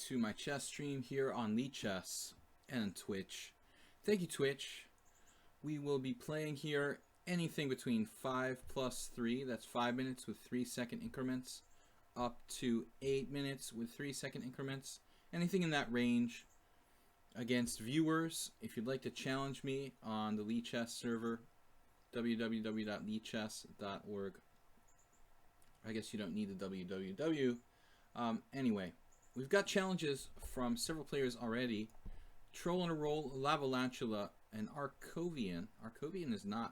to my chess stream here on lichess and Twitch. Thank you, Twitch. We will be playing here anything between 5 plus 3, that's 5 minutes with 3-second increments, up to 8 minutes with 3-second increments. Anything in that range against viewers. If you'd like to challenge me on the lichess server, www.lichess.org. I guess you don't need the www. Anyway, we've got challenges from several players already. Troll and a Roll, Lavalantula, and Arcovian. Arcovian is not...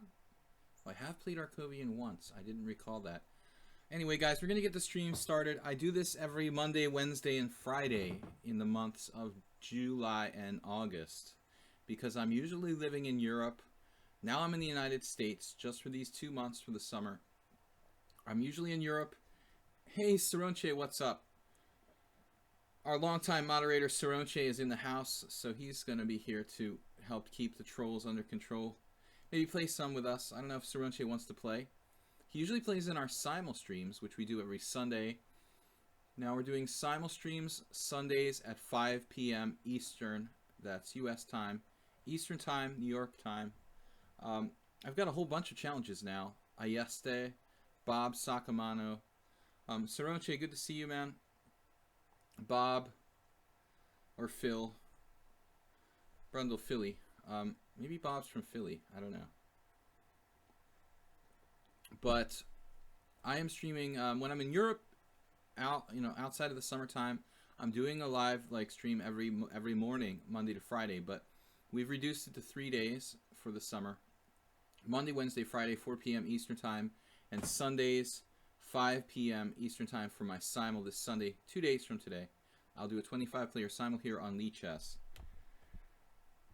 Well, I have played Arcovian once. I didn't recall that. Anyway, guys, we're going to get the stream started. I do this every Monday, Wednesday, and Friday in the months of July and August because I'm usually living in Europe. Now I'm in the United States just for these 2 months for the summer. I'm usually in Europe. Hey, Saronche, what's up? Our longtime moderator, Saronche, is in the house, so he's going to be here to help keep the trolls under control. Maybe play some with us. I don't know if Saronche wants to play. He usually plays in our simul streams, which we do every Sunday. Now we're doing simul streams Sundays at 5 p.m. Eastern. That's U.S. time. Eastern time, New York time. I've got a whole bunch of challenges now. Ayeste, Bob Sacamano. Saronche, good to see you, man. Bob or Phil. Brundle, Philly. Maybe Bob's from Philly. I don't know. But I am streaming when I'm in Europe, outside of the summertime. I'm doing a live stream every morning, Monday to Friday. But we've reduced it to 3 days for the summer. Monday, Wednesday, Friday, 4 p.m. Eastern time, and Sundays, 5 p.m. Eastern time for my simul this Sunday, 2 days from today. I'll do a 25-player simul here on lichess.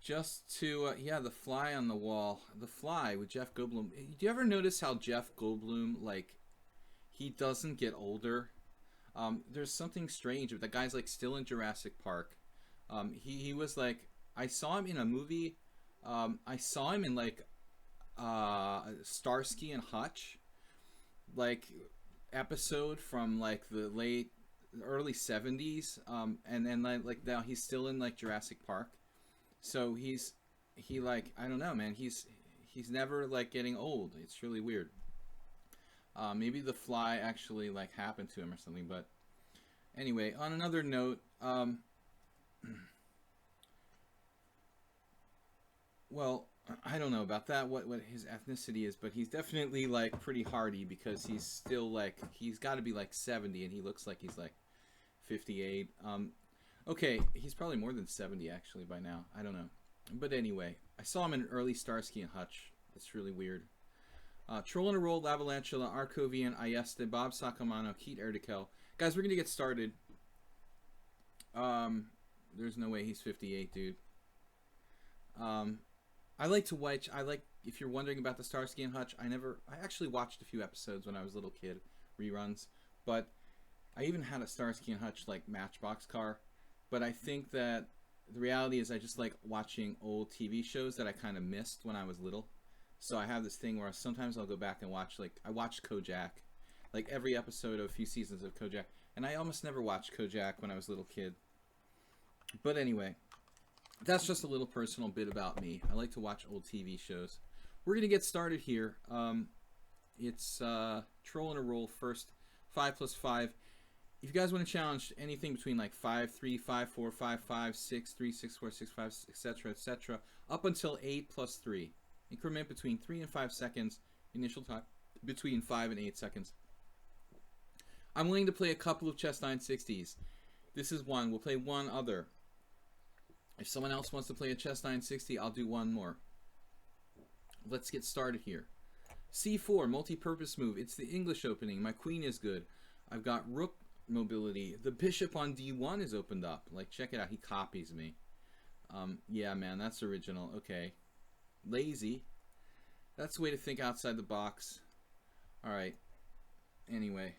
Just to, yeah, the fly on the wall. The fly with Jeff Goldblum. Do you ever notice how Jeff Goldblum, he doesn't get older? There's something strange. The guy's, still in Jurassic Park. He was, I saw him in a movie. I saw him in, Starsky and Hutch. Episode from, the early 70s. And then, now he's still in, Jurassic Park. So I don't know, man. He's never getting old. It's really weird. Maybe the fly actually happened to him or something. But anyway, on another note, well, I don't know about that. What his ethnicity is, but he's definitely pretty hardy because he's still he's got to be 70 and he looks like he's 58. Okay, he's probably more than 70 actually by now. I don't know. But anyway, I saw him in early Starsky and Hutch. It's really weird. Troll and a Roll, Lavalantula, Arcovian, Ayeste, Bob Sacamano, Keith Erdikel. Guys, we're going to get started. There's no way he's 58, dude. I like to watch, if you're wondering about the Starsky and Hutch, I actually watched a few episodes when I was a little kid, reruns. But I even had a Starsky and Hutch, Matchbox car. But I think that the reality is I just like watching old TV shows that I kind of missed when I was little. So I have this thing where sometimes I'll go back and watch, I watched Kojak. Every episode of a few seasons of Kojak. And I almost never watched Kojak when I was a little kid. But anyway, that's just a little personal bit about me. I like to watch old TV shows. We're going to get started here. It's Troll and a Roll first. 5 plus 5. If you guys want to challenge anything between 5, 3, 5, 4, 5, 5, 6, 3, 6, 4, 6, 5, etc., up until 8 plus 3. Increment between 3 and 5 seconds. Initial time between 5 and 8 seconds. I'm willing to play a couple of chess 960s. This is one. We'll play one other. If someone else wants to play a chess 960, I'll do one more. Let's get started here. C4, multi-purpose move. It's the English opening. My queen is good. I've got rook mobility. The bishop on d1 is opened up. Check it out. He copies me. Yeah, man, that's original. Okay. Lazy. That's the way to think outside the box. Alright. Anyway.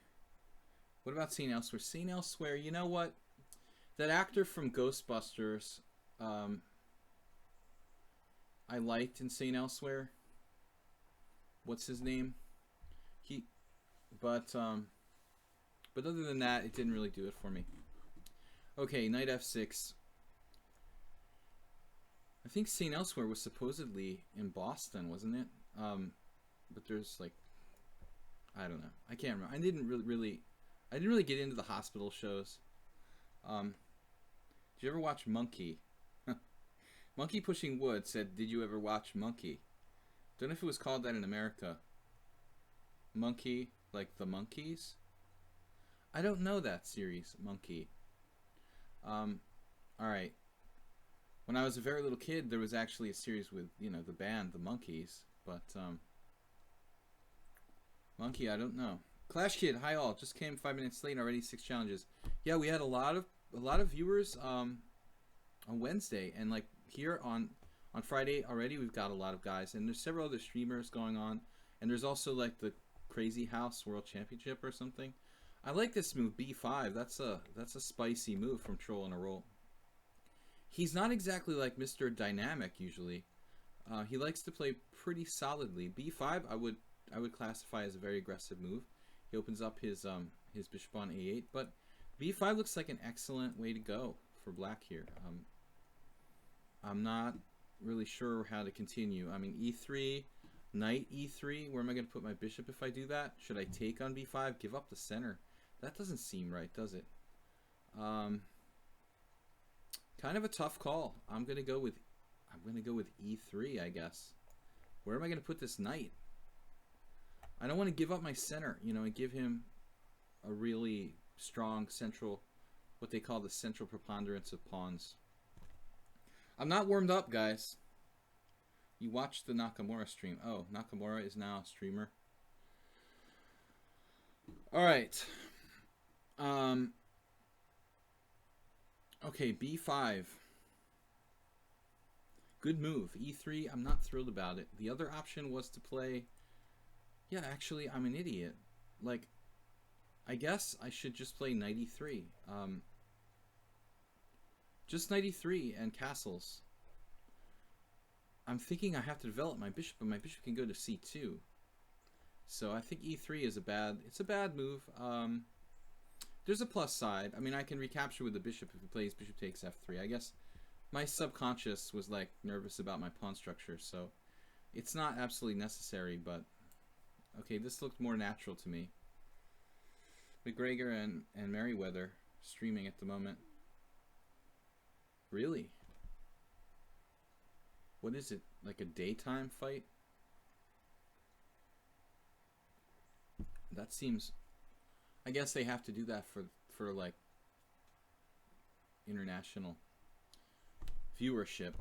What about Seen Elsewhere? Seen Elsewhere, you know what? That actor from Ghostbusters, I liked in Seen Elsewhere. What's his name? But other than that, it didn't really do it for me. Okay, knight f6. I think St. Elsewhere was supposedly in Boston, wasn't it? But there's like, I don't know. I can't remember. I didn't really get into the hospital shows. Did you ever watch Monkey? Monkey Pushing Wood said, "Did you ever watch Monkey?" Don't know if it was called that in America. Monkey, like the monkeys. I don't know that series, Monkey. All right. When I was a very little kid, there was actually a series with, you know, the band, the Monkees. But, Monkey, I don't know. Clash Kid, hi all. Just came 5 minutes late, already 6 challenges. Yeah, we had a lot of viewers, on Wednesday. And, like, here on Friday already, we've got a lot of guys. And there's several other streamers going on. And there's also, like, the Crazy House World Championship or something. I like this move, B5. That's a spicy move from Troll in a Roll. He's not exactly like Mr. Dynamic usually. He likes to play pretty solidly. B5 I would classify as a very aggressive move. He opens up his bishop on A8, but B5 looks like an excellent way to go for black here. I'm not really sure how to continue. I mean, E3, knight E3. Where am I going to put my bishop if I do that? Should I take on B5? Give up the center? That doesn't seem right, does it? Kind of a tough call. I'm gonna go with E3, I guess. Where am I gonna put this knight? I don't want to give up my center, you know, and give him a really strong central, what they call the central preponderance of pawns. I'm not warmed up, guys. You watched the Nakamura stream. Oh, Nakamura is now a streamer. All right. Okay, B5. Good move. E3, I'm not thrilled about it. The other option was to play... Yeah, actually, I'm an idiot. Like, I guess I should just play knight E3. Just knight E3 and castles. I'm thinking I have to develop my bishop, but my bishop can go to C2. So I think E3 is a bad move. There's a plus side. I mean, I can recapture with the bishop if he plays bishop takes F3. I guess my subconscious was like nervous about my pawn structure, so it's not absolutely necessary, but okay, this looked more natural to me. McGregor and Merriweather streaming at the moment. Really? What is it? Like a daytime fight? That seems... I guess they have to do that for like international viewership.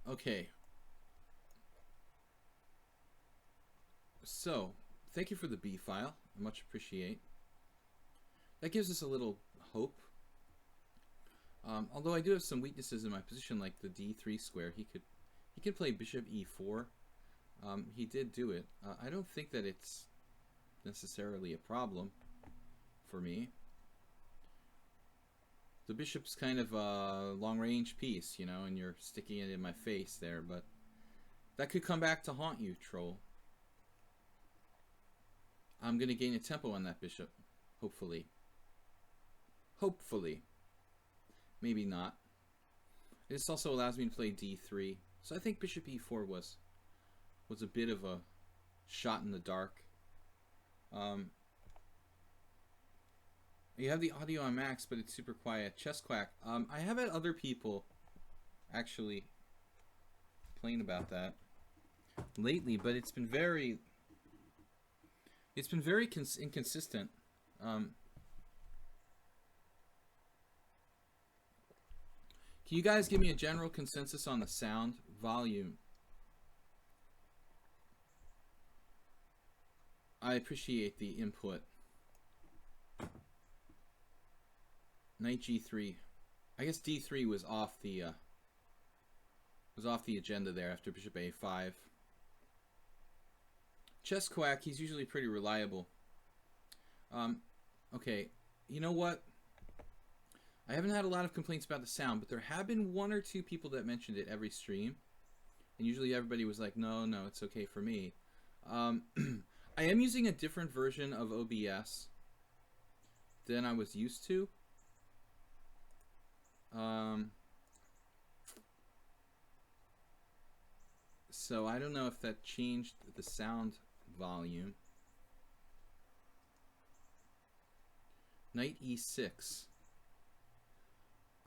Okay. So, thank you for the B file. I much appreciate. That gives us a little hope. Although I do have some weaknesses in my position, like the D3 square. He could play bishop E4. He did do it. I don't think that it's necessarily a problem for me. The bishop's kind of a long-range piece, you know, and you're sticking it in my face there, but that could come back to haunt you, Troll. I'm going to gain a tempo on that bishop, hopefully. Hopefully. Maybe not. This also allows me to play D3. So I think bishop E4 was a bit of a shot in the dark. You have the audio on max, but it's super quiet. Chess Quack. I have had other people actually complain about that lately, but it's been very inconsistent. Can you guys give me a general consensus on the sound volume? I appreciate the input. Knight G3. I guess D3 was off the agenda there after bishop A5. Chess Quack, he's usually pretty reliable. Okay, you know what? I haven't had a lot of complaints about the sound, but there have been one or two people that mentioned it every stream. And usually everybody was like, no, it's okay for me. I am using a different version of OBS than I was used to. So I don't know if that changed the sound volume. Knight e6.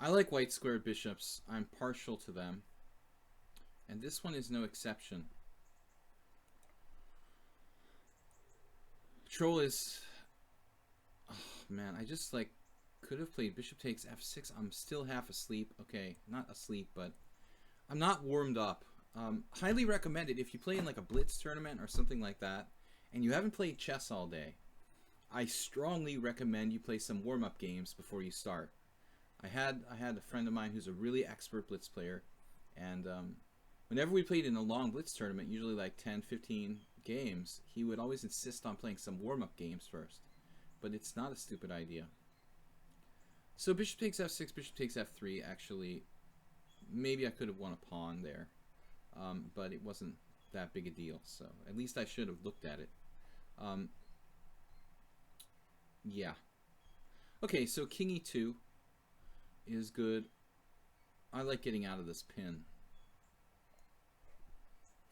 I like white squared bishops. I'm partial to them. And this one is no exception. Troll is... Oh, man, I just, like, could have played bishop takes f6. I'm still half asleep. Okay, not asleep, but I'm not warmed up. Highly recommended if you play in, like, a blitz tournament or something like that, and you haven't played chess all day. I strongly recommend you play some warm-up games before you start. I had a friend of mine who's a really expert blitz player, and whenever we played in a long blitz tournament, usually like 10, 15 games, he would always insist on playing some warm-up games first. But it's not a stupid idea. So bishop takes f6, bishop takes f3. Actually, maybe I could have won a pawn there, but it wasn't that big a deal. So at least I should have looked at it. Yeah. Okay, so king e2 is good. I like getting out of this pin,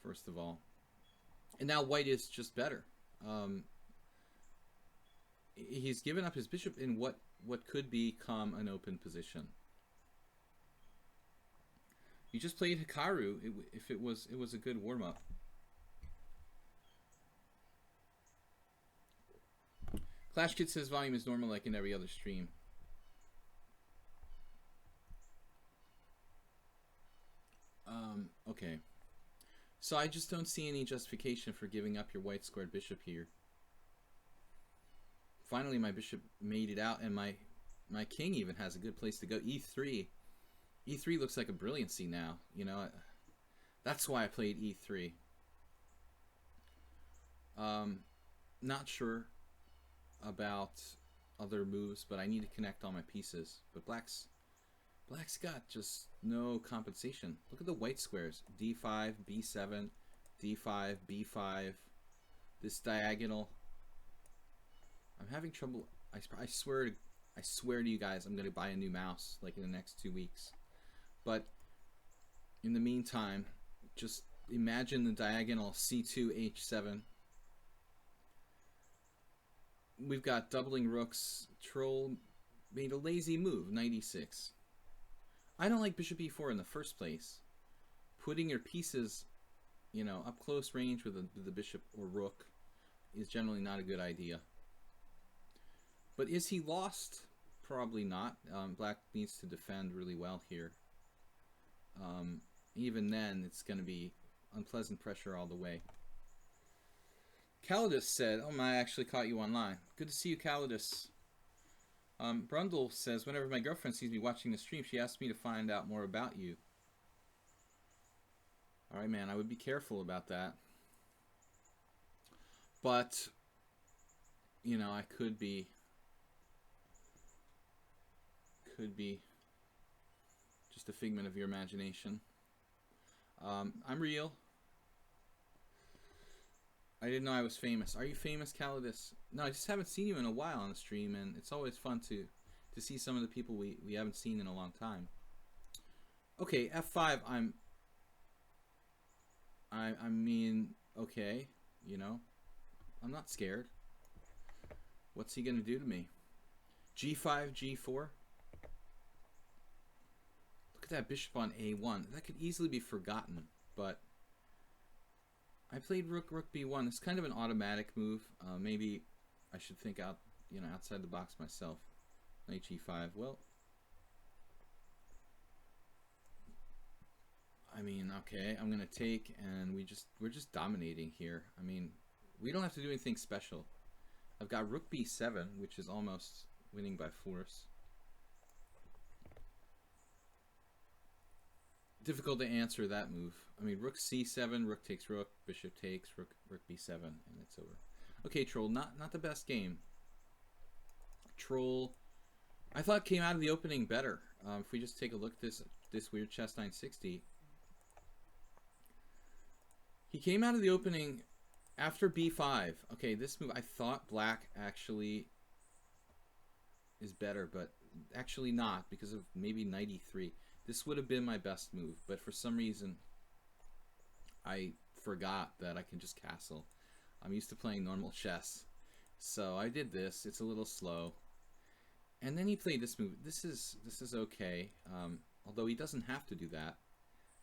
first of all. And now white is just better. He's given up his bishop in what could become an open position. You just played Hikaru. If it was a good warm-up. Clash Kid says volume is normal like in every other stream. Okay. So I just don't see any justification for giving up your white squared bishop here. Finally, my bishop made it out, and my king even has a good place to go. E3. E3 looks like a brilliancy now. You know, that's why I played E3. Not sure about other moves, but I need to connect all my pieces. But black's got just no compensation. Look at the white squares. D5, B7, D5, B5. This diagonal. I'm having trouble. I swear to you guys, I'm going to buy a new mouse like in the next 2 weeks. But in the meantime, just imagine the diagonal C2, H7. We've got doubling rooks. Troll made a lazy move, knight e6. I don't like bishop e4 in the first place. Putting your pieces, you know, up close range with the bishop or rook is generally not a good idea. But is he lost? Probably not. Black needs to defend really well here. Even then, it's going to be unpleasant pressure all the way. Calidus said, oh my, I actually caught you online. Good to see you, Calidus. Brundle says, whenever my girlfriend sees me watching the stream, she asks me to find out more about you. Alright, man, I would be careful about that. But, you know, I could be just a figment of your imagination. I'm real. I didn't know I was famous. Are you famous, Calidus? No, I just haven't seen you in a while on the stream, and it's always fun to see some of the people we haven't seen in a long time. Okay, F5. I mean, okay, you know, I'm not scared. What's he gonna do to me? G5, G4. Look at that bishop on A1. That could easily be forgotten, but I played rook b1. It's kind of an automatic move. Maybe I should think outside the box myself. Knight g5. Well, I mean, okay, I'm gonna take, and we're just dominating here. I mean, we don't have to do anything special. I've got rook b7, which is almost winning by force. Difficult to answer that move. I mean, rook c7, rook takes rook, bishop takes, rook b7, and it's over. Okay, Troll, not the best game. Troll, I thought came out of the opening better. If we just take a look at this weird chess 960, he came out of the opening after b5. Okay, this move, I thought black actually is better, but actually not, because of maybe knight e3. This would have been my best move, but for some reason I forgot that I can just castle. I'm used to playing normal chess. So I did this. It's a little slow. And then he played this move. This is okay. Although he doesn't have to do that.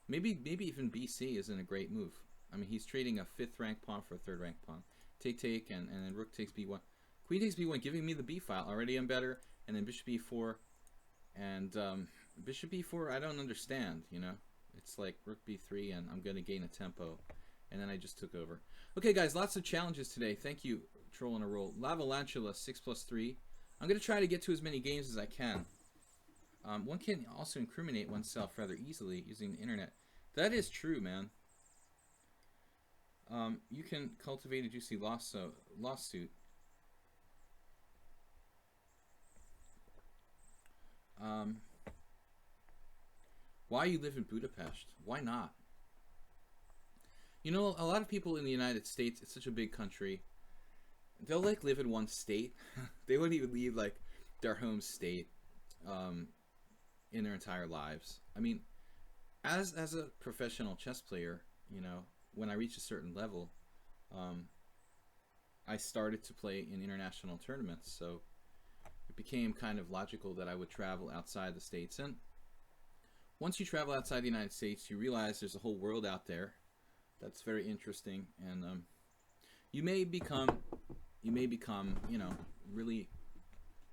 Maybe even BC isn't a great move. I mean, he's trading a 5th rank pawn for a 3rd rank pawn. Take, and then rook takes b1. Queen takes b1, giving me the b file. Already I'm better. And then bishop e4. And bishop e4, I don't understand, you know. It's like rook b3, and I'm going to gain a tempo. And then I just took over. Okay, guys, lots of challenges today. Thank you, Troll on a Roll. Lavalantula, 6+3. I'm going to try to get to as many games as I can. One can also incriminate oneself rather easily using the internet. That is true, man. You can cultivate a juicy lawsuit. Why you live in Budapest? Why not? You know, a lot of people in the United States, it's such a big country, they'll like live in one state. They wouldn't even leave like their home state in their entire lives. I mean, as a professional chess player, you know, when I reached a certain level, I started to play in international tournaments, so it became kind of logical that I would travel outside the States. And once you travel outside the United States, you realize there's a whole world out there that's very interesting, and you may become, you know, really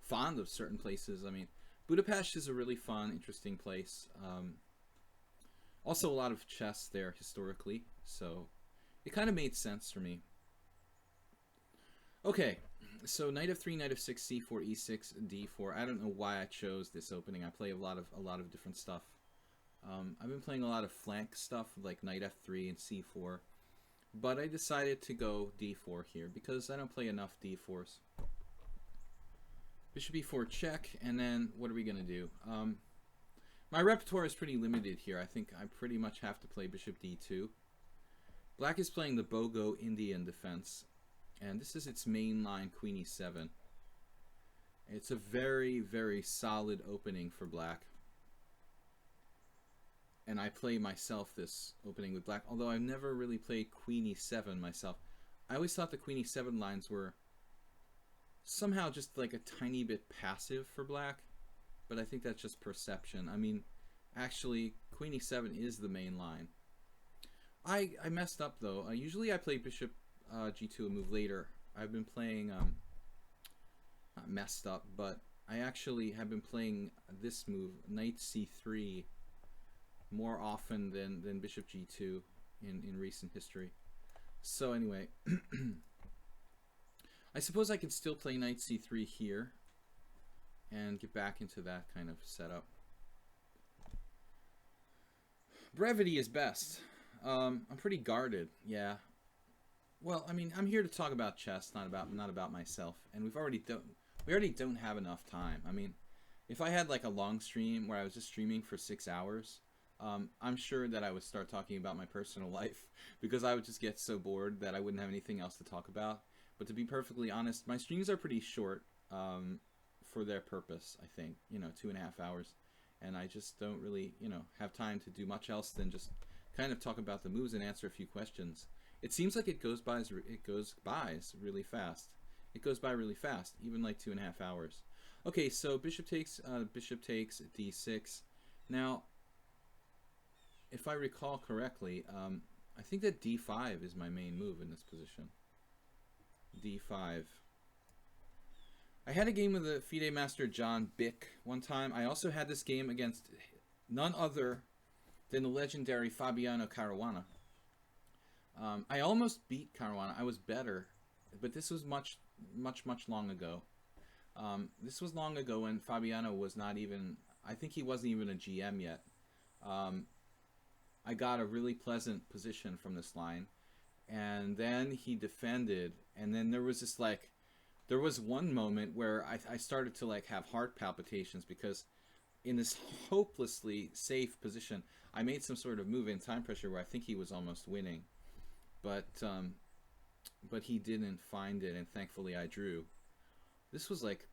fond of certain places. I mean, Budapest is a really fun, interesting place. Also, a lot of chess there historically, so it kind of made sense for me. Okay, so knight f3, knight f6, c4, e6, d4. I don't know why I chose this opening. I play a lot of different stuff. I've been playing a lot of flank stuff like knight f3 and c4, but I decided to go d4 here because I don't play enough d4s. Bishop e4 check, and then what are we going to do? My repertoire is pretty limited here. I think I pretty much have to play bishop d2. Black is playing the Bogo Indian defense, and this is its main line, queen e7. It's a very, very solid opening for black. And I play myself this opening with black, although I've never really played queen e7 myself. I always thought the queen e7 lines were somehow just like a tiny bit passive for black, but I think that's just perception. I mean, actually, queen e7 is the main line. I messed up though. Usually I play bishop g2 a move later. I've been playing, not messed up, but I actually have been playing this move, knight c3, more often than bishop g2 in recent history. So anyway, I suppose I can still play knight c3 here and get back into that kind of setup. Brevity is best. I'm pretty guarded, yeah. Well, I mean, I'm here to talk about chess, not about myself, and we already don't have enough time. I mean, if I had like a long stream where I was just streaming for 6 hours, I'm sure that I would start talking about my personal life because I would just get so bored that I wouldn't have anything else to talk about. But to be perfectly honest, my streams are pretty short for their purpose, I think, you know, 2.5 hours. And I just don't really, you know, have time to do much else than just kind of talk about the moves and answer a few questions. It seems like it goes by really fast. It goes by really fast, even like 2.5 hours. Okay, so bishop takes d6. Now, if I recall correctly, I think that d5 is my main move in this position. d5. I had a game with the FIDE master John Bick one time. I also had this game against none other than the legendary Fabiano Caruana. I almost beat Caruana. I was better, but this was much long ago. This was long ago when Fabiano was not even, I think he wasn't even a GM yet. I got a really pleasant position from this line, and then he defended, and then there was this like, there was one moment where I started to like have heart palpitations because in this hopelessly safe position, I made some sort of move in time pressure where I think he was almost winning, but he didn't find it, and thankfully I drew. This was like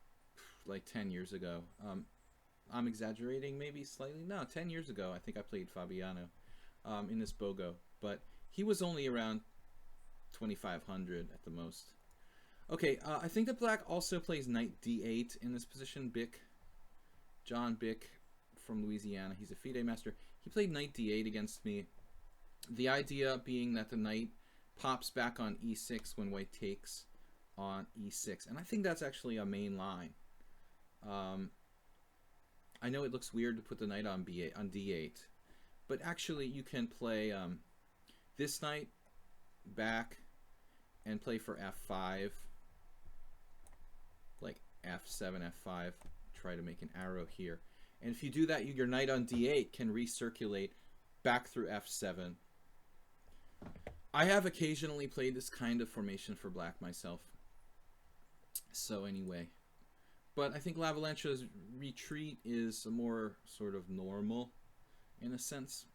10 years ago. I'm exaggerating maybe slightly. No, 10 years ago I think I played Fabiano in this Bogo, but He was only around 2,500 at the most. Okay, I think that black also plays knight d8 in this position. John Bick from Louisiana. He's a FIDE master. He played knight d8 against me. The idea being that the knight pops back on e6 when white takes on e6. And I think that's actually a main line. I know it looks weird to put the knight on d8, but actually you can play this knight back and play for f5, like f7, f5, try to make an arrow here. And if you do that, your knight on d8 can recirculate back through f7. I have occasionally played this kind of formation for black myself. So anyway, but I think Lavalencia's retreat is more sort of normal in a sense.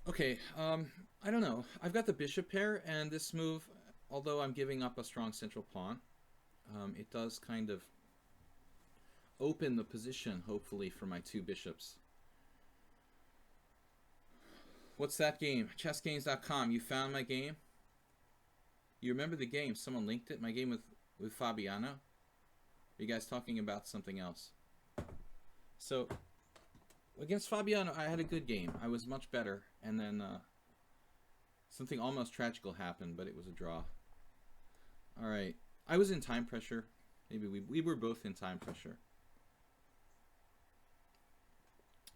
Okay, I don't know. I've got the bishop pair, and this move, although I'm giving up a strong central pawn, it does kind of open the position, hopefully, for my two bishops. What's that game? Chessgames.com. You found my game? You remember the game? Someone linked it? My game with Fabiano? Are you guys talking about something else? So, against Fabiano, I had a good game. I was much better. And then something almost tragical happened, but it was a draw. Alright. I was in time pressure. Maybe we were both in time pressure.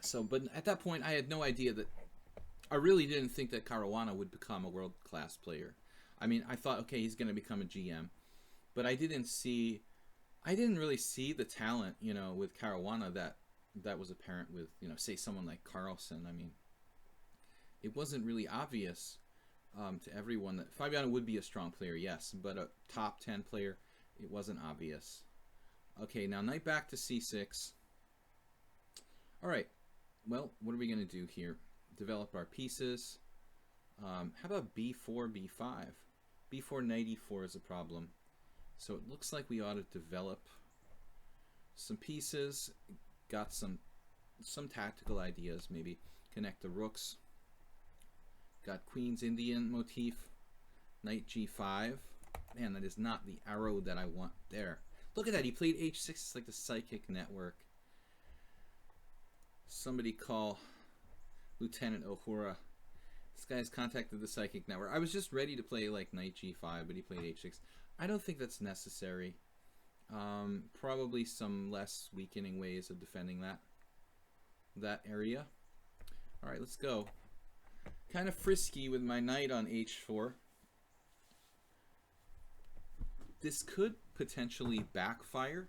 So, but at that point, I had no idea that... I really didn't think that Caruana would become a world-class player. I mean, I thought, okay, he's going to become a GM. But I didn't really see the talent, you know, with Caruana that was apparent with, you know, say someone like Carlsen. I mean, it wasn't really obvious to everyone that Fabiano would be a strong player, yes, but a top 10 player, it wasn't obvious. Okay, now knight back to c6. All right, well, what are we going to do here? Develop our pieces. How about b4, b5? b4, knight e4 is a problem. So it looks like we ought to develop some pieces. Got some tactical ideas, maybe connect the rooks. Got Queen's Indian motif. Knight g5. Man, that is not the arrow that I want there. Look at that, he played h6. It's like the psychic network. Somebody call Lieutenant Uhura. This guy's contacted the psychic network. I was just ready to play like knight g5, but he played h6. I don't think that's necessary. Probably some less weakening ways of defending that area. All right, let's go. Kind of frisky with my knight on h4. This could potentially backfire.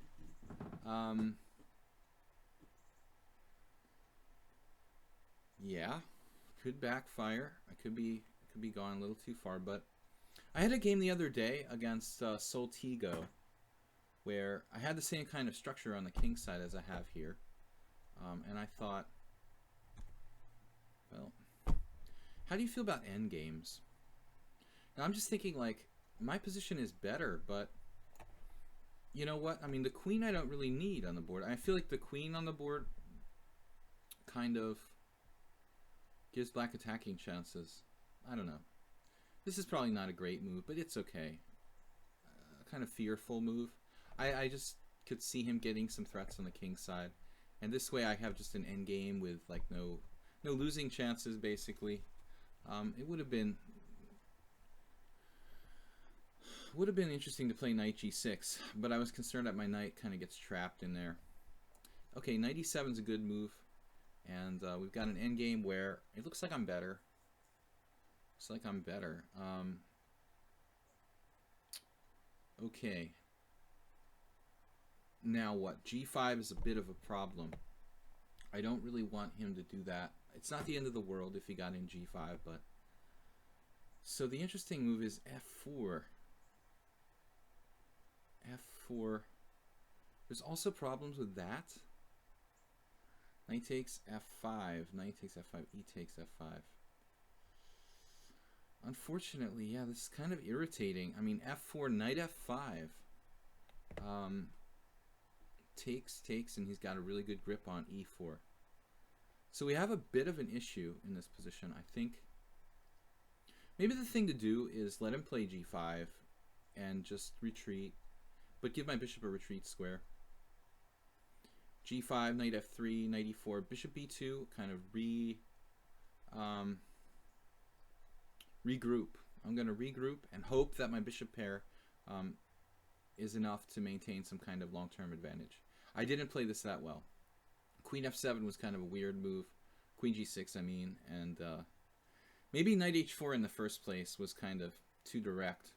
Yeah, could backfire. I could be gone a little too far, but I had a game the other day against Soltigo where I had the same kind of structure on the king side as I have here, and I thought, well, how do you feel about end games? Now I'm just thinking, like, my position is better, but you know what? I mean, the queen I don't really need on the board. I feel like the queen on the board kind of gives black attacking chances. I don't know. This is probably not a great move, but it's okay. Kind of fearful move. I just could see him getting some threats on the king side, and this way I have just an end game with like no losing chances basically. It would have been interesting to play knight g6, but I was concerned that my knight kind of gets trapped in there. Okay, knight e7 is a good move, and we've got an end game where it looks like I'm better. Looks like I'm better. Okay. Now what? g5 is a bit of a problem. I don't really want him to do that. It's not the end of the world if he got in g5, but... So the interesting move is f4. f4. There's also problems with that. Knight takes f5. Knight takes f5. E takes f5. Unfortunately, yeah, this is kind of irritating. I mean, f4, knight f5. Takes, and he's got a really good grip on e4. So we have a bit of an issue in this position. I think maybe the thing to do is let him play g5 and just retreat, but give my bishop a retreat square. g5, knight f3, knight e4, bishop b2, kind of regroup. I'm going to regroup and hope that my bishop pair is enough to maintain some kind of long-term advantage. I didn't play this that well. Queen f7 was kind of a weird move. Queen g6, I mean, and maybe knight h4 in the first place was kind of too direct.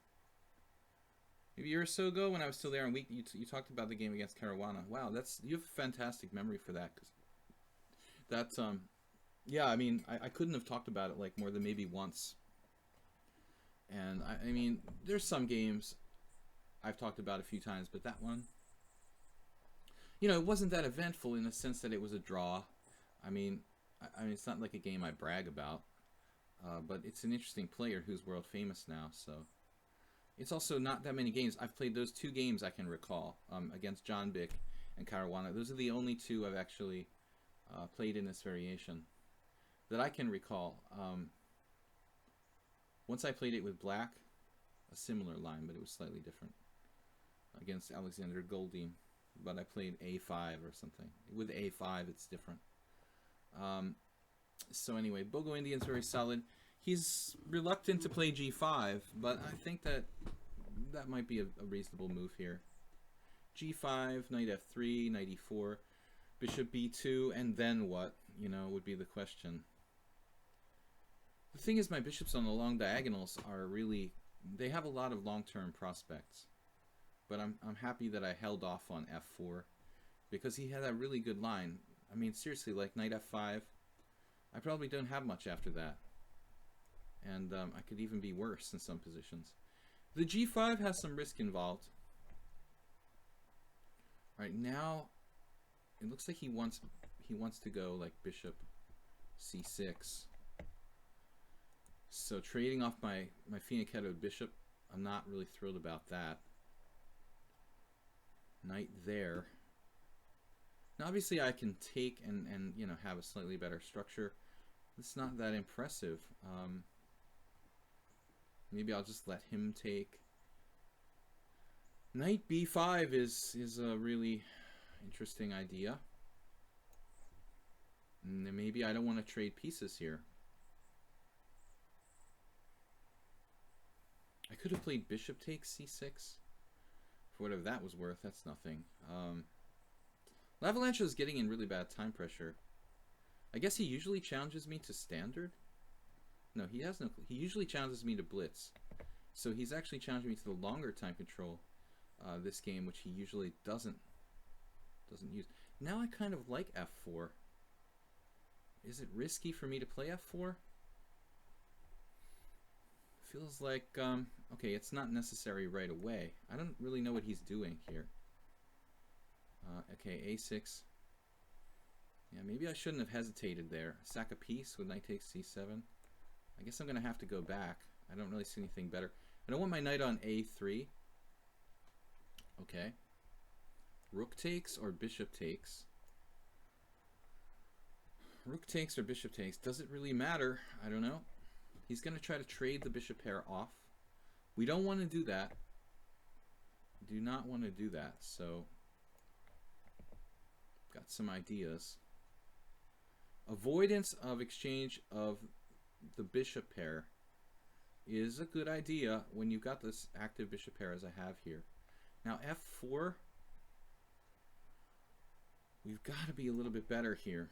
Maybe a year or so ago, when I was still there in week, you talked about the game against Caruana. Wow, you have a fantastic memory for that. Cause that's yeah, I mean, I couldn't have talked about it like more than maybe once. And I mean, there's some games I've talked about a few times, but that one, you know, it wasn't that eventful in the sense that it was a draw. I mean, it's not like a game I brag about, but it's an interesting player who's world famous now. So it's also not that many games. I've played those 2 games I can recall against John Bick and Caruana. Those are the only 2 I've actually played in this variation that I can recall. Once I played it with black, a similar line, but it was slightly different, against Alexander Goldin. But I played a5 or something. With a5, it's different. So anyway, Bogo Indian's very solid. He's reluctant to play g5, but I think that might be a reasonable move here. g5, knight f3, knight e4, bishop b2, and then what? You know, would be the question. The thing is, my bishops on the long diagonals are really, they have a lot of long-term prospects. But I'm happy that I held off on f4 because he had a really good line. I mean, seriously, like knight f5, I probably don't have much after that. And I could even be worse in some positions. The g5 has some risk involved. All right, now it looks like he wants to go like bishop c6. So trading off my fianchettoed bishop, I'm not really thrilled about that. Knight there. Now obviously I can take and you know, have a slightly better structure. It's not that impressive. Maybe I'll just let him take. Knight b5 is a really interesting idea. And then maybe I don't want to trade pieces here. I could have played bishop takes c6. For whatever that was worth, that's nothing. L'Avalanche is getting in really bad time pressure. I guess he usually challenges me to standard? No, he has no. He usually challenges me to blitz. So he's actually challenging me to the longer time control this game, which he usually doesn't use. Now I kind of like f4. Is it risky for me to play f4? Feels like, okay, it's not necessary right away. I don't really know what he's doing here. Okay, a6. Yeah, maybe I shouldn't have hesitated there. Sack a piece with knight takes c7. I guess I'm going to have to go back. I don't really see anything better. I don't want my knight on a3. Okay. Rook takes or bishop takes? Rook takes or bishop takes? Does it really matter? I don't know. He's going to try to trade the bishop pair off. We don't want to do that. Do not want to do that. So, got some ideas. Avoidance of exchange of the bishop pair is a good idea when you've got this active bishop pair as I have here. Now f4, we've got to be a little bit better here.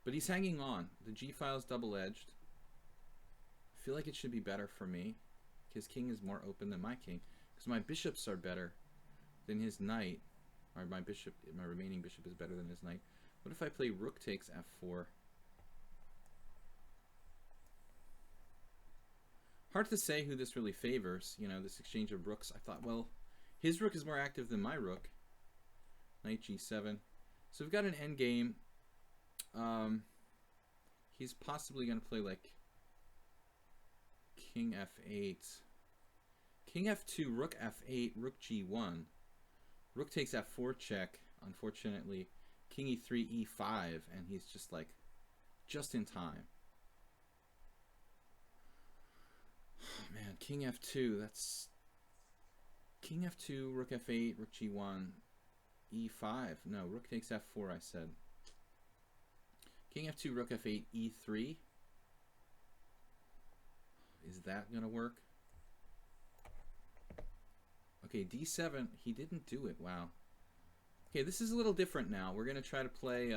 But he's hanging on. The g file is double-edged. I feel like it should be better for me. His king is more open than my king, because my bishops are better than his knight. Or my remaining bishop is better than his knight. What if I play rook takes f4? Hard to say who this really favors, you know, this exchange of rooks. I thought, well, his rook is more active than my rook. Knight g7. So we've got an endgame. He's possibly going to play like king f8. King f2, rook f8, rook g1. Rook takes f4 check, unfortunately. king e3, e5, and he's just like, just in time. Oh, man, king f2, that's... King f2, rook f8, rook g1, e5. No, rook takes f4, I said. King f2, rook f8, e3. Is that going to work? Okay, d7, he didn't do it. Wow. Okay, this is a little different now. We're going to try to play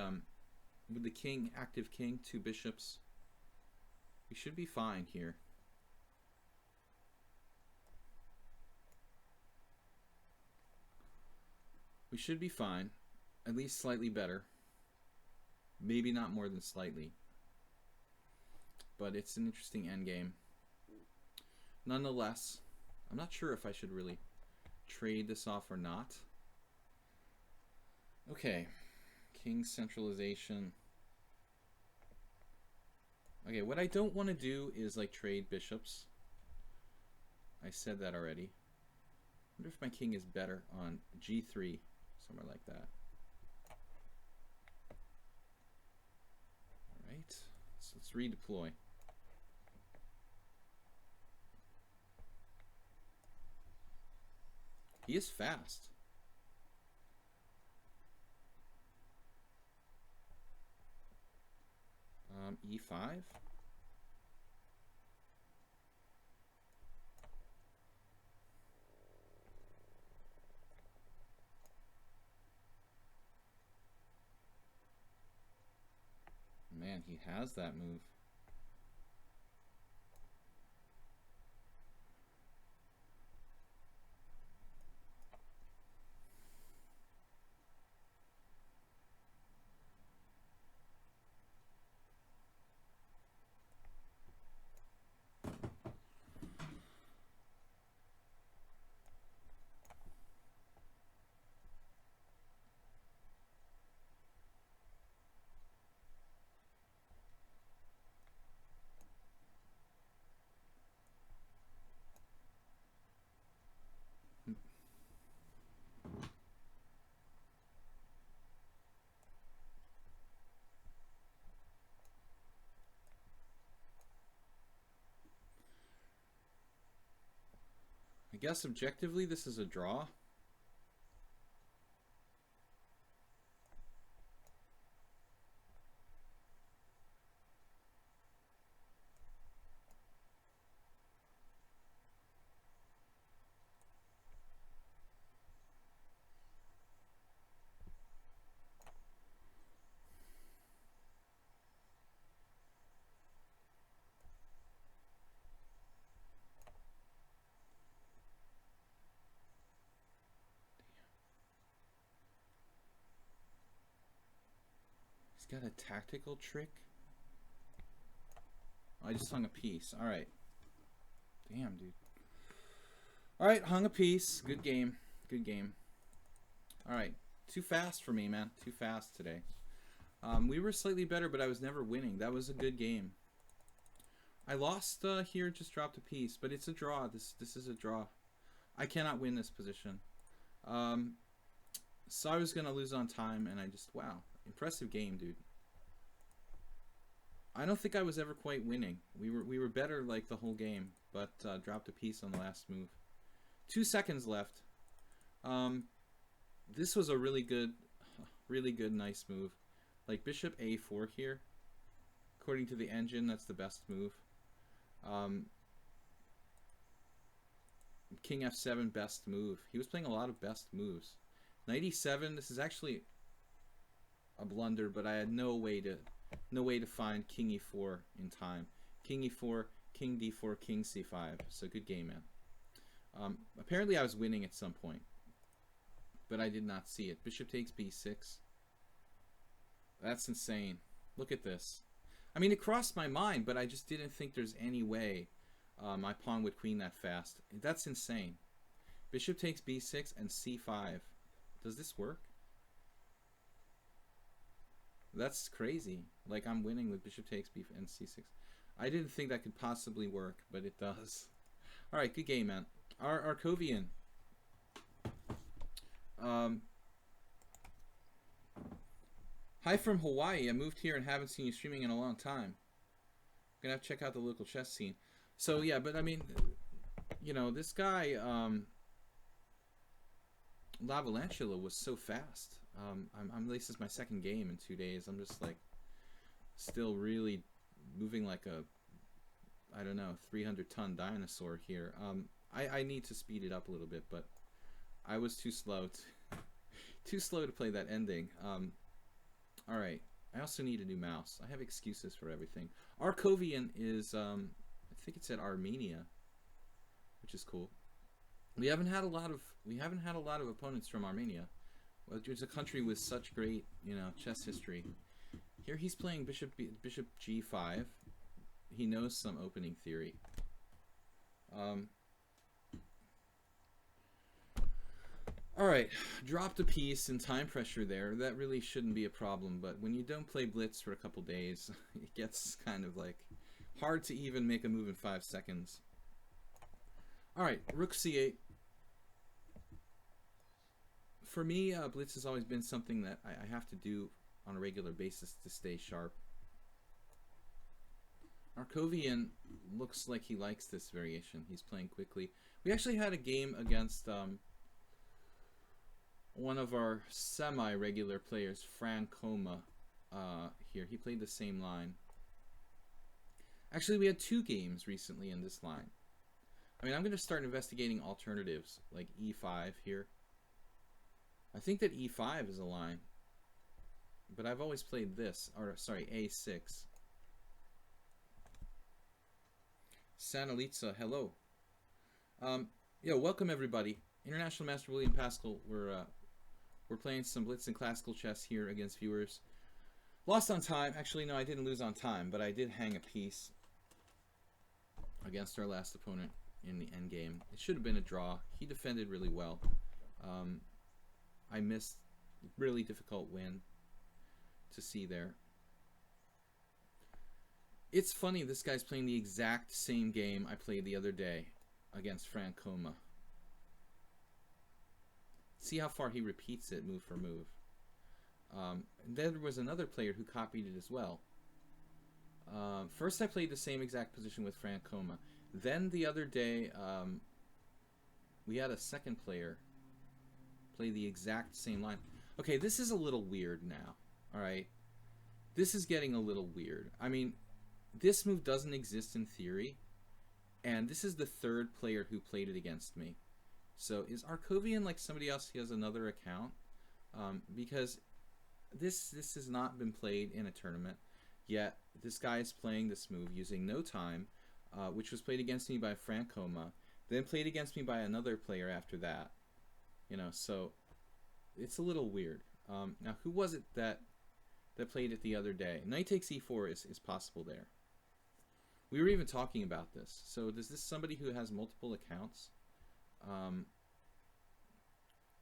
with the king, active king, 2 bishops. We should be fine here. We should be fine. At least slightly better. Maybe not more than slightly. But it's an interesting endgame. Nonetheless, I'm not sure if I should really trade this off or not. Okay. King centralization. Okay, what I don't want to do is like trade bishops. I said that already. I wonder if my king is better on g3, somewhere like that. Alright, so let's redeploy. He is fast. E5. Man, he has that move. I guess objectively this is a draw. He's got a tactical trick. I just hung a piece. Alright. Damn, dude. Alright, hung a piece. Good game. Good game. Alright. Too fast for me, man. Too fast today. We were slightly better, but I was never winning. That was a good game. I lost here, just dropped a piece, but it's a draw. This is a draw. I cannot win this position. So I was going to lose on time, and I just, wow. Impressive game, dude. I don't think I was ever quite winning. We were better like the whole game, but dropped a piece on the last move. 2 seconds left. This was a really good, nice move. Like bishop a4 here. According to the engine, that's the best move. King f7, best move. He was playing a lot of best moves. Knight e7. This is actually a blunder, but I had no way to find king e4 in time. King e4, king d4, king c5. So good game, man. Apparently I was winning at some point, but I did not see it. Bishop takes b6. That's insane. Look at this. I mean, it crossed my mind, but I just didn't think there's any way my pawn would queen that fast. That's insane. Bishop takes b6 and c5. Does this work? That's crazy. Like, I'm winning with bishop takes b and c6. I didn't think that could possibly work, but it does. Alright, good game, man. Arkovian. Hi from Hawaii. I moved here and haven't seen you streaming in a long time. Gonna have to check out the local chess scene. So yeah, but I mean, you know, this guy Lavalantula was so fast. This is my second game in 2 days. I'm just like still really moving like a, I don't know, 300-ton dinosaur here. I need to speed it up a little bit, but I was too slow to play that ending. All right. I also need a new mouse. I have excuses for everything. Arkovian is, I think it said Armenia, which is cool. We haven't had a lot of opponents from Armenia, which is a country with such great, you know, chess history. Here he's playing bishop g5. He knows some opening theory. All right, dropped a piece and time pressure there. That really shouldn't be a problem, but when you don't play blitz for a couple days, it gets kind of like hard to even make a move in 5 seconds. All right, rook c8. For me, blitz has always been something that I have to do on a regular basis to stay sharp. Arkovian looks like he likes this variation. He's playing quickly. We actually had a game against one of our semi-regular players, Fran Coma, here. He played the same line. Actually, we had 2 games recently in this line. I mean, I'm going to start investigating alternatives, like e5 here. I think that e5 is a line, but I've always played this, or sorry, a6. Sanalitza, hello. Yo, welcome everybody. International Master William Paschall. We're playing some blitz and classical chess here against viewers. Lost on time. Actually, no, I didn't lose on time, but I did hang a piece against our last opponent in the end game. It should have been a draw. He defended really well. I missed really difficult win to see there. It's funny, this guy's playing the exact same game I played the other day against Fran Coma. See how far he repeats it move for move. There was another player who copied it as well. First I played the same exact position with Fran Coma. Then the other day we had a second player play the exact same line. Okay, this is a little weird now. Alright? This is getting a little weird. I mean, this move doesn't exist in theory, and this is the 3rd player who played it against me. So is Arkovian like somebody else who has another account? Because this has not been played in a tournament, yet this guy is playing this move using no time, which was played against me by Fran Coma, then played against me by another player after that. You know, so it's a little weird. Now, who was it that played it the other day? Knight takes e4 is possible there. We were even talking about this. So is this somebody who has multiple accounts?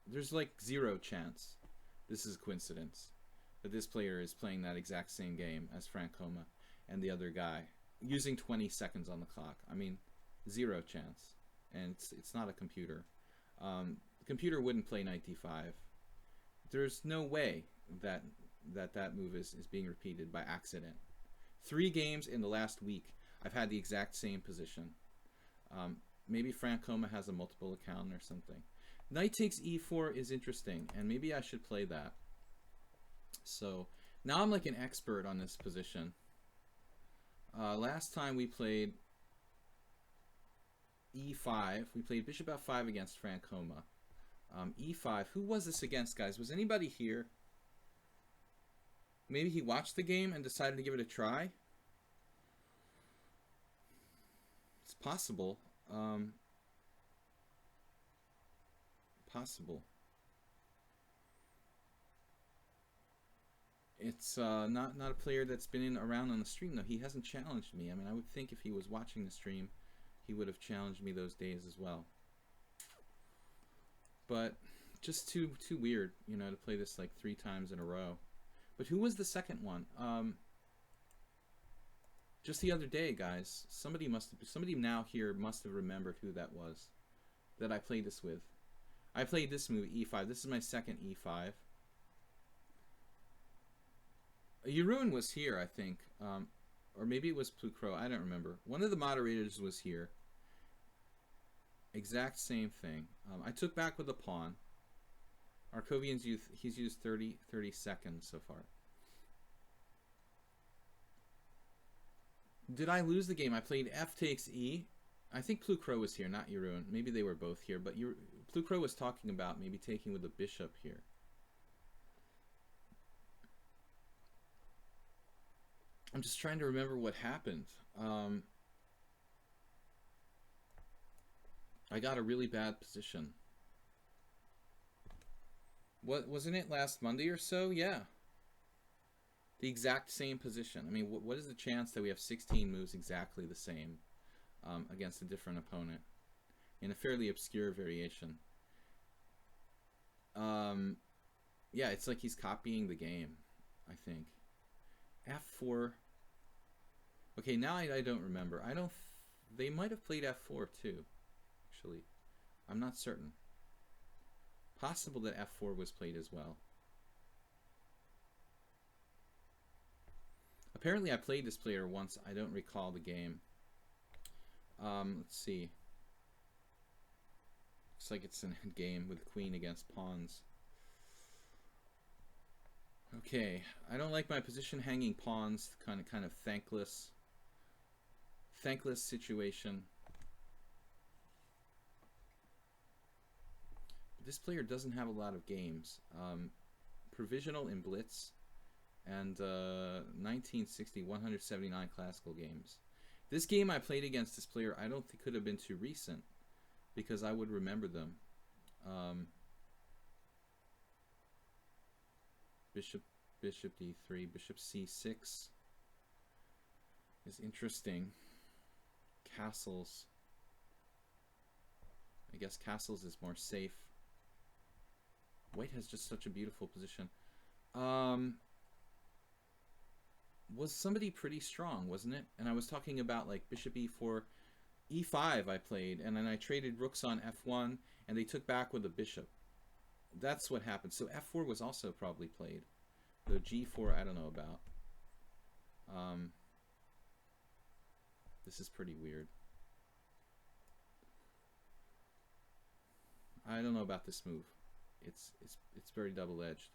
There's like 0 chance this is a coincidence that this player is playing that exact same game as Fran Coma and the other guy using 20 seconds on the clock. I mean, 0 chance. And it's not a computer. The computer wouldn't play knight d5. There's no way that move is being repeated by accident. 3 games in the last week I've had the exact same position. Maybe Fran Coma has a multiple account or something. Knight takes e4 is interesting, and maybe I should play that. So now I'm like an expert on this position. Last time we played e5. We played bishop f5 against Fran Coma. E5. Who was this against, guys? Was anybody here? Maybe he watched the game and decided to give it a try? It's possible. Possible. It's not a player that's been around on the stream, though. He hasn't challenged me. I mean, I would think if he was watching the stream, he would have challenged me those days as well. But just too weird, you know, to play this like 3 times in a row. But who was the second one? Just the other day, guys. Somebody now here must have remembered who that was that I played this with. I played this move, e5. This is my second e5. Jeroen was here, I think. Or maybe it was Plucro. I don't remember. One of the moderators was here. Exact same thing. I took back with a pawn. Arkovian's he's used 30 seconds so far. Did I lose the game? I played F takes E. I think Plucro was here, not Jeroen. Maybe they were both here, but Plucro was talking about maybe taking with the bishop here. I'm just trying to remember what happened. I got a really bad position. Wasn't it last Monday or so? Yeah. The exact same position. I mean, what is the chance that we have 16 moves exactly the same against a different opponent in a fairly obscure variation? Yeah, it's like he's copying the game, I think. F4. Okay, now I don't remember. They might have played F4 too, actually. I'm not certain. Possible that F4 was played as well. Apparently I played this player once. I don't recall the game. Let's see. Looks like it's a game with queen against pawns. Okay, I don't like my position hanging pawns. Kind of thankless situation. This player doesn't have a lot of games. Provisional in blitz and 1960 179 classical games. This game I played against this player I don't think could have been too recent because I would remember them. Bishop d3, bishop c6 is interesting. Castles. I guess castles is more safe. White has just such a beautiful position. Was somebody pretty strong, wasn't it? And I was talking about like bishop e4, e5 I played, and then I traded rooks on f1, and they took back with a bishop. That's what happened. So f4 was also probably played. Though g4 I don't know about. This is pretty weird. I don't know about this move. It's very double-edged.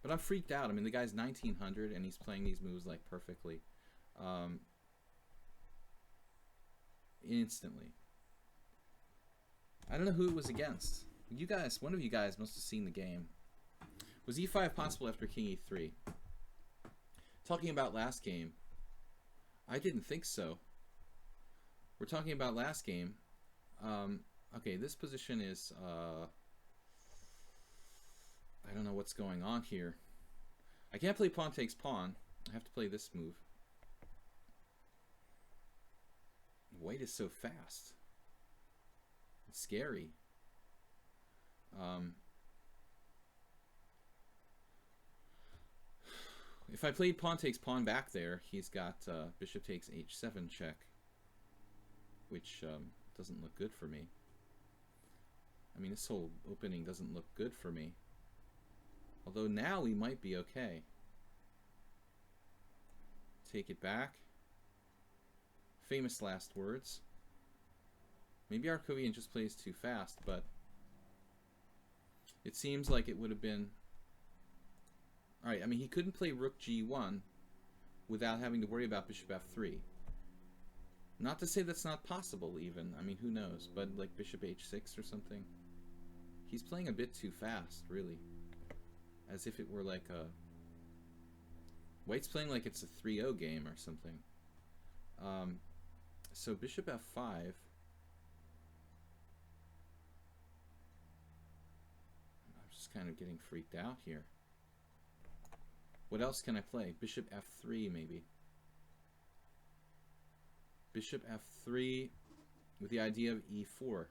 But I'm freaked out. I mean, the guy's 1900 and he's playing these moves like perfectly. Instantly. I don't know who it was against. You guys, one of you guys must have seen the game. Was e5 possible after king e3? Talking about last game. I didn't think so. We're talking about last game. Okay, this position is... I don't know what's going on here. I can't play pawn takes pawn. I have to play this move. White is so fast. It's scary. If I played pawn takes pawn back there, he's got bishop takes h7 check, which doesn't look good for me. I mean, this whole opening doesn't look good for me. Although now we might be okay. Take it back. Famous last words. Maybe Arkovian just plays too fast, but it seems like it would have been... Alright, I mean, he couldn't play rook g1 without having to worry about bishop f3. Not to say that's not possible, even. I mean, who knows? But, like, bishop h6 or something. He's playing a bit too fast, really. As if it were like a... White's playing like it's a 3-0 game or something. So bishop f5. I'm just kind of getting freaked out here. What else can I play? Bishop f3 maybe. Bishop f3 with the idea of e4.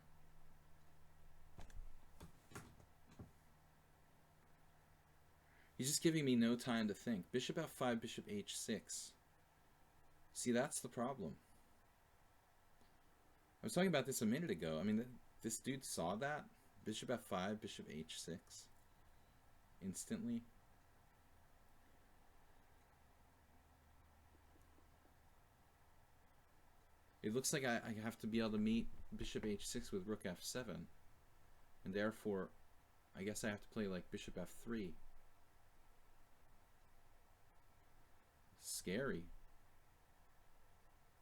He's just giving me no time to think. Bishop f5, bishop h6. See, that's the problem. I was talking about this a minute ago. I mean, this dude saw that. Bishop f5, bishop h6. Instantly. It looks like I have to be able to meet bishop h6 with rook f7. And therefore, I guess I have to play like bishop f3. Scary.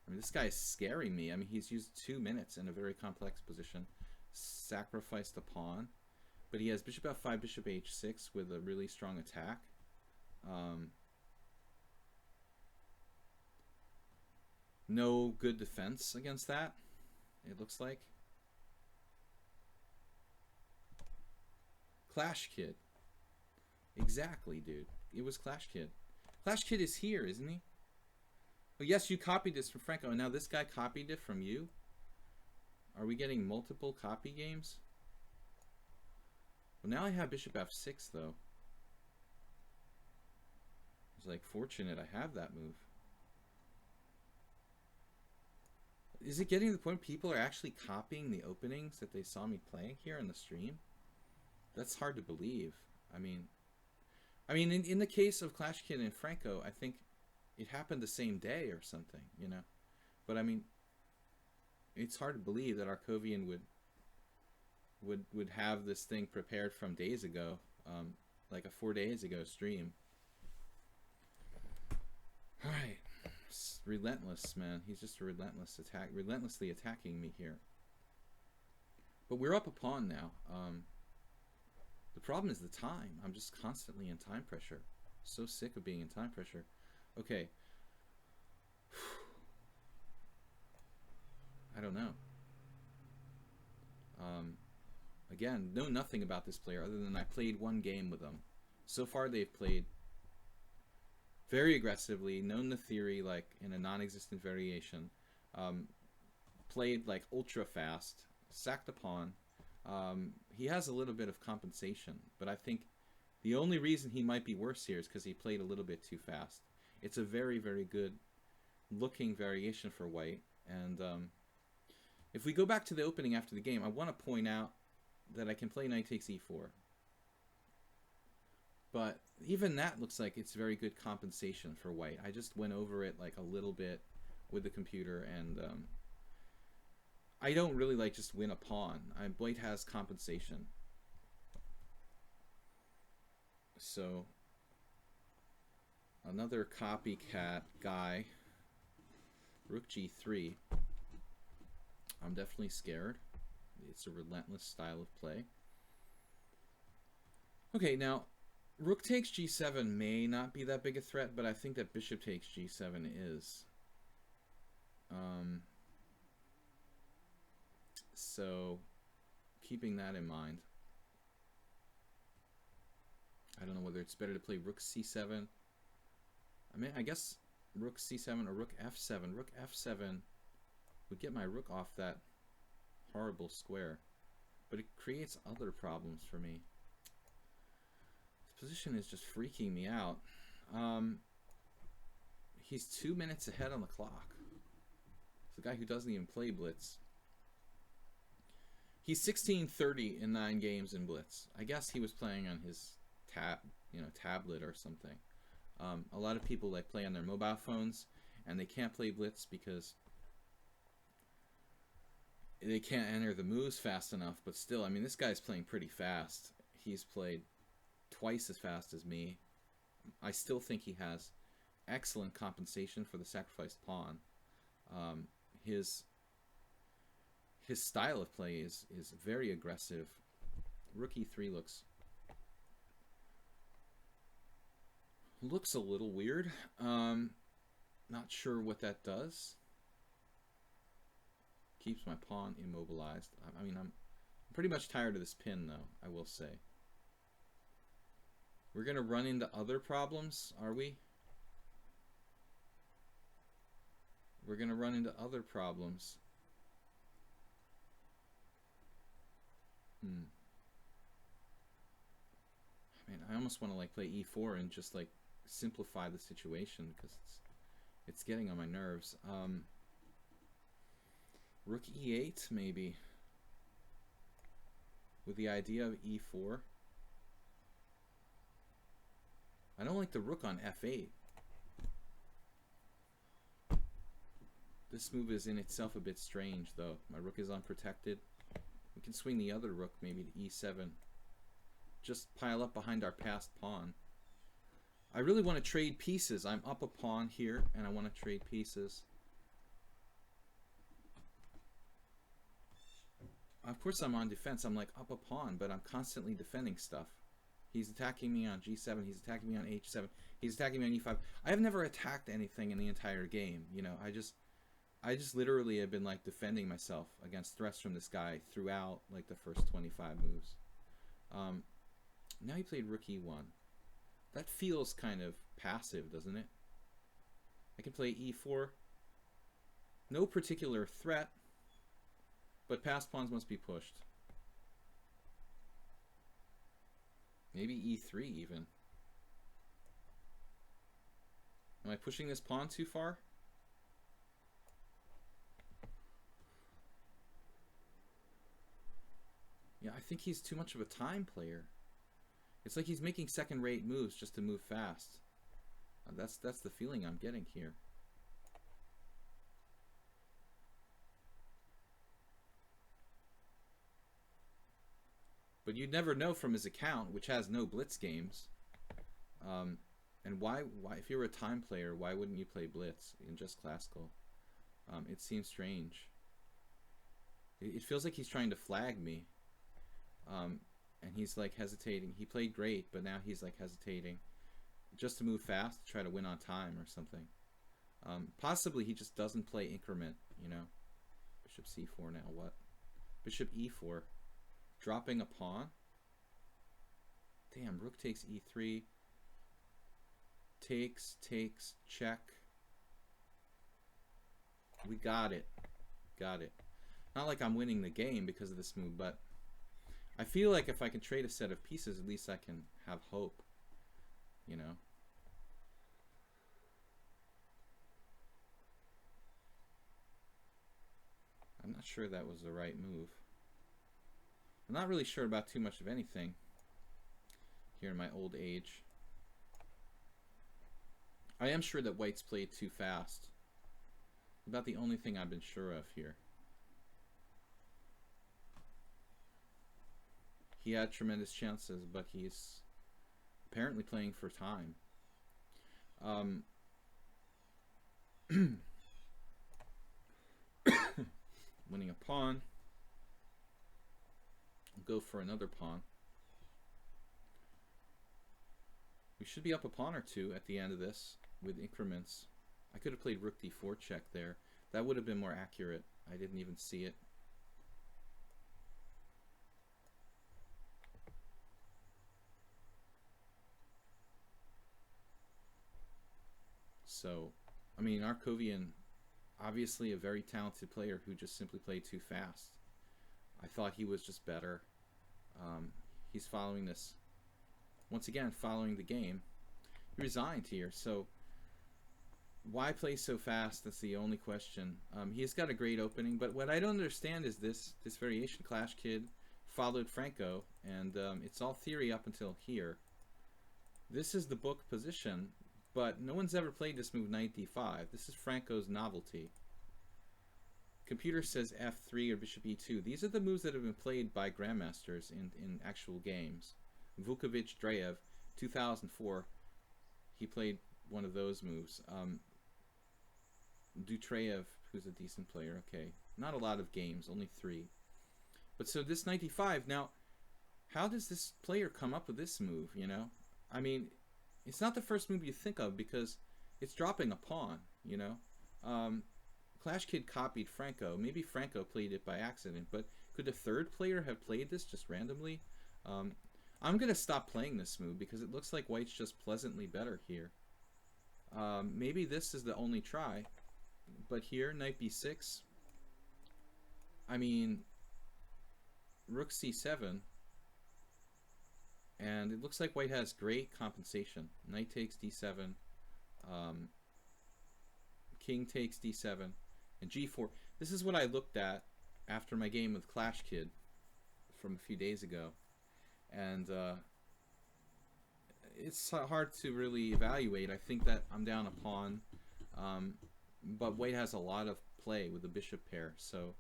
I mean, this guy is scaring me. I mean, he's used 2 minutes in a very complex position. Sacrificed a pawn. But he has bishop f5, bishop h6 with a really strong attack. No good defense against that, it looks like. Clash Kid. Exactly, dude. It was Clash Kid. Clash Kid is here, isn't he? Oh, yes, you copied this from Franco, and now this guy copied it from you? Are we getting multiple copy games? Well, now I have bishop f6, though. It's like fortunate I have that move. Is it getting to the point people are actually copying the openings that they saw me playing here in the stream? That's hard to believe. I mean, in the case of Clash Kid and Franco, I think it happened the same day or something, you know. But I mean, it's hard to believe that Arkovian would have this thing prepared from days ago, like a 4 days ago stream. All right. Relentless, man. He's just a relentlessly attacking me here. But we're up a pawn now. The problem is the time. I'm just constantly in time pressure. So sick of being in time pressure. Okay. I don't know. Again, know nothing about this player other than I played 1 game with them. So far they've played very aggressively, known the theory like in a non-existent variation, played like ultra fast, sacked a pawn. He has a little bit of compensation, but I think the only reason he might be worse here is because he played a little bit too fast. It's a very, very good looking variation for white. And if we go back to the opening after the game, I want to point out that I can play knight takes e4. But even that looks like it's very good compensation for white. I just went over it like a little bit with the computer, and I don't really like just win a pawn. White has compensation. So another copycat guy, rook g3. I'm definitely scared. It's a relentless style of play. Okay, now rook takes g7 may not be that big a threat, but I think that bishop takes g7 is. So keeping that in mind, I don't know whether it's better to play rook c7. I mean, I guess rook c7 or rook f7. Rook f7 would get my rook off that horrible square, but it creates other problems for me. This position is just freaking me out. He's 2 minutes ahead on the clock. It's a guy who doesn't even play blitz. He's 16-30 in 9 games in blitz. I guess he was playing on his tablet or something. A lot of people like play on their mobile phones, and they can't play blitz because they can't enter the moves fast enough. But still, I mean, this guy's playing pretty fast. He's played twice as fast as me. I still think he has excellent compensation for the sacrificed pawn. His style of play is very aggressive. Rook e3 looks a little weird. Not sure what that does. Keeps my pawn immobilized. I mean, I'm pretty much tired of this pin, though, I will say. We're going to run into other problems, are we? We're going to run into other problems. I mean, I almost want to like play e4 and just like simplify the situation because it's getting on my nerves. Rook e8 maybe, with the idea of e4. I don't like the rook on f8. This move is in itself a bit strange, though. My rook is unprotected. We can swing the other rook maybe to e7. Just pile up behind our passed pawn. I really want to trade pieces. I'm up a pawn here, and I want to trade pieces. Of course I'm on defense. I'm like up a pawn, but I'm constantly defending stuff. He's attacking me on g7. He's attacking me on h7. He's attacking me on e5. I have never attacked anything in the entire game. You know, I just literally have been like defending myself against threats from this guy throughout like the first 25 moves. Now he played rook e1. That feels kind of passive, doesn't it? I can play e4. No particular threat, but passed pawns must be pushed. Maybe e3 even. Am I pushing this pawn too far? Yeah, I think he's too much of a time player. It's like he's making second-rate moves just to move fast. That's the feeling I'm getting here. But you'd never know from his account, which has no blitz games. And why if you were a time player, why wouldn't you play blitz in just classical? It seems strange. It feels like he's trying to flag me. And he's like hesitating. He played great, but now he's like hesitating just to move fast, to try to win on time or something. Possibly he just doesn't play increment, you know. Bishop c4 now, what? Bishop e4. Dropping a pawn. Damn, rook takes e3. Takes, check. We got it. Got it. Not like I'm winning the game because of this move, but I feel like if I can trade a set of pieces, at least I can have hope, you know. I'm not sure that was the right move. I'm not really sure about too much of anything here in my old age. I am sure that white's played too fast. About the only thing I've been sure of here. He had tremendous chances, but he's apparently playing for time. Winning a pawn. Go for another pawn. We should be up a pawn or two at the end of this with increments. I could have played rook d4 check there. That would have been more accurate. I didn't even see it. So, I mean, Arkovian, obviously a very talented player who just simply played too fast. I thought he was just better. He's following this, once again, following the game. He resigned here, so why play so fast? That's the only question. He's got a great opening, but what I don't understand is this variation Clash Kid followed Franco, and it's all theory up until here. This is the book position, but no one's ever played this move knight d5. This is Franco's novelty. Computer says f3 or bishop e2. These are the moves that have been played by grandmasters in actual games. Vukovic Dreyev, 2004, he played one of those moves. Dutreyev, who's a decent player, okay. Not a lot of games, only 3. But so this knight d5, now, how does this player come up with this move, you know? I mean, it's not the first move you think of because it's dropping a pawn, you know? Clash Kid copied Franco. Maybe Franco played it by accident, but could a third player have played this just randomly? I'm going to stop playing this move because it looks like white's just pleasantly better here. Maybe this is the only try, but here, knight b6. I mean, rook c7. And it looks like white has great compensation. Knight takes d7. King takes d7. And g4. This is what I looked at after my game with Clash Kid from a few days ago. And it's hard to really evaluate. I think that I'm down a pawn. But white has a lot of play with the bishop pair. So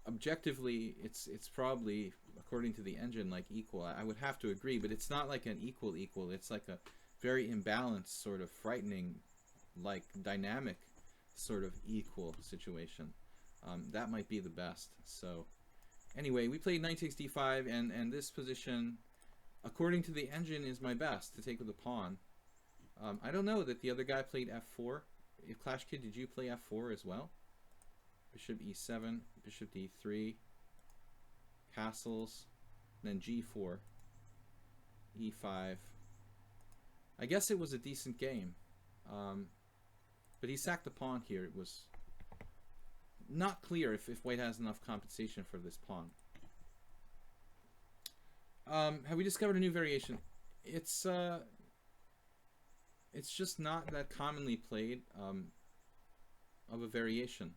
objectively, it's probably, according to the engine, like equal. I would have to agree, but it's not like an equal. It's like a very imbalanced, sort of frightening, like dynamic, sort of equal situation. That might be the best. So anyway, we played knight takes d5, and this position, according to the engine, is my best to take with the pawn. I don't know that the other guy played f4. Clash Kid, did you play f4 as well? Bishop e7, bishop d3, castles, then g4, e5. I guess it was a decent game, but he sacked the pawn here. It was not clear if white has enough compensation for this pawn. Have we discovered a new variation? It's just not that commonly played of a variation.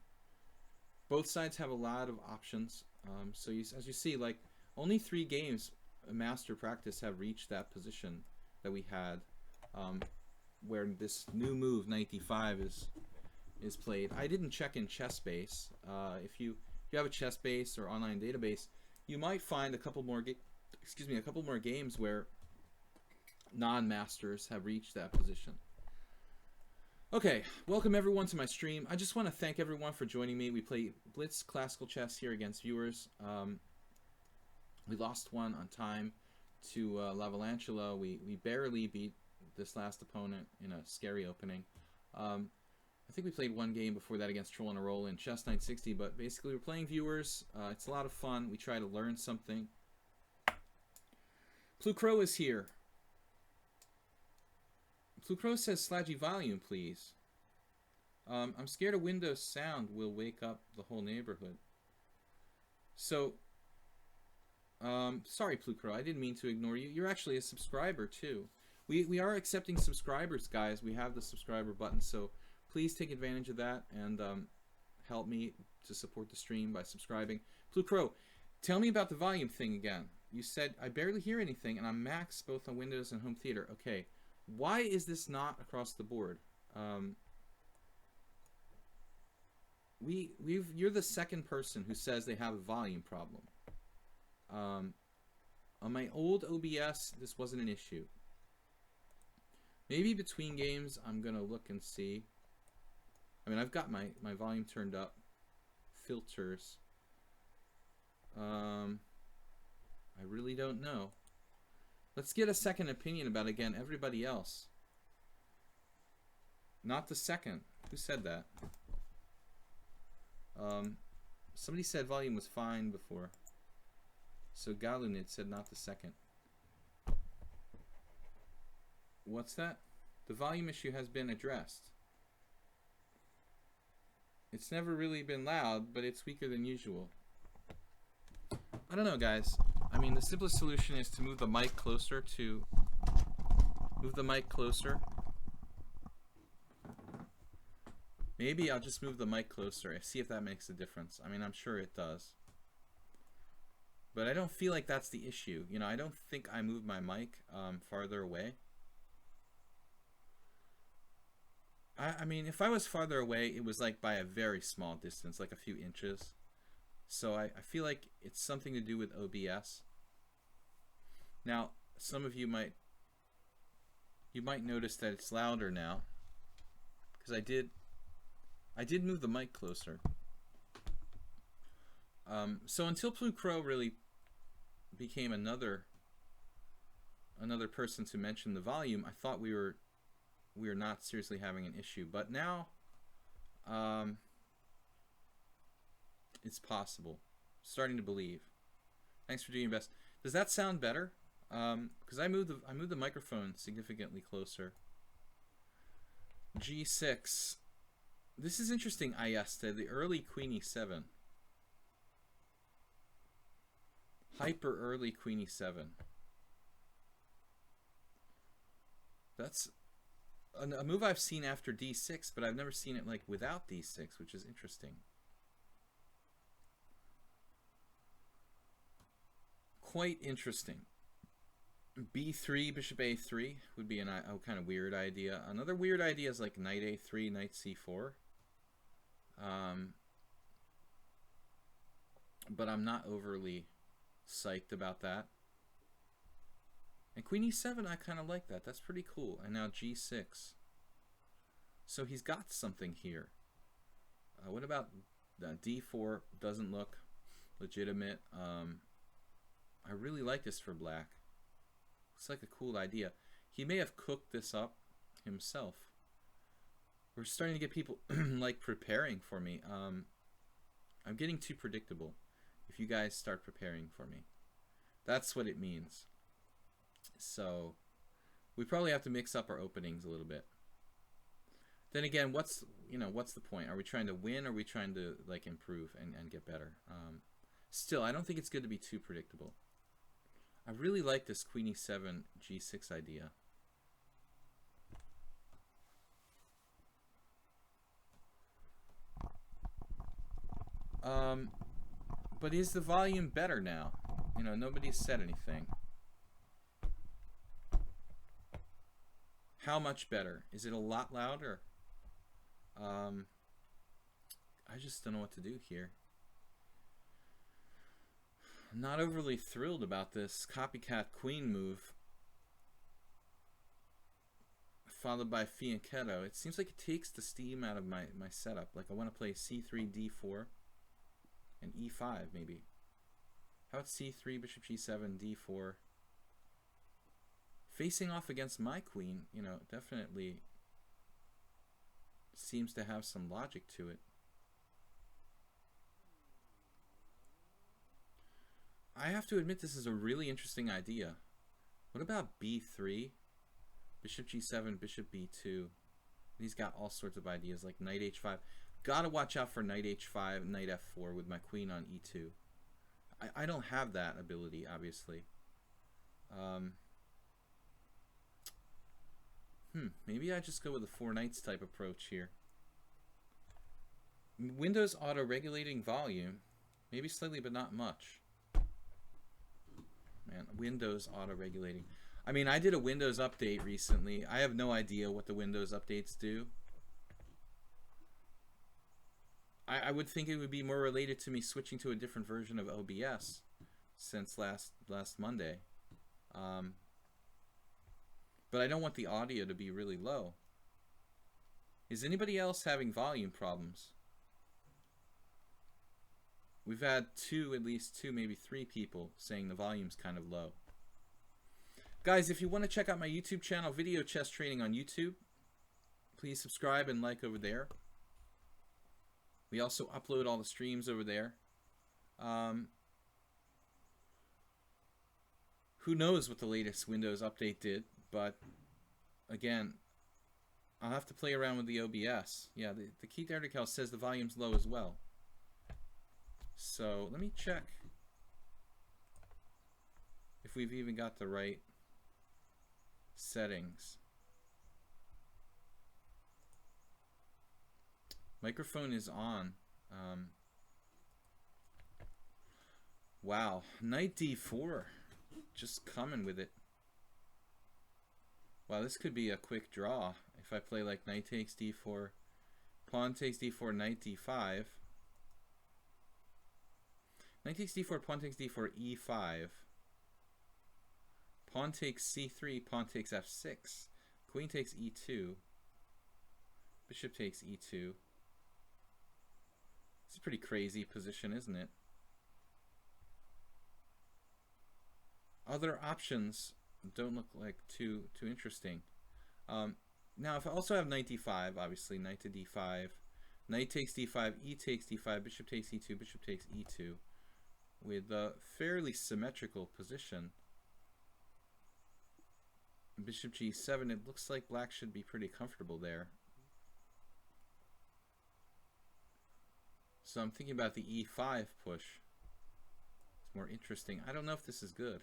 Both sides have a lot of options. So as you see, like only 3 games master practice have reached that position that we had, where this new move knight d5 is played. I didn't check in ChessBase. If you have a ChessBase or online database, you might find a couple more games where non-masters have reached that position. Okay, welcome everyone to my stream. I just want to thank everyone for joining me. We play Blitz Classical Chess here against viewers. We lost one on time to Lavalantula. We barely beat this last opponent in a scary opening. I think we played 1 game before that against Troll on a Roll in Chess 960, but basically we're playing viewers. It's a lot of fun. We try to learn something. Plukro is here. Plukro says Slaggy volume, please. I'm scared a Windows sound will wake up the whole neighborhood. So, sorry Plukro, I didn't mean to ignore you. You're actually a subscriber too. We are accepting subscribers, guys. We have the subscriber button, so please take advantage of that and help me to support the stream by subscribing. Plukro, tell me about the volume thing again. You said I barely hear anything, and I'm max both on Windows and home theater. Okay. Why is this not across the board? You're the second person who says they have a volume problem. On my old OBS, this wasn't an issue. Maybe between games, I'm gonna look and see. I mean, I've got my volume turned up. Filters. I really don't know. Let's get a second opinion about, again, everybody else. Not the second. Who said that? Somebody said volume was fine before. So Galunid said not the second. What's that? The volume issue has been addressed. It's never really been loud, but it's weaker than usual. I don't know, guys. I mean, the simplest solution is to move the mic closer to... Move the mic closer. Maybe I'll just move the mic closer and see if that makes a difference. I mean, I'm sure it does. But I don't feel like that's the issue. You know, I don't think I moved my mic farther away. I mean, if I was farther away, it was like by a very small distance, like a few inches. So I feel like it's something to do with OBS. Now, some of you might notice that it's louder now, because I did move the mic closer. So until Plukro really became another person to mention the volume, I thought we were not seriously having an issue. But now, it's possible. Starting to believe. Thanks for doing your best. Does that sound better? Because I moved the microphone significantly closer. G6. This is interesting, Ayesta. The early Queen E7. Hyper early Queen E7. That's a move I've seen after D6, but I've never seen it like without D6, which is interesting. Quite interesting. B3, bishop A3 would be a kind of weird idea. Another weird idea is like knight A3, knight C4. But I'm not overly psyched about that. And queen e7, I kind of like that. That's pretty cool. And now g6. So he's got something here. What about d4? Doesn't look legitimate. I really like this for black. Looks like a cool idea. He may have cooked this up himself. We're starting to get people like preparing for me. I'm getting too predictable. If you guys start preparing for me, that's what it means. So we probably have to mix up our openings a little bit. Then again, what's the point? Are we trying to win, or are we trying to like improve and get better? Still, I don't think it's good to be too predictable. I really like this queen e7 g6 idea. But is the volume better now? You know, nobody's said anything. How much better? Is it a lot louder? I just don't know what to do here. I'm not overly thrilled about this copycat queen move, followed by fianchetto. It seems like it takes the steam out of my setup. Like I want to play c3, d4, and e5 maybe. How about c3, bishop g7, d4? Facing off against my queen, you know, definitely seems to have some logic to it. I have to admit this is a really interesting idea. What about b3, bishop g7, bishop b2? He's got all sorts of ideas like knight h5. Gotta watch out for knight h5, knight f4 with my queen on e2. I don't have that ability, obviously. Maybe I just go with the four knights type approach here. Windows auto-regulating volume. Maybe slightly, but not much. Man, Windows auto-regulating. I mean, I did a Windows update recently. I have no idea what the Windows updates do. I would think it would be more related to me switching to a different version of OBS since last Monday. But I don't want the audio to be really low. Is anybody else having volume problems? We've had at least two, maybe three people saying the volume's kind of low. Guys, if you want to check out my YouTube channel, Video Chess Training on YouTube, please subscribe and like over there. We also upload all the streams over there. Who knows what the latest Windows update did, but again, I'll have to play around with the OBS. Yeah, the Keith Erdical says the volume's low as well. So let me check if we've even got the right settings. Microphone is on. Wow, knight d4, just coming with it. Wow, this could be a quick draw if I play like knight takes d4, pawn takes d4, knight d5. Knight takes d4, pawn takes d4, e5. Pawn takes c3, pawn takes f6. Queen takes e2. Bishop takes e2. It's a pretty crazy position, isn't it? Other options don't look like too interesting. Now, if I also have knight d5, obviously knight to d5, knight takes d5, e takes d5, bishop takes e2, bishop takes e2, with a fairly symmetrical position. Bishop g7, it looks like black should be pretty comfortable there. So I'm thinking about the e5 push. It's more interesting. I don't know if this is good.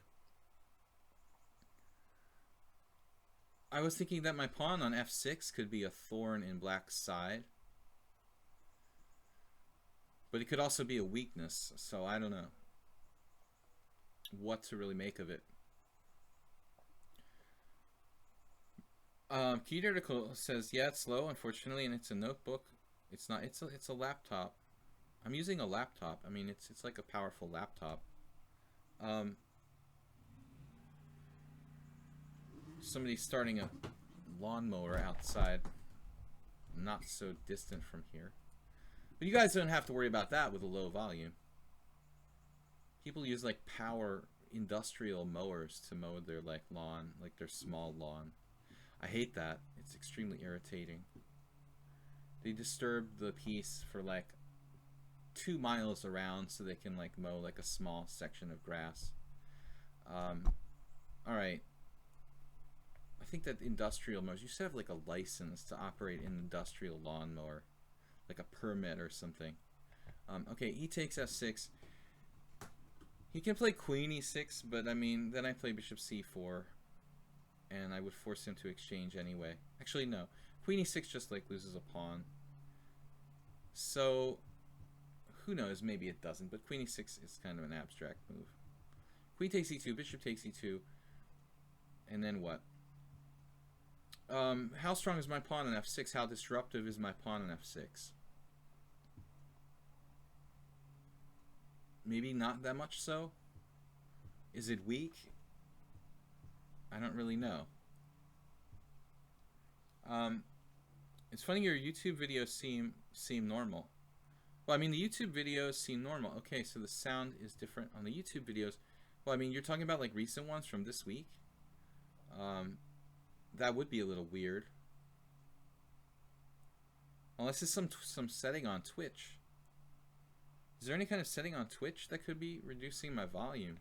I was thinking that my pawn on f6 could be a thorn in black's side. But it could also be a weakness, so I don't know what to really make of it. Keith Article says, yeah, it's slow, unfortunately, and it's a notebook. It's not. It's a laptop. I'm using a laptop. I mean, it's like a powerful laptop. Somebody's starting a lawnmower outside, not so distant from here. But you guys don't have to worry about that with a low volume. People use like power industrial mowers to mow their like lawn, like their small lawn. I hate that. It's extremely irritating. They disturb the piece for like 2 miles around so they can like mow like a small section of grass. Alright. I think that industrial mowers, you should have like a license to operate an industrial lawnmower. Like a permit or something. Okay, he takes f6. He can play queen e6, but I mean, then I play bishop c4. And I would force him to exchange anyway. Actually, no. Queen e6 just like loses a pawn. So, who knows? Maybe it doesn't. But queen e6 is kind of an abstract move. Queen takes e2, bishop takes e2. And then what? How strong is my pawn on f6? How disruptive is my pawn on f6? Maybe not that much so. Is it weak? I don't really know. It's funny your YouTube videos seem normal. Well, I mean, the YouTube videos seem normal. Okay, so the sound is different on the YouTube videos. Well, I mean, you're talking about like recent ones from this week. That would be a little weird. Unless it's some setting on Twitch. Is there any kind of setting on Twitch that could be reducing my volume?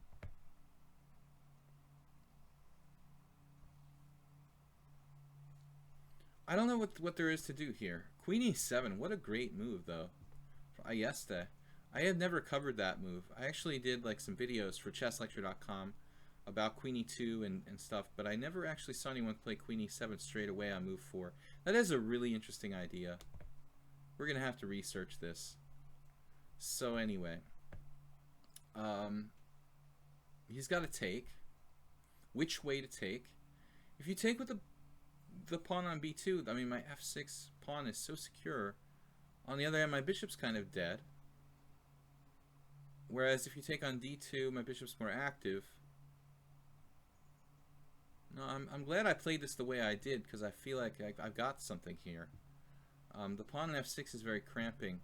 I don't know what there is to do here. Queen e7, what a great move though. For Ayeste. I had never covered that move. I actually did like some videos for chesslecture.com about queen e2 and stuff, but I never actually saw anyone play queen e7 straight away on move 4. That is a really interesting idea. We're going to have to research this. So anyway, he's got to take. Which way to take? If you take with the pawn on b2, I mean, my f6 pawn is so secure. On the other hand, my bishop's kind of dead. Whereas if you take on d2, my bishop's more active. No, I'm glad I played this the way I did, because I feel like I've got something here. The pawn on f6 is very cramping.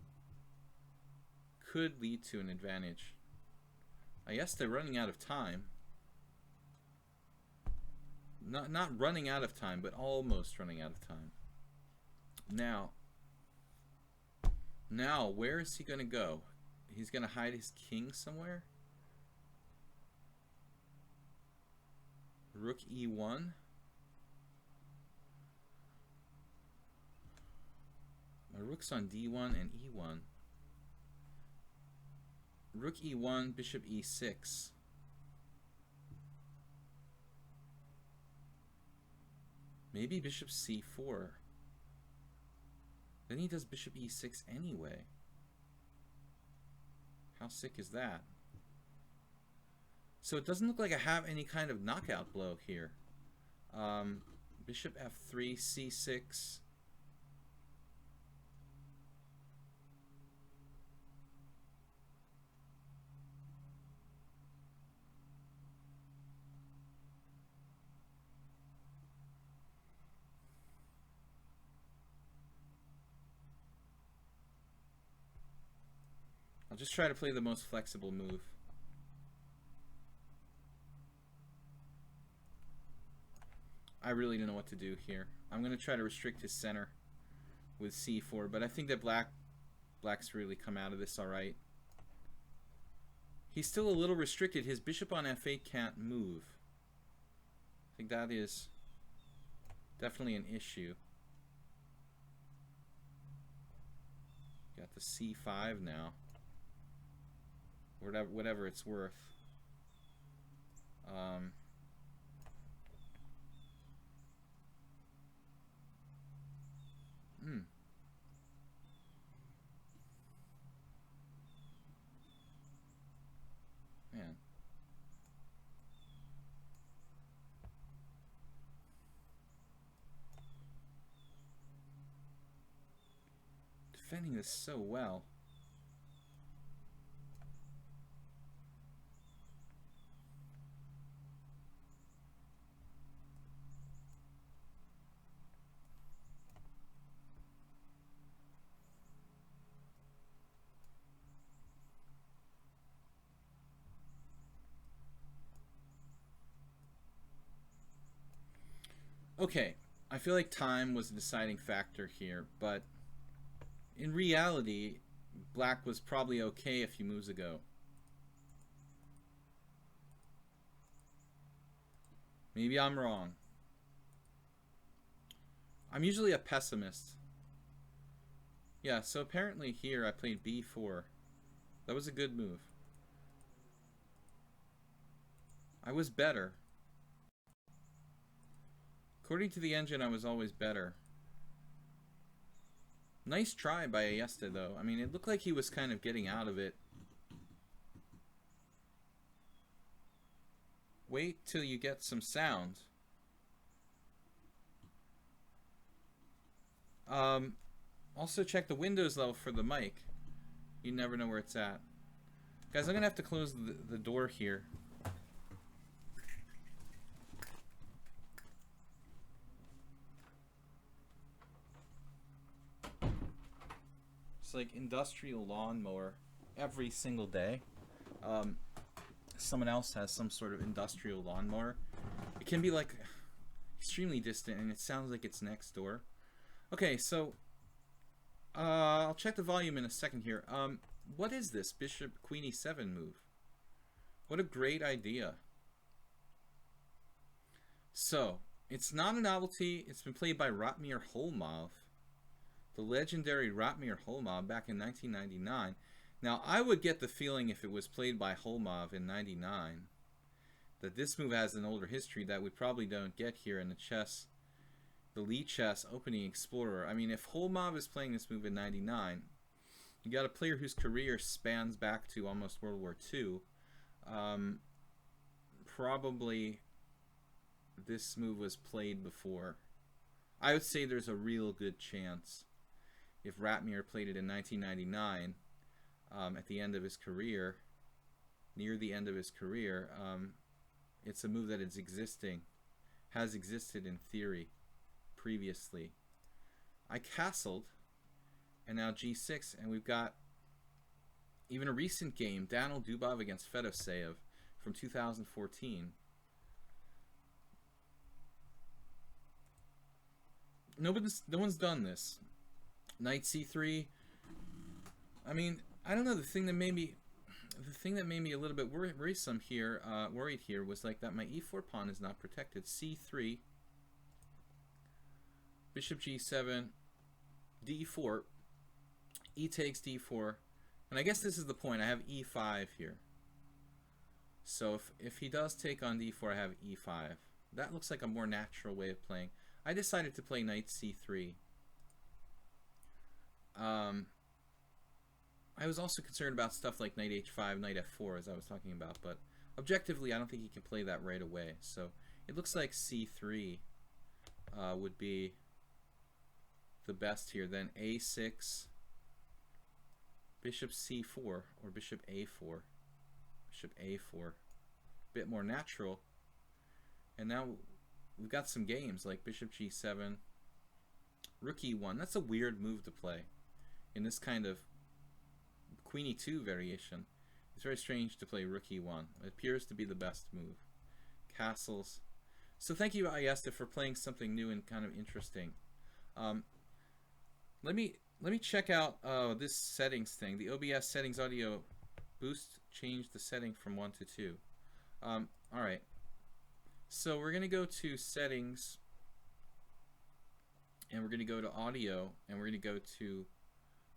Could lead to an advantage. I guess they're running out of time. Not running out of time, but almost running out of time. Now, where is he going to go? He's going to hide his king somewhere? Rook e1. My rook's on d1 and e1. Rook e1, bishop e6. Maybe bishop c4. Then he does bishop e6 anyway. How sick is that? So it doesn't look like I have any kind of knockout blow here. Bishop f3, c6. I'll just try to play the most flexible move. I really don't know what to do here. I'm going to try to restrict his center with c4, but I think that black's really come out of this alright. He's still a little restricted. His bishop on f8 can't move. I think that is definitely an issue. Got the c5 now. Whatever it's worth. Man. defending this so well. Okay, I feel like time was a deciding factor here, but in reality, black was probably okay a few moves ago. Maybe I'm wrong. I'm usually a pessimist. Yeah, so apparently here I played b4. That was a good move. I was better. According to the engine, I was always better. Nice try by Ayesta, though. I mean, it looked like he was kind of getting out of it. Wait till you get some sound. Also check the Windows level for the mic. You never know where it's at. Guys, I'm going to have to close the door here. It's like industrial lawnmower every single day. Someone else has some sort of industrial lawnmower. It can be like extremely distant and it sounds like it's next door. Okay, so I'll check the volume in a second here. What is this Bishop Queen E7 move? What a great idea. So, it's not a novelty. It's been played by Ratmir Holmov, the legendary Ratmir Holmov back in 1999. Now, I would get the feeling if it was played by Holmov in 99 that this move has an older history that we probably don't get here in the lichess opening explorer. I mean, if Holmov is playing this move in 99, you got a player whose career spans back to almost World War II. Probably this move was played before. I would say there's a real good chance if Ratmir played it in 1999, at the end of his career, near the end of his career, it's a move that has existed in theory previously. I castled, and now g6, and we've got even a recent game, Daniil Dubov against Fedoseev from 2014. No one's done this. Knight c3. I mean, I don't know. The thing that made me a little bit worrisome here, worried here, was like that my e4 pawn is not protected. c3, bishop g7, d4, e takes d4, and I guess this is the point. I have e5 here. So if he does take on d4, I have e5. That looks like a more natural way of playing. I decided to play knight c3. I was also concerned about stuff like knight h5, knight f4, as I was talking about, but objectively, I don't think he can play that right away. So it looks like c3 would be the best here. Then a6, bishop c4, or bishop a4. Bishop a4. Bit more natural. And now we've got some games like bishop g7, rook e1. That's a weird move to play in this kind of queen e2 variation. It's very strange to play rook e1. It appears to be the best move. Castles. So thank you, Ayesta, for playing something new and kind of interesting. Let me check out this settings thing. The OBS settings audio boost changed the setting from 1 to 2. All right. So we're going to go to settings, and we're going to go to audio, and we're going to go to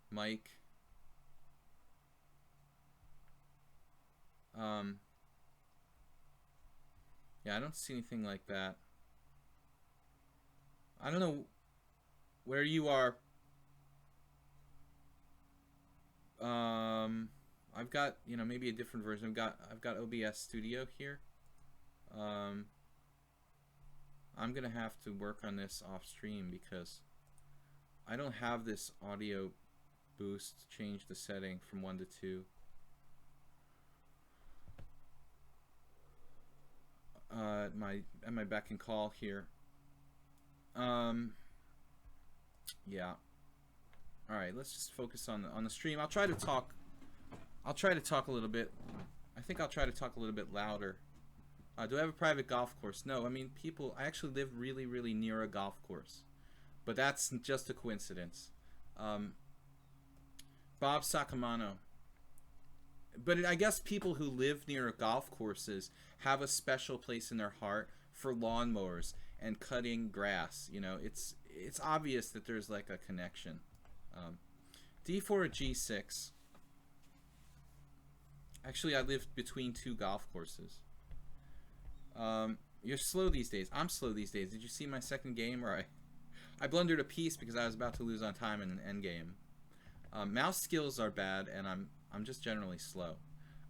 mic. Yeah, I don't see anything like that. I don't know where you are. I've got, maybe a different version. I've got OBS Studio here. I'm gonna have to work on this off stream because I don't have this audio boost, change the setting from 1 to 2. At my beck and call here. Yeah. All right, let's just focus on the stream. I'll try to talk a little bit. I think I'll try to talk a little bit louder. Do I have a private golf course? No, I mean, I actually live really, really near a golf course. But that's just a coincidence. Bob Sacamano. But I guess people who live near golf courses have a special place in their heart for lawnmowers and cutting grass. You know, it's obvious that there's like a connection. D4 or G6. Actually, I live between 2 golf courses. You're slow these days. I'm slow these days. Did you see my second game where I blundered a piece because I was about to lose on time in an endgame? Mouse skills are bad, and I'm just generally slow.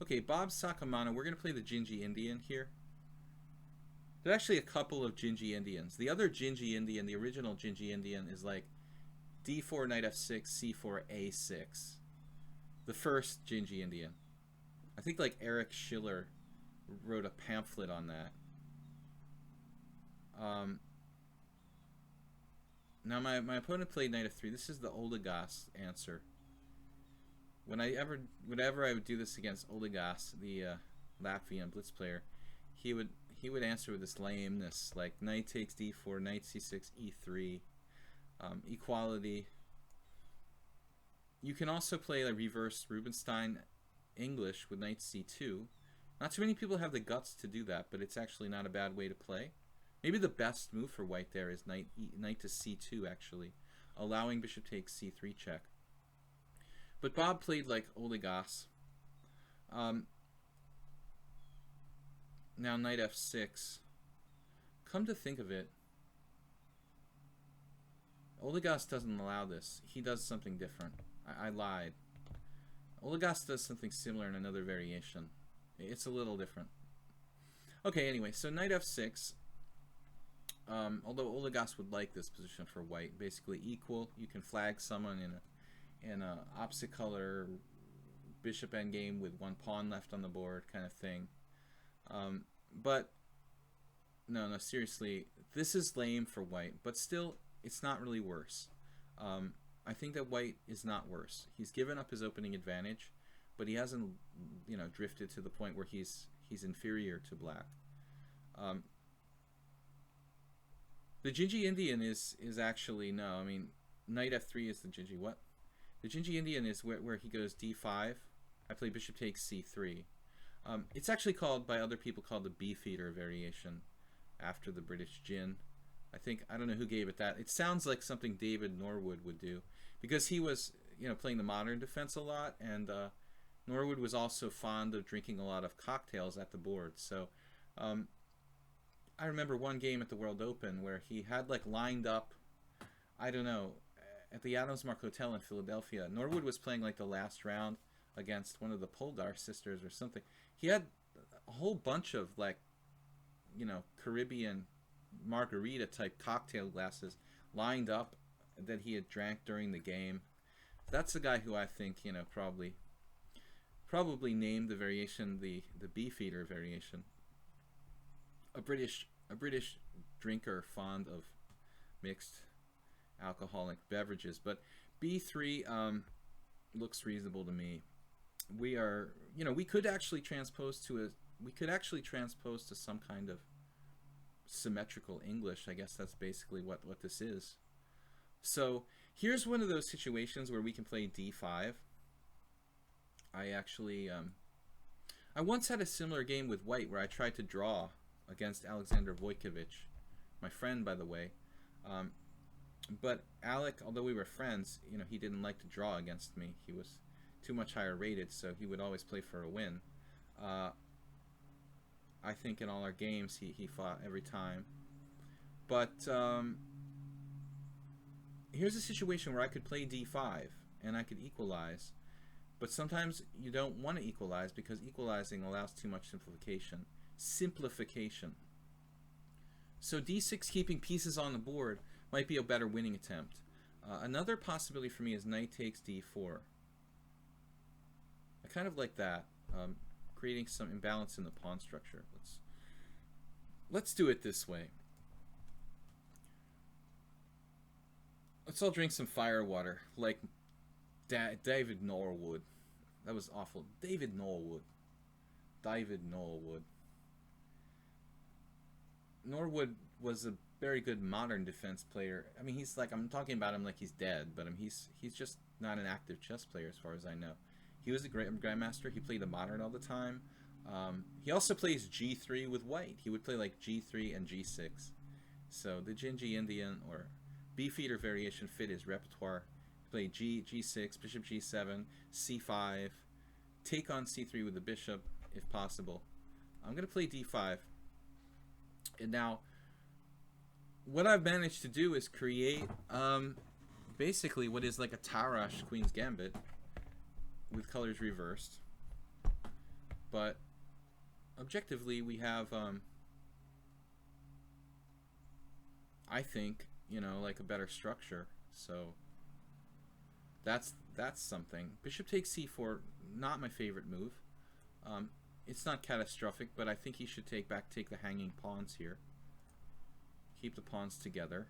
Okay, Bob Sacamano. We're gonna play the Gingy Indian here. There's actually a couple of Gingy Indians. The other Gingy Indian, the original Gingy Indian, is like D4, Knight F6, C4, A6. The first Gingy Indian. I think like Eric Schiller wrote a pamphlet on that. Now my opponent played Knight F3. This is the Oligas answer. Whenever I would do this against Oligas, the Latvian blitz player, he would answer with this lameness, like knight takes d4, knight c6, e3, equality. You can also play a reverse Rubinstein English with knight c2. Not too many people have the guts to do that, but it's actually not a bad way to play. Maybe the best move for white there is knight to c2, actually, allowing bishop takes c3 check. But Bob played like Oligas. Now knight f6. Come to think of it, Oligas doesn't allow this. He does something different. I lied. Oligas does something similar in another variation. It's a little different. Okay, anyway, so knight f6. Although Oligas would like this position for white, basically equal. You can flag someone in a opposite color bishop endgame with one pawn left on the board kind of thing. But no, seriously, this is lame for white, but still, it's not really worse. I think that white is not worse. He's given up his opening advantage, but he hasn't, drifted to the point where he's inferior to black. The Gingy Indian is actually, no, I mean, knight f3 is the Gingy, what? The Gingy Indian is where he goes d5. I play bishop takes c3. It's actually called, by other people, called the beefeater variation after the British Gin. I don't know who gave it that. It sounds like something David Norwood would do, because he was, playing the modern defense a lot, and Norwood was also fond of drinking a lot of cocktails at the board. So I remember one game at the World Open where he had like lined up, I don't know, at the Adams Mark Hotel in Philadelphia. Norwood was playing like the last round against one of the Polgar sisters or something. He had a whole bunch of like, Caribbean margarita type cocktail glasses lined up that he had drank during the game. That's the guy who I think, probably named the variation the beefeater variation. A British drinker fond of mixed alcoholic beverages. But B3 looks reasonable to me. We are, we could actually transpose to some kind of symmetrical English. I guess that's basically what this is. So here's one of those situations where we can play d5. I actually, I once had a similar game with white where I tried to draw against Alexander Vojkovic, my friend, by the way. But Alec, although we were friends, he didn't like to draw against me. He was too much higher rated, so he would always play for a win. I think in all our games he fought every time. But here's a situation where I could play d5 and I could equalize. But sometimes you don't want to equalize because equalizing allows too much simplification. So d6 keeping pieces on the board might be a better winning attempt. Another possibility for me is knight takes d4. I kind of like that, creating some imbalance in the pawn structure. Let's do it this way. Let's all drink some fire water, like David Norwood. That was awful. David Norwood. Norwood was a very good modern defense player. I mean, he's like, I'm talking about him like he's dead, but he's just not an active chess player as far as I know. He was a great grandmaster. He played the modern all the time. He also plays g3 with white. He would play like g3 and g6. So the Jinji Indian or beefeater variation fit his repertoire. Play g6, bishop g7, c5, take on c3 with the bishop if possible. I'm going to play d5. And now, what I've managed to do is create basically what is like a Tarrasch Queen's Gambit with colors reversed. But objectively, we have, I think, you know, like a better structure. So that's something. Bishop takes c4, not my favorite move. It's not catastrophic, but I think he should take the hanging pawns here. Keep the pawns together.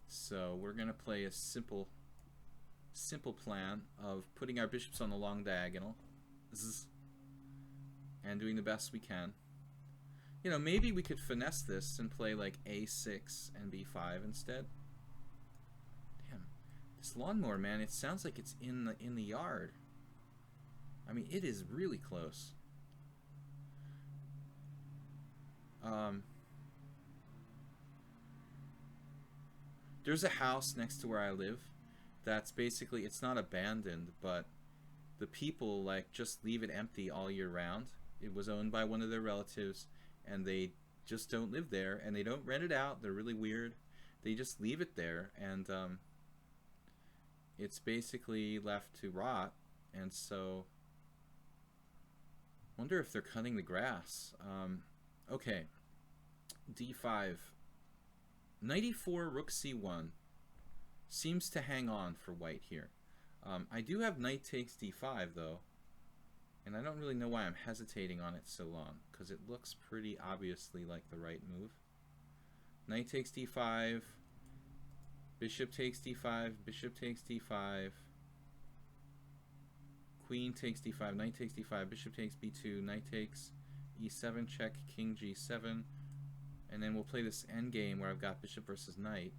So we're gonna play a simple plan of putting our bishops on the long diagonal and doing the best we can. You know, maybe we could finesse this and play like a6 and b5 instead. Damn, this lawnmower, man, it sounds like it's in the yard. I mean, it is really close. There's a house next to where I live that's basically, it's not abandoned, but the people like just leave it empty all year round. It was owned by one of their relatives, and they just don't live there, and they don't rent it out. They're really weird. They just leave it there, and it's basically left to rot. And so wonder if they're cutting the grass. Okay, d5, knight e4, rook c1 seems to hang on for white here. I do have knight takes d5 though, and I don't really know why I'm hesitating on it so long, because it looks pretty obviously like the right move. Knight takes d5, bishop takes d5, bishop takes d5, queen takes d5, knight takes d5, bishop takes b2, knight takes e7, check, king g7, and then we'll play this endgame where I've got bishop versus knight.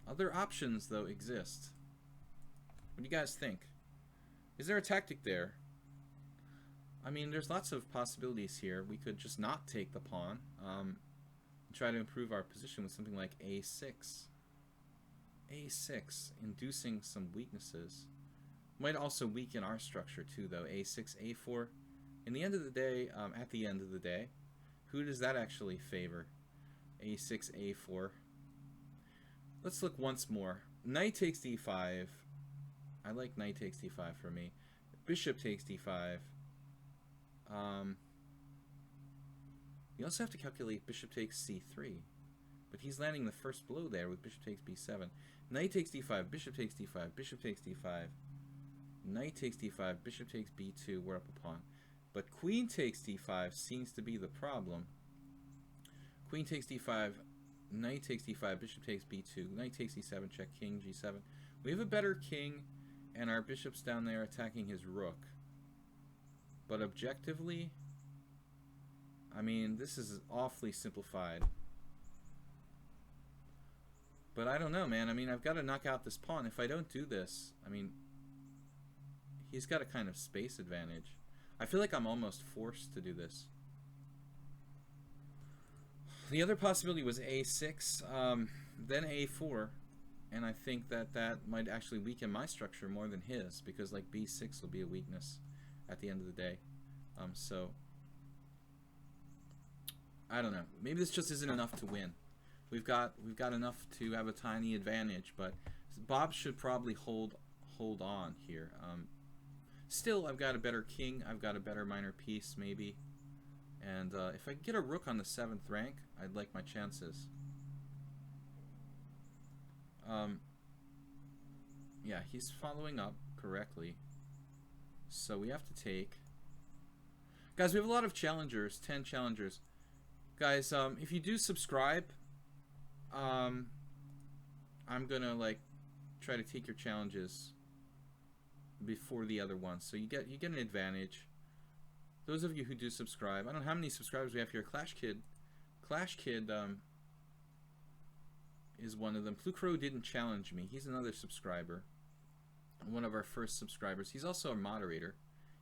Other options, though, exist. What do you guys think? Is there a tactic there? I mean, there's lots of possibilities here. We could just not take the pawn, and try to improve our position with something like a6. a6, inducing some weaknesses. Might also weaken our structure too, though. a6, a4. In the end of the day, at the end of the day, who does that actually favor? a6, a4. Let's look once more. Knight takes d5. I like knight takes d5 for me. Bishop takes d5. You also have to calculate bishop takes c3. But he's landing the first blow there with bishop takes b7. Knight takes d5, bishop takes d5, bishop takes d5. Knight takes d5, bishop takes b2, we're up a pawn. But queen takes d5 seems to be the problem. Queen takes d5, knight takes d5, bishop takes b2, knight takes e7, check, king g7. We have a better king, and our bishop's down there attacking his rook. But objectively, I mean, this is awfully simplified. But I don't know, man. I mean, I've got to knock out this pawn. If I don't do this, I mean, he's got a kind of space advantage. I feel like I'm almost forced to do this. The other possibility was a6, then a4, and I think that might actually weaken my structure more than his, because like b6 will be a weakness at the end of the day. So I don't know. Maybe this just isn't enough to win. We've got enough to have a tiny advantage, but Bob should probably hold on here. Still, I've got a better king. I've got a better minor piece, maybe. And if I can get a rook on the 7th rank, I'd like my chances. Yeah, he's following up correctly. So we have to take... Guys, we have a lot of challengers, 10 challengers. Guys, if you do subscribe, I'm gonna like try to take your challenges before the other ones, so you get an advantage. Those of you who do subscribe, I don't know how many subscribers we have here. Clash Kid is one of them. Plukro didn't challenge me. He's another subscriber, one of our first subscribers. He's also a moderator.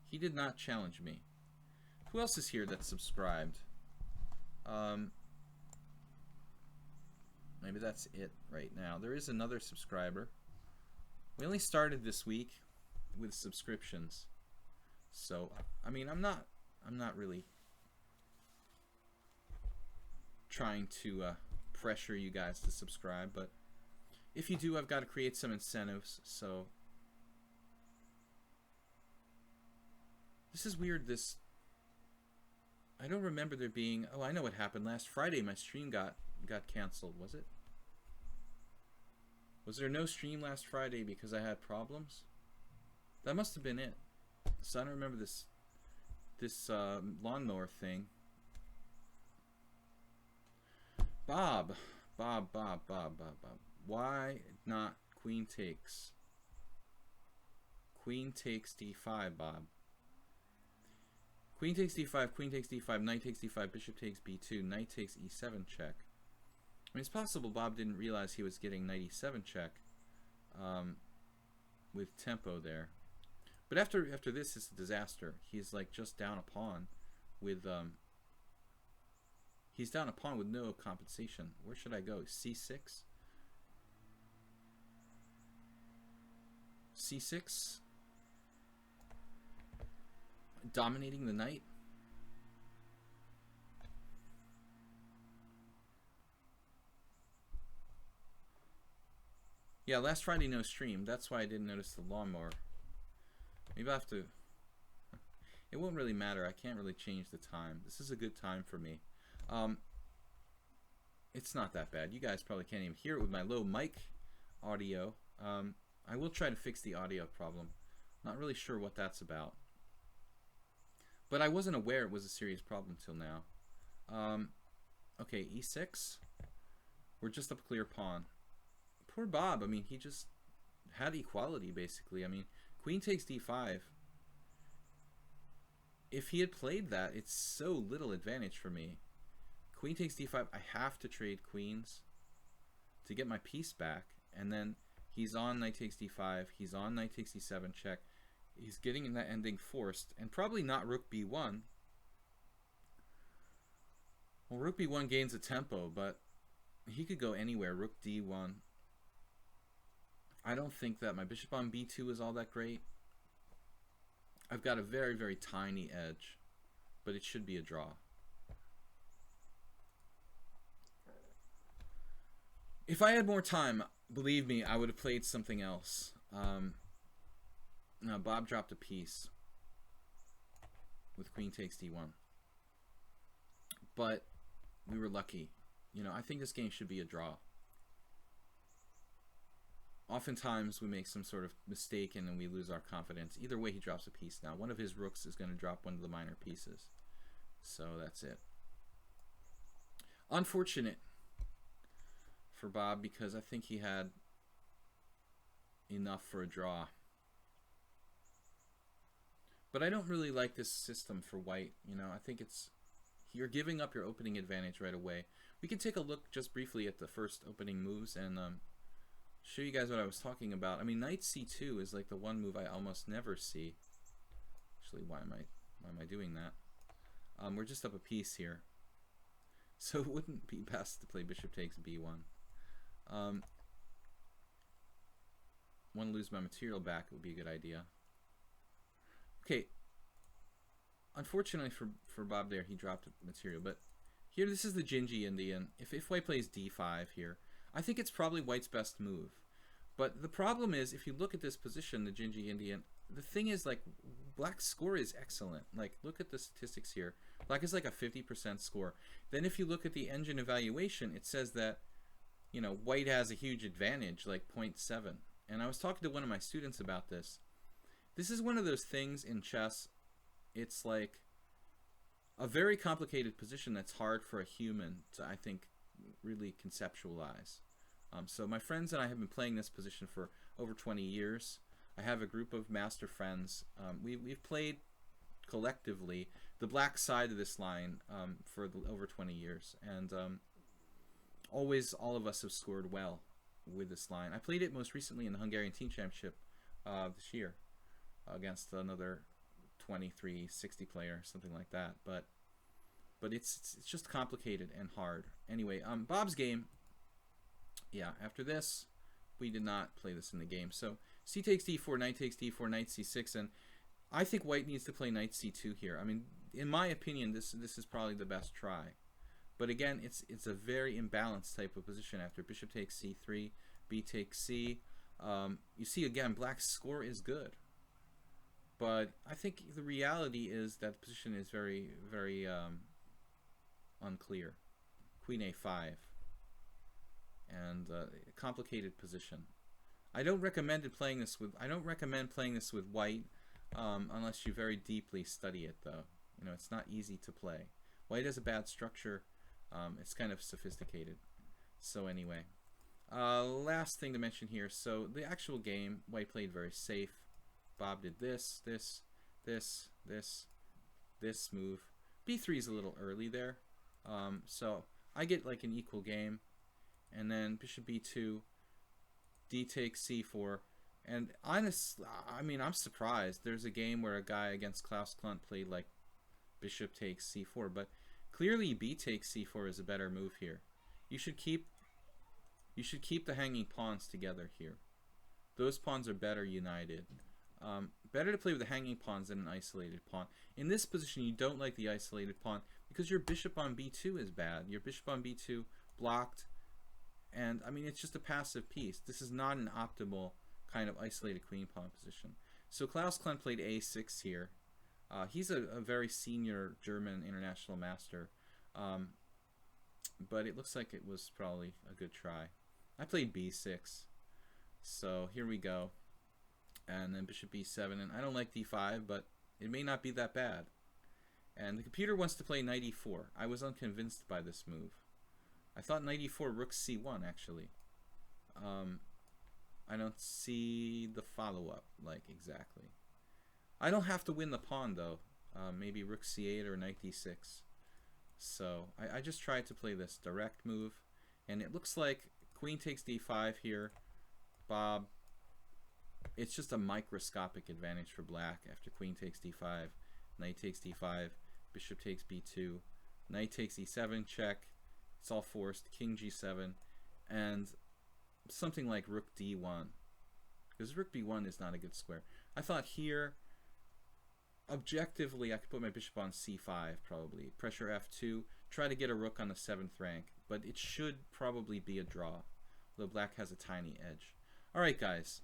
He did not challenge me. Who else is here that's subscribed? Maybe that's it right now. There is another subscriber. We only started this week with subscriptions, so I mean, I'm not really trying to pressure you guys to subscribe, but if you do, I've got to create some incentives. So this is weird. I don't remember there being... Oh, I know what happened. Last Friday, my stream got canceled. Was it? Was there no stream last Friday because I had problems? That must have been it. So I don't remember this lawnmower thing. Bob. Why not queen takes? Queen takes d5, Bob. Queen takes d5, queen takes d5, knight takes d5, bishop takes b2, knight takes e7 check. I mean, it's possible Bob didn't realize he was getting knight e7 check with tempo there. But after this, it's a disaster. He's like just down a pawn with he's down a pawn with no compensation. Where should I go? c6? c6? Dominating the knight? Yeah, last Friday no stream. That's why I didn't notice the lawnmower. Maybe I have to... It won't really matter. I can't really change the time. This is a good time for me. It's not that bad. You guys probably can't even hear it with my low mic audio. I will try to fix the audio problem. Not really sure what that's about. But I wasn't aware it was a serious problem till now. Okay, e6. We're just up a clear pawn. Poor Bob. I mean, he just had equality, basically. I mean, queen takes d5. If he had played that, it's so little advantage for me. Queen takes d5. I have to trade queens to get my piece back. And then he's on knight takes d5. He's on knight takes e7 check. He's getting in that ending forced, and probably not rook b1. Well, rook b1 gains a tempo, but he could go anywhere. Rook d1. I don't think that my bishop on b2 is all that great. I've got a very, very tiny edge, but it should be a draw. If I had more time, believe me, I would have played something else. No, Bob dropped a piece with queen takes d1. But we were lucky. You know, I think this game should be a draw. Oftentimes we make some sort of mistake and then we lose our confidence. Either way, he drops a piece now. One of his rooks is going to drop one of the minor pieces. So that's it. Unfortunate for Bob, because I think he had enough for a draw. But I don't really like this system for white. You know, I think it's... You're giving up your opening advantage right away. We can take a look just briefly at the first opening moves and show you guys what I was talking about. I mean, knight c2 is like the one move I almost never see. Actually, why am I doing that? We're just up a piece here. So it wouldn't be best to play bishop takes b1. Want to lose my material back, it would be a good idea. Okay, unfortunately for Bob there, he dropped material, but here this is the Gingy Indian. If white plays d5 here, I think it's probably white's best move. But the problem is, if you look at this position, the Gingy Indian, the thing is, like, Black's score is excellent. Like, look at the statistics here. Black is like a 50% score. Then if you look at the engine evaluation, it says that, you know, White has a huge advantage, like 0.7. And I was talking to one of my students about this. This is one of those things in chess. It's like a very complicated position that's hard for a human to, I think, really conceptualize. So my friends and I have been playing this position for over 20 years. I have a group of master friends. We've played collectively the black side of this line for over 20 years, and always all of us have scored well with this line. I played it most recently in the Hungarian Team Championship this year against another 2360 player, something like that. But it's just complicated and hard. Anyway, Bob's game. Yeah, after this, we did not play this in the game. So c takes d4, knight takes d4, knight c6, and I think White needs to play knight c2 here. I mean, in my opinion, this is probably the best try. But again, it's a very imbalanced type of position after bishop takes c3, b takes c. You see, again, Black's score is good. But I think the reality is that the position is very, very unclear. Queen a5. And complicated position. I don't recommend playing this with White unless you very deeply study it, though. You know, it's not easy to play. White has a bad structure. It's kind of sophisticated. So anyway, last thing to mention here. So the actual game, White played very safe. Bob did this move. b3 is a little early there. So I get like an equal game. And then bishop b2, d takes c4. And honestly, I mean, I'm surprised. There's a game where a guy against Klaus Klunt played like bishop takes c4, but clearly b takes c4 is a better move here. You should keep the hanging pawns together here. Those pawns are better united. Better to play with the hanging pawns than an isolated pawn. In this position, you don't like the isolated pawn because your bishop on b2 is bad. Your bishop on b2 blocked. And, I mean, it's just a passive piece. This is not an optimal kind of isolated queen pawn position. So Klaus Klein played a6 here. He's a very senior German international master. But it looks like it was probably a good try. I played b6. So here we go. And then bishop b7. And I don't like d5, but it may not be that bad. And the computer wants to play knight e4. I was unconvinced by this move. I thought knight e4, rook c1, actually. I don't see the follow-up, like, exactly. I don't have to win the pawn, though. Maybe rook c8 or knight d6. So, I just tried to play this direct move. And it looks like queen takes d5 here. Bob. It's just a microscopic advantage for Black after queen takes d5. Knight takes d5. Bishop takes b2. Knight takes e7, check. It's all forced. King g7, and something like rook d1, because rook b1 is not a good square. I thought here, objectively, I could put my bishop on c5 probably. Pressure f2, try to get a rook on the 7th rank, but it should probably be a draw, though Black has a tiny edge. All right, guys.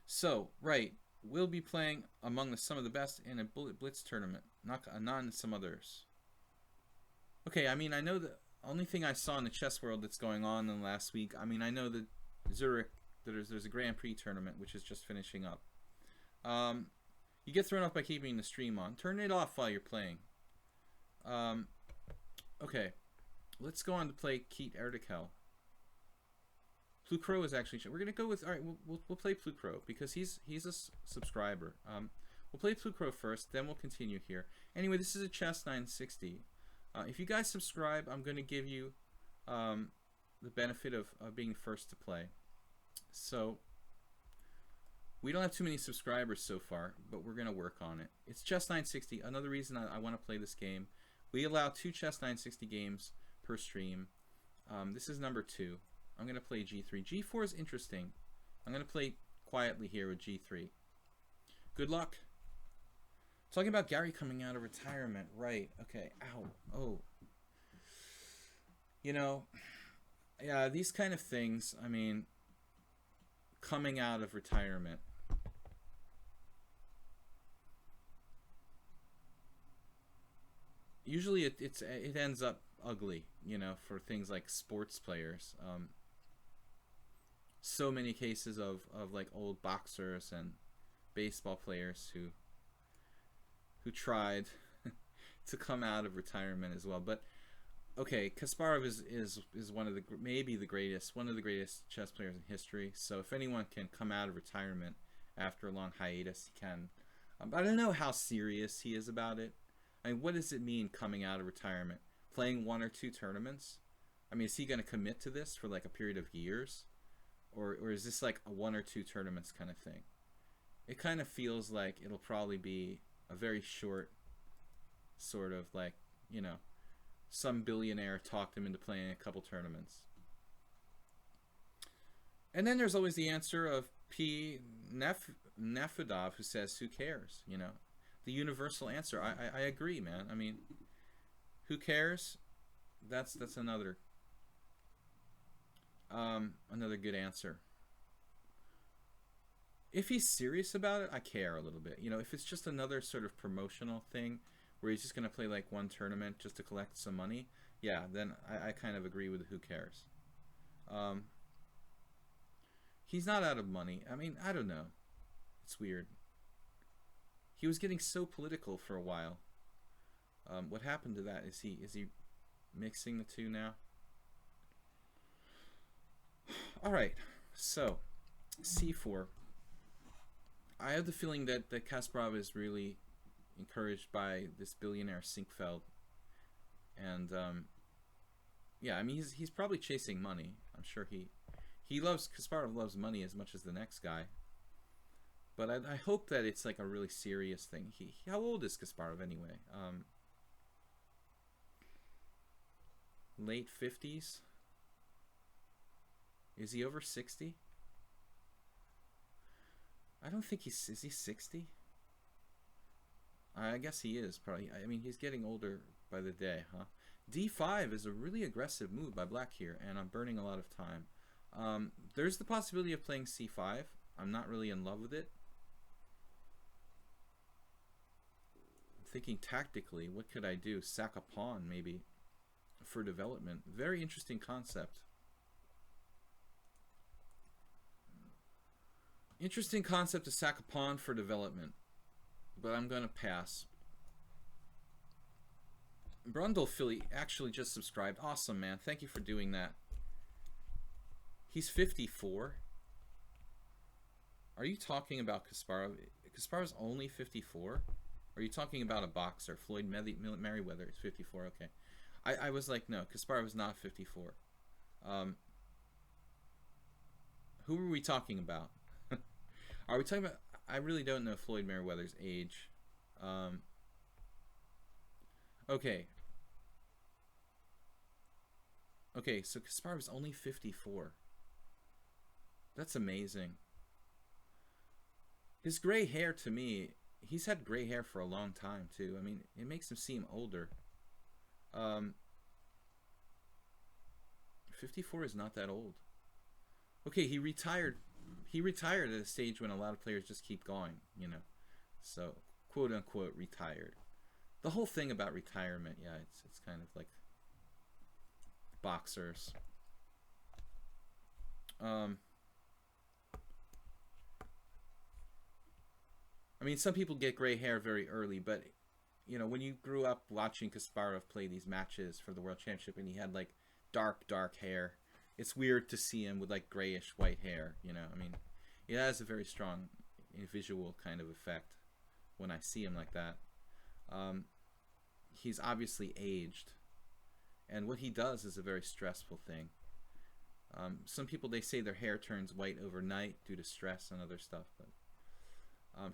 So, right, we'll be playing among some of the best in a blitz tournament, not some others. Okay, I mean, I know the only thing I saw in the chess world that's going on in the last week, I mean, I know that Zurich, there's a Grand Prix tournament, which is just finishing up. You get thrown off by keeping the stream on. Turn it off while you're playing. Okay, let's go on to play Keat Erdikel. Plucro is actually, we're going to go with, all right, we'll play Plucro, because he's a subscriber. We'll play Plucro first, then we'll continue here. Anyway, this is a Chess 960. If you guys subscribe, I'm going to give you the benefit of being first to play. So, we don't have too many subscribers so far, but we're going to work on it. It's Chess 960. Another reason I want to play this game. We allow 2 Chess 960 games per stream. This is number 2. I'm going to play g3. g4 is interesting. I'm going to play quietly here with g3. Good luck. Talking about Gary coming out of retirement, right? Okay, ow, oh. You know, yeah, these kind of things, I mean, coming out of retirement. usually it ends up ugly, you know, for things like sports players. So many cases of like old boxers and baseball players who tried to come out of retirement as well. But okay, Kasparov is one of the maybe the greatest, one of the greatest chess players in history. So if anyone can come out of retirement after a long hiatus, he can. I don't know how serious he is about it. I mean, what does it mean coming out of retirement? Playing 1 or 2 tournaments? I mean, is he going to commit to this for like a period of years? Or is this like a 1 or 2 tournaments kind of thing? It kind of feels like it'll probably be a very short sort of like, you know, some billionaire talked him into playing a couple tournaments. And then there's always the answer of P. Nefedov, who says, who cares? You know, the universal answer. I agree, man. I mean, who cares? That's another good answer. If he's serious about it, I care a little bit. You know, if it's just another sort of promotional thing where he's just going to play like 1 tournament just to collect some money, yeah, then I kind of agree with who cares. He's not out of money. I mean, I don't know. It's weird. He was getting so political for a while. What happened to that? Is he mixing the two now? All right. So, c4. I have the feeling that Kasparov is really encouraged by this billionaire Sinkfeld, and yeah, I mean he's probably chasing money. I'm sure Kasparov loves money as much as the next guy. But I hope that it's like a really serious thing. How old is Kasparov anyway? Late 50s? Is he over 60? I don't think is he 60? I guess he is probably. I mean, he's getting older by the day, huh? D5 is a really aggressive move by black here, and I'm burning a lot of time. There's the possibility of playing c5. I'm not really in love with it. I'm thinking tactically, what could I do? Sack a pawn, maybe, for development. Very interesting concept. Interesting concept to sack a pawn for development, but I'm going to pass. Brundle Philly actually just subscribed. Awesome, man. Thank you for doing that. He's 54. Are you talking about Kasparov? Kasparov's only 54? Or are you talking about a boxer? Floyd Merriweather is 54. Okay. I was like, no, Kasparov is not 54. Who are we talking about? Are we talking about... I really don't know Floyd Merriweather's age. Okay. Okay, so Kasparov is only 54. That's amazing. His gray hair, to me, he's had gray hair for a long time, too. I mean, it makes him seem older. 54 is not that old. Okay, he retired. He retired at a stage when a lot of players just keep going, you know. So, quote unquote, retired. The whole thing about retirement, yeah, it's kind of like boxers. I mean, some people get gray hair very early, but you know, when you grew up watching Kasparov play these matches for the World Championship and he had like dark hair, it's weird to see him with like grayish white hair, you know. I mean, it has a very strong visual kind of effect when I see him like that. He's obviously aged, and what he does is a very stressful thing. Some people, they say their hair turns white overnight due to stress and other stuff, but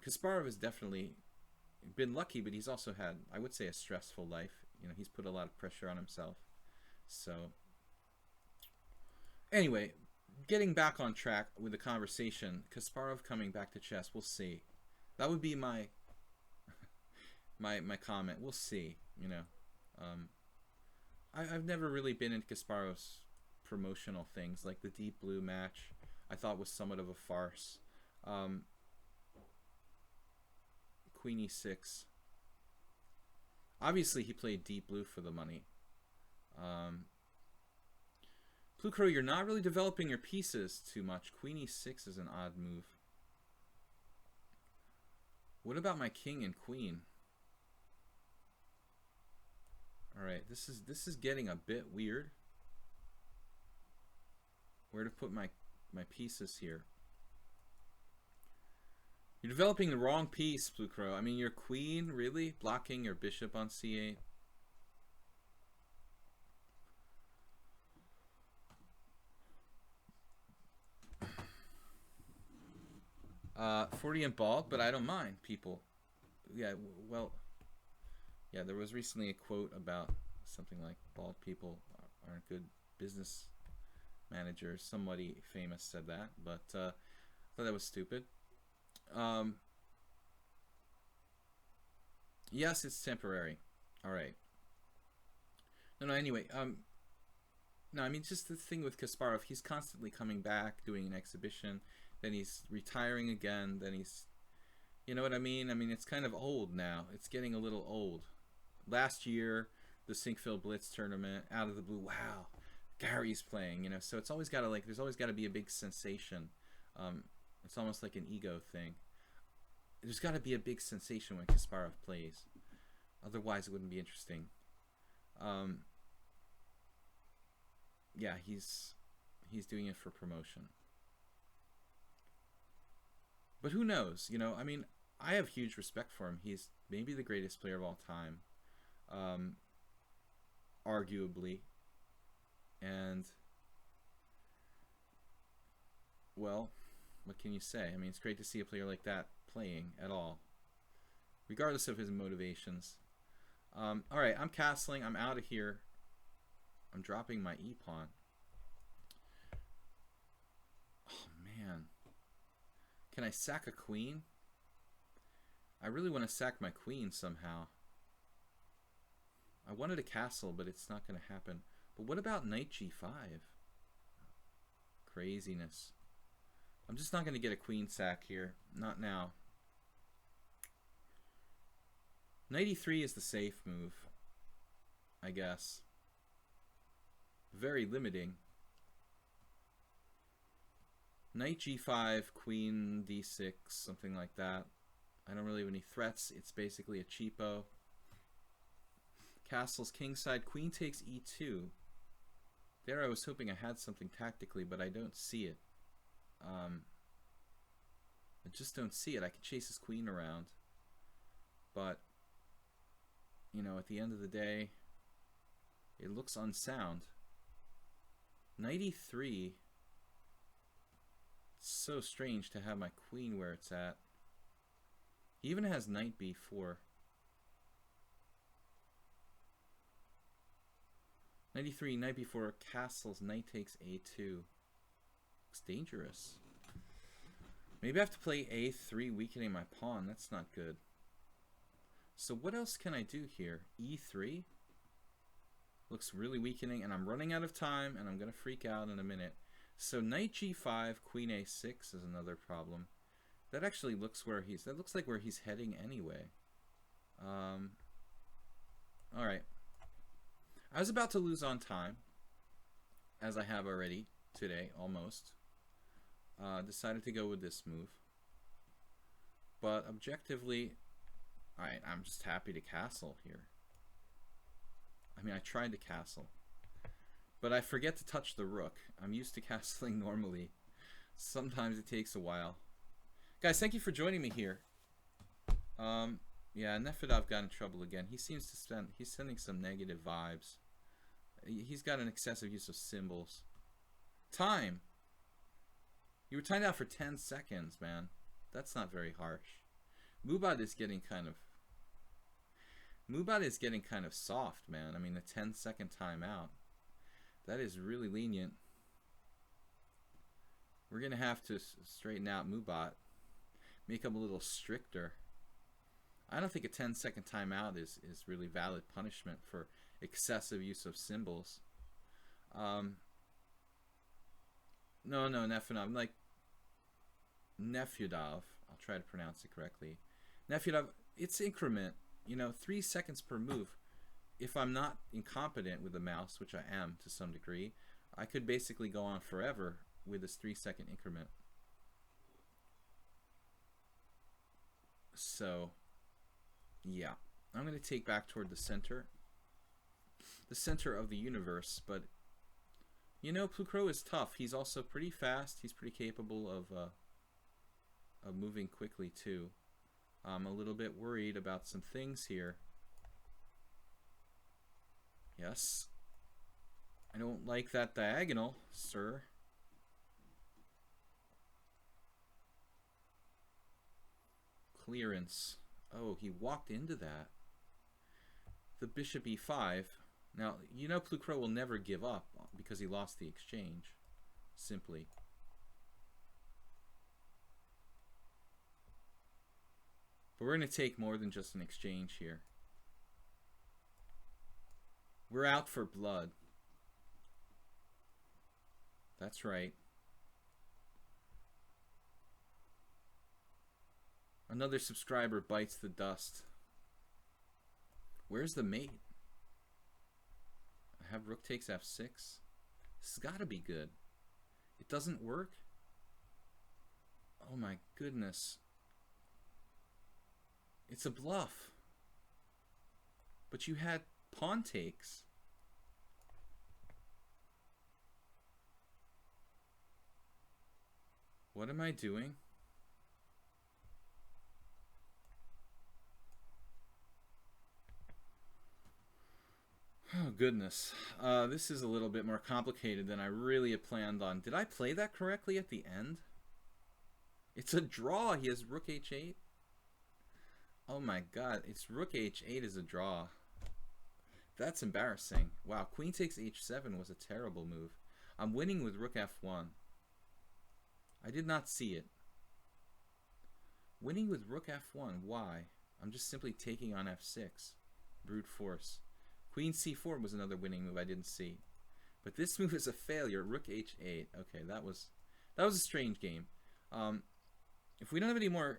Kasparov has definitely been lucky, but he's also had, I would say, a stressful life. You know, he's put a lot of pressure on himself. So, anyway, getting back on track with the conversation, Kasparov coming back to chess, we'll see. That would be my my comment. We'll see, you know. I've never really been into Kasparov's promotional things, like the Deep Blue match I thought was somewhat of a farce. Queen e6. Obviously, he played deep blue for the money. Blue Crow, you're not really developing your pieces too much. Queen e6 is an odd move. What about my king and queen? All right, this is getting a bit weird. Where to put my pieces here? You're developing the wrong piece, Blue Crow. I mean, your queen, really? Blocking your bishop on c8? Uh, 40 in bulk, but I don't mind, people. Yeah, well, yeah, there was recently a quote about something like bald people aren't good business managers. Somebody famous said that, but I thought that was stupid. Yes, it's temporary. All right. No, anyway, no, I mean, just the thing with Kasparov, he's constantly coming back, doing an exhibition, then he's retiring again, then he's, you know what I mean? I mean, it's kind of old now. It's getting a little old. Last year, the Sinkfield Blitz tournament, out of the blue, wow, Gary's playing, you know, so it's always got to, like, there's always got to be a big sensation. It's almost like an ego thing. There's got to be a big sensation when Kasparov plays. Otherwise, it wouldn't be interesting. Yeah, he's doing it for promotion. But who knows? You know, I mean, I have huge respect for him. He's maybe the greatest player of all time, arguably. And, well, what can you say? I mean, it's great to see a player like that playing at all, regardless of his motivations. All right, I'm castling. I'm out of here. I'm dropping my e-pawn. Oh, man. Can I sack a queen? I really want to sack my queen somehow. I wanted a castle, but it's not going to happen. But what about knight g5? Craziness. I'm just not going to get a queen sack here. Not now. Knight e3 is the safe move, I guess. Very limiting. Knight g5, queen d6, something like that. I don't really have any threats. It's basically a cheapo. Castle's kingside, queen takes e2. There I was hoping I had something tactically, but I don't see it. I just don't see it. I could chase his queen around. But, you know, at the end of the day, it looks unsound. Knight e3. It's so strange to have my queen where it's at. He even has knight b4. Knight e3, knight b4, castles, knight takes a2. Looks dangerous. Maybe I have to play a3, weakening my pawn. That's not good. So what else can I do here? e3? Looks really weakening, and I'm running out of time, and I'm going to freak out in a minute. So knight g5, queen a6 is another problem. That actually looks where he's... That looks like where he's heading anyway. Alright. I was about to lose on time, as I have already today, almost. Decided to go with this move. But objectively, alright, I'm just happy to castle here. I mean, I tried to castle. But I forget to touch the rook. I'm used to castling normally. Sometimes it takes a while. Guys, thank you for joining me here. Yeah, Nefedov got in trouble again. He seems to he's sending some negative vibes. He's got an excessive use of symbols. Time! You were timed out for 10 seconds, man. That's not very harsh. Mubat is getting kind of... Mubat is getting kind of soft, man. I mean, the 10-second timeout. That is really lenient. We're going to have to straighten out Mubat. Make him a little stricter. I don't think a 10-second timeout is really valid punishment for excessive use of symbols. No, Nefedov. Like, Nefedov. I'll try to pronounce it correctly. Nefedov, it's increment. you know, 3 seconds per move. If I'm not incompetent with the mouse, which I am to some degree, I could basically go on forever with this 3-second increment. So, yeah. I'm going to take back toward the center of the universe, but you know, Plucro is tough. He's also pretty fast. He's pretty capable of moving quickly too. I'm a little bit worried about some things here. Yes. I don't like that diagonal, sir. Clearance. Oh, he walked into that. The bishop e5. Now, you know Plucro will never give up because he lost the exchange. Simply. But we're going to take more than just an exchange here. We're out for blood. That's right. Another subscriber bites the dust. Where's the mate? I have rook takes f6. This has got to be good. It doesn't work? Oh my goodness. It's a bluff. But you had pawn takes. What am I doing? Oh goodness, this is a little bit more complicated than I really had planned on. Did I play that correctly at the end? It's a draw. He has rook h8. Oh my god, it's rook h8 is a draw. That's embarrassing. Wow, queen takes h7 was a terrible move. I'm winning with rook f1. I did not see it. Winning with rook f1, why? I'm just simply taking on f6. Brute force. Queen c4 was another winning move I didn't see. But this move is a failure. Rook h8. Okay, that was a strange game. If we don't have any more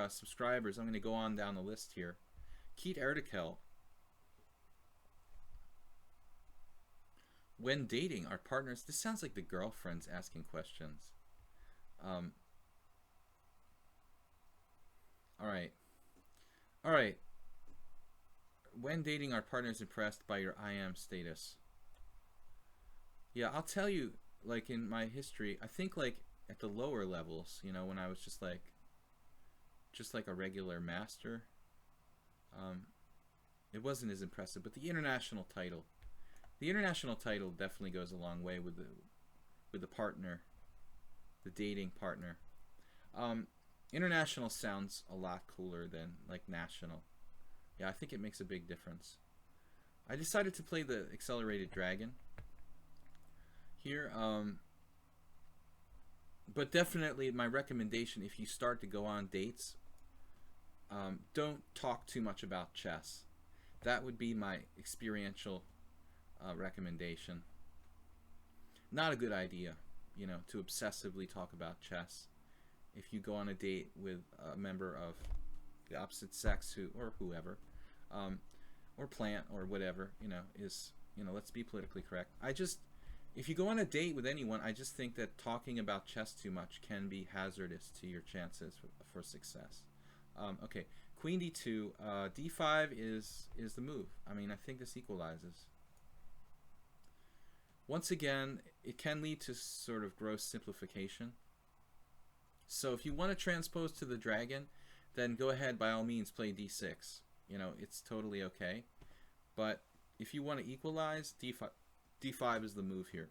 subscribers, I'm going to go on down the list here. Keith Erdekel. When dating, our partners... This sounds like the girlfriends asking questions. Alright. Alright. When dating, our partners impressed by your I am status. Yeah, I'll tell you, like in my history, I think like at the lower levels, you know, when I was just like a regular master, it wasn't as impressive. But the international title definitely goes a long way with the partner, the dating partner. International sounds a lot cooler than like national. Yeah, I think it makes a big difference. I decided to play the accelerated dragon here, but definitely my recommendation, if you start to go on dates, don't talk too much about chess. That would be my experiential recommendation. Not a good idea, you know, to obsessively talk about chess if you go on a date with a member of the opposite sex or whoever, or plant or whatever, you know, is, you know, let's be politically correct. If you go on a date with anyone, I just think that talking about chess too much can be hazardous to your chances for success. Okay, queen d2, d5 is the move. I mean, I think this equalizes. Once again, it can lead to sort of gross simplification. So if you want to transpose to the dragon, then go ahead, by all means, play d6. You know, it's totally okay. But if you want to equalize, d5 is the move here.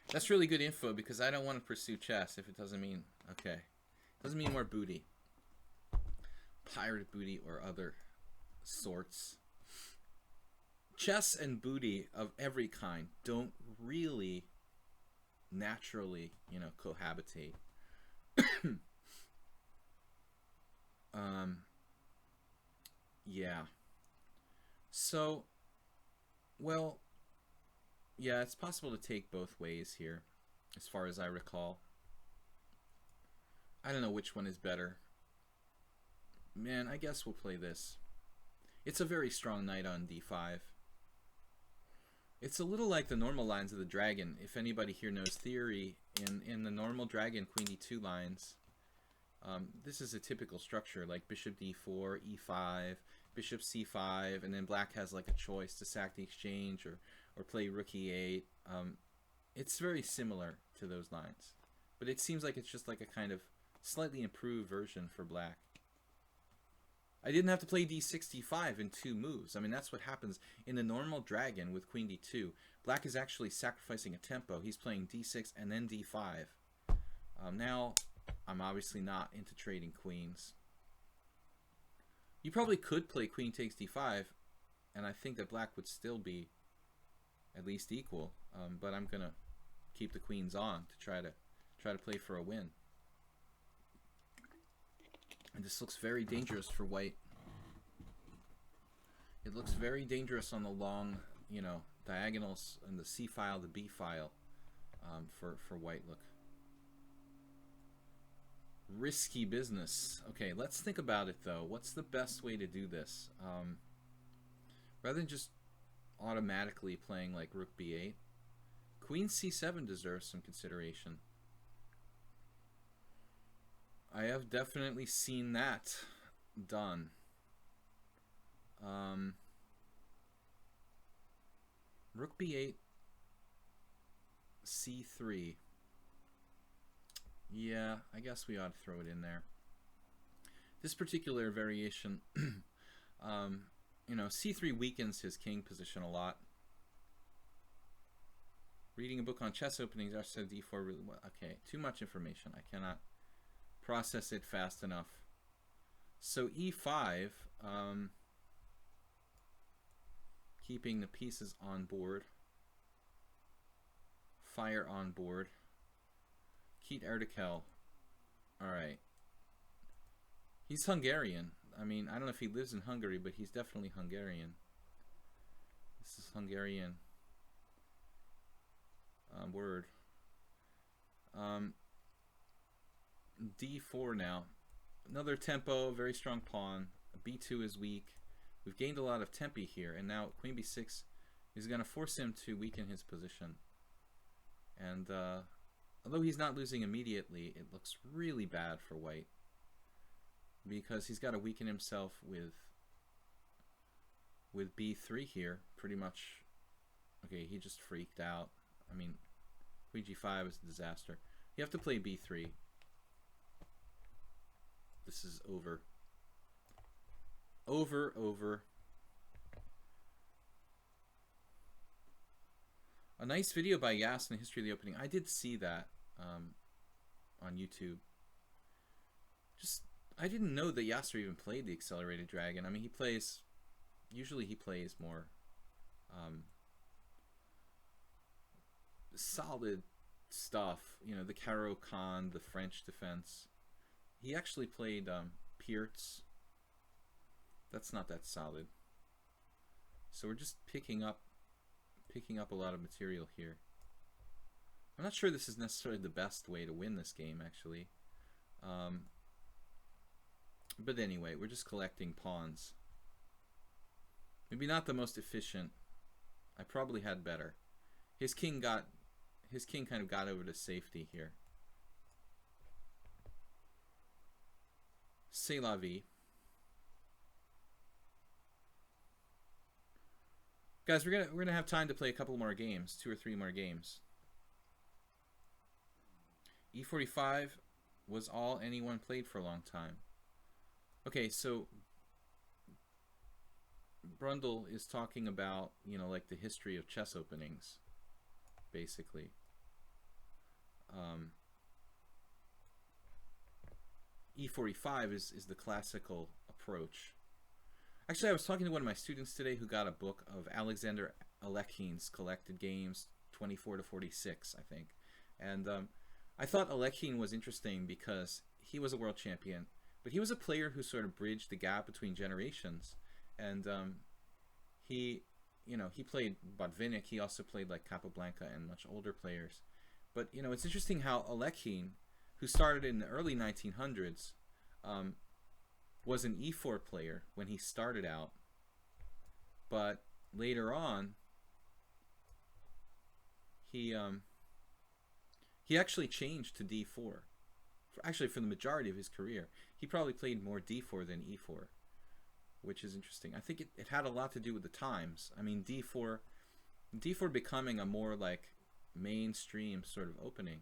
That's really good info because I don't want to pursue chess if it doesn't mean, okay, it doesn't mean more booty. Pirate booty or other sorts. Chess and booty of every kind don't really naturally, you know, cohabitate. Yeah. So, well, Yeah, it's possible to take both ways here, as far as I recall. I don't know which one is better. Man, I guess we'll play this. It's a very strong knight on d5. It's a little like the normal lines of the dragon. If anybody here knows theory, in the normal dragon queen d2 lines, this is a typical structure, like bishop d4, e5, bishop c5, and then black has like a choice to sack the exchange or play rook e8. It's very similar to those lines, but it seems like it's just like a kind of slightly improved version for black. I didn't have to play d6, d5 in 2 moves. I mean, that's what happens in the normal dragon with queen d2. Black is actually sacrificing a tempo. He's playing d6 and then d5. Now, I'm obviously not into trading queens. You probably could play queen takes d5, and I think that black would still be at least equal. But I'm gonna keep the queens on to try to play for a win. And this looks very dangerous for white. It looks very dangerous on the long, you know, diagonals and the C file, the B file, for white. Look, risky business. Okay, let's think about it though. What's the best way to do this? Rather than just automatically playing like rook b8, queen c7 deserves some consideration. I have definitely seen that done. Rook b8, c3. Yeah, I guess we ought to throw it in there. This particular variation, you know, c3 weakens his king position a lot. Reading a book on chess openings, I said d4 really well. Okay, too much information. I cannot process it fast enough. So e5, keeping the pieces on board. Fire on board. Keet Erdekel. Alright. He's Hungarian. I mean, I don't know if he lives in Hungary, but he's definitely Hungarian. This is Hungarian word. D4 now. Another tempo, very strong pawn. B2 is weak. We've gained a lot of tempi here, and now queen b6 is going to force him to weaken his position. And although he's not losing immediately, it looks really bad for white, because he's got to weaken himself with b3 here, pretty much. Okay, he just freaked out. I mean, queen g5 is a disaster. You have to play b3. This is over. Over. A nice video by Yas in the history of the opening. I did see that on YouTube. I didn't know that Yasser even played the Accelerated Dragon. I mean, usually he plays more solid stuff. You know, the Caro-Kann, the French defense. He actually played Piertz. That's not that solid. So we're just picking up a lot of material here. I'm not sure this is necessarily the best way to win this game, actually. But anyway, we're just collecting pawns. Maybe not the most efficient. I probably had better. His king kind of got over to safety here. C'est la vie. Guys, we're gonna have time to play a couple more games, 2 or 3 more games. E45 was all anyone played for a long time. Okay, so Brundle is talking about, you know, like the history of chess openings, basically. E45 is the classical approach. Actually, I was talking to one of my students today who got a book of Alexander Alekhine's collected games, 24 to 46, I think. And I thought Alekhine was interesting because he was a world champion, but he was a player who sort of bridged the gap between generations. And he you know, he played Botvinnik. He also played like Capablanca and much older players. But, you know, it's interesting how Alekhine, who started in the early 1900s, was an e4 player when he started out. But later on, he actually changed to d4. Actually, for the majority of his career, he probably played more d4 than e4, which is interesting. I think it had a lot to do with the times. I mean, d4 becoming a more like mainstream sort of opening.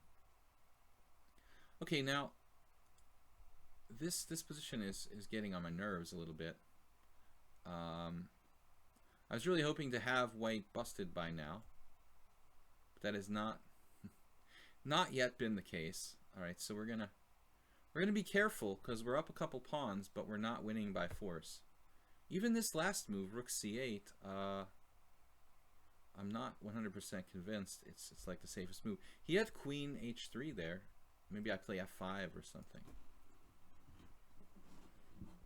Okay, now this position is getting on my nerves a little bit. I was really hoping to have white busted by now, but that has not yet been the case. All right, so we're gonna be careful because we're up a couple pawns, but we're not winning by force. Even this last move, rook c8, I'm not 100% convinced it's like the safest move. He had queen h3 there. Maybe I play f5 or something.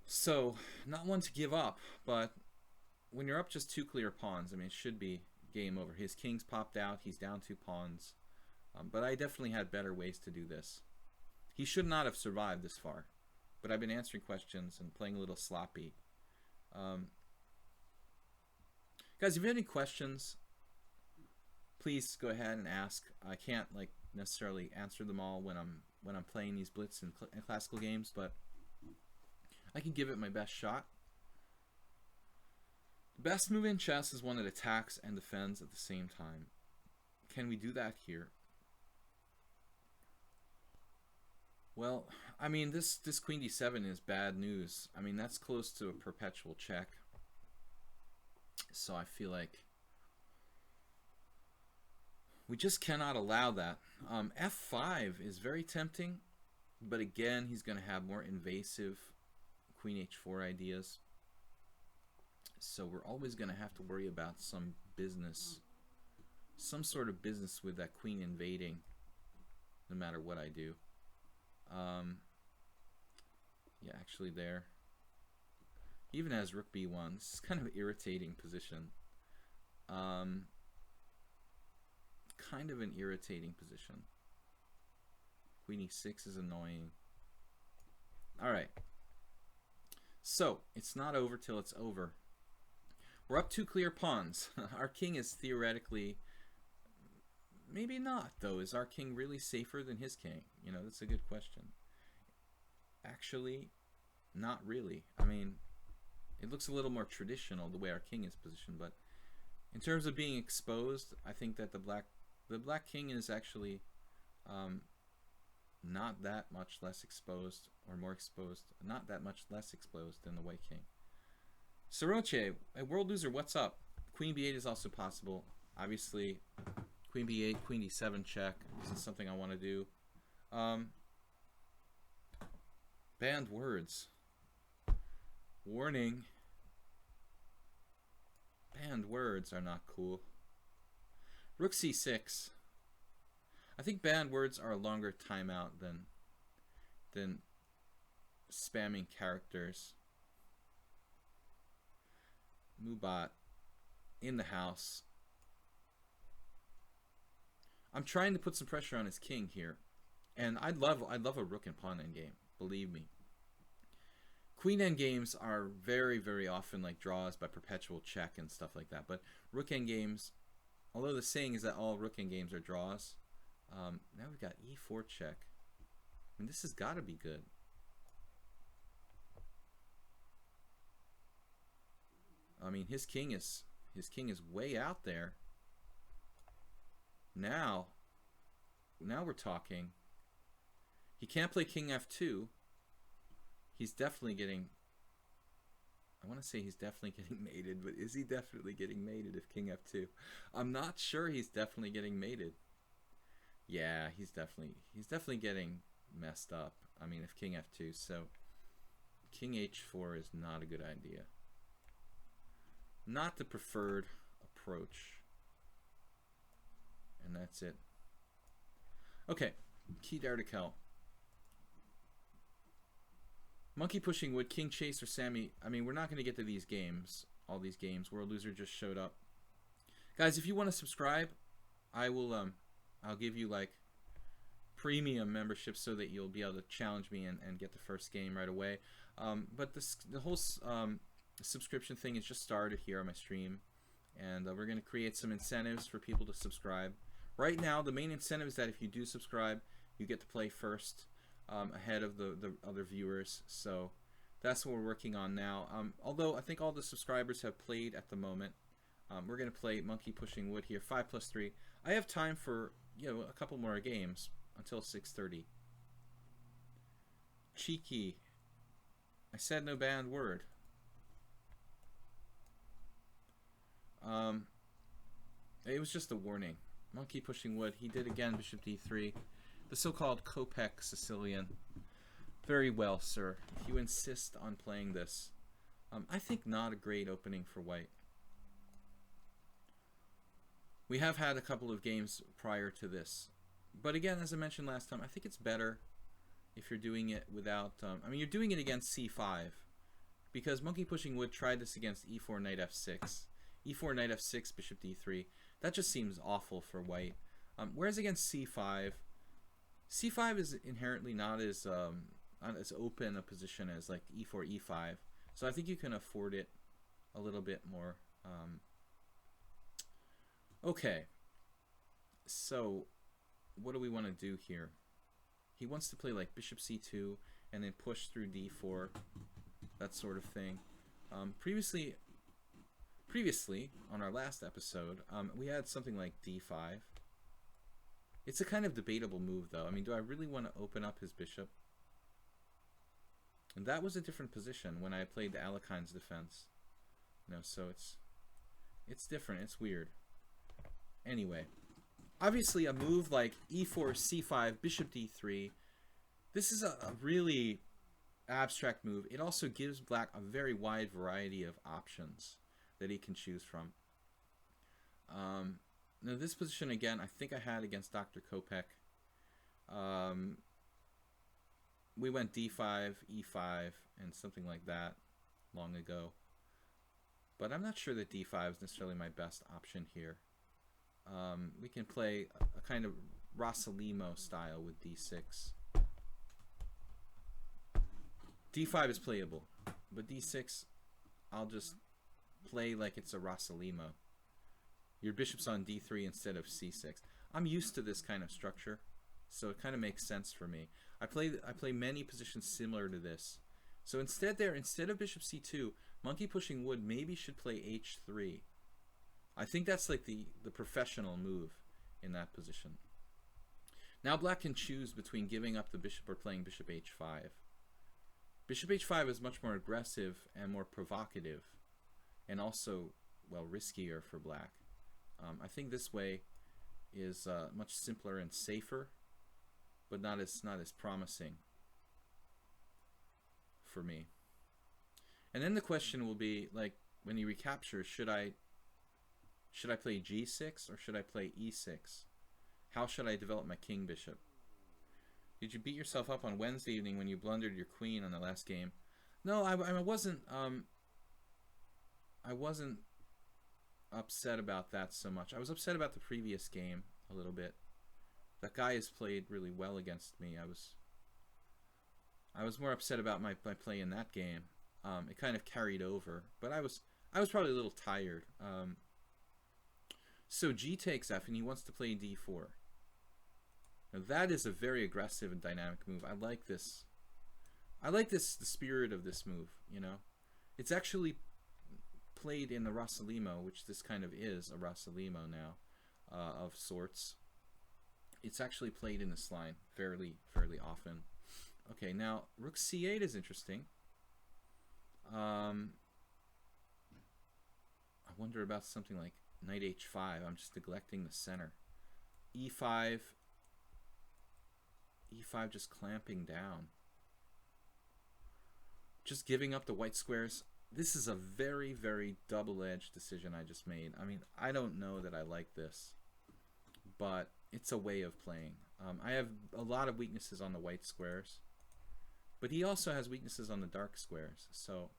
So, not one to give up, but when you're up just 2 clear pawns, I mean, it should be game over. His king's popped out. He's down 2 pawns. But I definitely had better ways to do this. He should not have survived this far. But I've been answering questions and playing a little sloppy. Guys, if you have any questions, please go ahead and ask. I can't like necessarily answer them all when I'm playing these blitz and classical games, but I can give it my best shot. The best move in chess is one that attacks and defends at the same time. Can we do that here? Well, I mean, this queen d7 is bad news. I mean, that's close to a perpetual check. So I feel like we just cannot allow that. F5 is very tempting, but again, he's going to have more invasive queen h4 ideas. So we're always going to have to worry about some business, some sort of business with that queen invading, no matter what I do. Yeah, actually there. He even has rook b1. This is kind of an irritating position. Kind of an irritating position. Queen e6 is annoying. Alright. So, it's not over till it's over. We're up 2 clear pawns. Our king is theoretically... Maybe not, though. Is our king really safer than his king? You know, that's a good question. Actually, not really. I mean, it looks a little more traditional the way our king is positioned, but in terms of being exposed, I think that the black king is actually not that much less exposed, or more exposed, not that much less exposed than the white king. Soroche, a world loser, what's up? Queen b8 is also possible. Obviously, queen b8, queen d7 check. This is something I want to do. Banned words. Warning. Banned words are not cool. Rook c6. I think banned words are a longer timeout than spamming characters. Mubat in the house. I'm trying to put some pressure on his king here, and I'd love a rook and pawn endgame. Believe me. Queen endgames are very, very often like draws by perpetual check and stuff like that. But rook endgames, although the saying is that all rook endgames are draws, now we've got e4 check. I mean, this has got to be good. I mean, his king is way out there. Now we're talking. He can't play king f2. He's definitely getting, I want to say he's definitely getting mated, but is he definitely getting mated if king f2? I'm not sure he's definitely getting mated. Yeah, he's definitely getting messed up. I mean, if king f2, so king h4 is not a good idea. Not the preferred approach. And that's it. Okay, key d'article. Monkey pushing wood, king chase or Sammy. I mean, we're not going to get to these games, all these games. World loser just showed up. Guys, if you want to subscribe, I will I'll give you like premium membership so that you'll be able to challenge me and get the first game right away. But the whole subscription thing is just started here on my stream, and we're going to create some incentives for people to subscribe. Right now, the main incentive is that if you do subscribe, you get to play first ahead of the other viewers. So that's what we're working on now. Although I think all the subscribers have played at the moment. We're going to play Monkey Pushing Wood here, 5+3. I have time for a couple more games until 6:30. Cheeky. I said no banned word. It was just a warning. Monkey Pushing Wood. He did again, Bishop D3. The so-called Kopek Sicilian. Very well, sir. If you insist on playing this. I think not a great opening for white. We have had a couple of games prior to this. But again, as I mentioned last time, I think it's better if you're doing it without... I mean, you're doing it against C5. Because Monkey Pushing Wood tried this against E4, Knight F6. E4, Knight F6, Bishop D3. That just seems awful for white. Whereas against C5, C5 is inherently not as open a position as like E4, E5. So I think you can afford it a little bit more. Okay. So what do we want to do here? He wants to play like Bishop C2 and then push through D4, that sort of thing. Previously on our last episode, we had something like D5. It's a kind of debatable move, though. I mean, do I really want to open up his bishop? And that was a different position when I played the Alekhine's defense. So it's different. It's weird. Anyway, obviously a move like E4, C5, Bishop D3. This is a really abstract move. It also gives black a very wide variety of options that he can choose from. Now this position again, I think I had against Dr. Kopek. We went D5, E5, and something like that long ago. But I'm not sure that D5 is necessarily my best option here. We can play a kind of Rossalimo style with D6. D5 is playable, but D6, I'll just play like it's a Rossalimo. Your bishop's on D3 instead of C6. I'm used to this kind of structure, so it kind of makes sense for me. I play many positions similar to this. So instead of Bishop C2, Monkey Pushing Wood maybe should play H3. I think that's like the professional move in that position. Now black can choose between giving up the bishop or playing Bishop H5. Bishop H5 is much more aggressive and more provocative, and also, well, riskier for black. I think this way is much simpler and safer, but not as promising for me. And then the question will be, like, when he recaptures, should I play G6 or should I play E6? How should I develop my king bishop? Did you beat yourself up on Wednesday evening when you blundered your queen on the last game? No, I wasn't. I wasn't upset about that so much. I was upset about the previous game a little bit. That guy has played really well against me. I was more upset about my play in that game. It kind of carried over, but I was probably a little tired. So G takes F, and he wants to play D4. Now that is a very aggressive and dynamic move. I like this. The spirit of this move, It's actually played in the Rossalimo, which this kind of is a Rossalimo now, of sorts. It's actually played in this line fairly often. Okay, now Rook C8 is interesting. I wonder about something like Knight H5. I'm just neglecting the center. E5 just clamping down. Just giving up the white squares. This is a very, very double-edged decision I just made. I mean, I don't know that I like this, but it's a way of playing. I have a lot of weaknesses on the white squares, but he also has weaknesses on the dark squares. So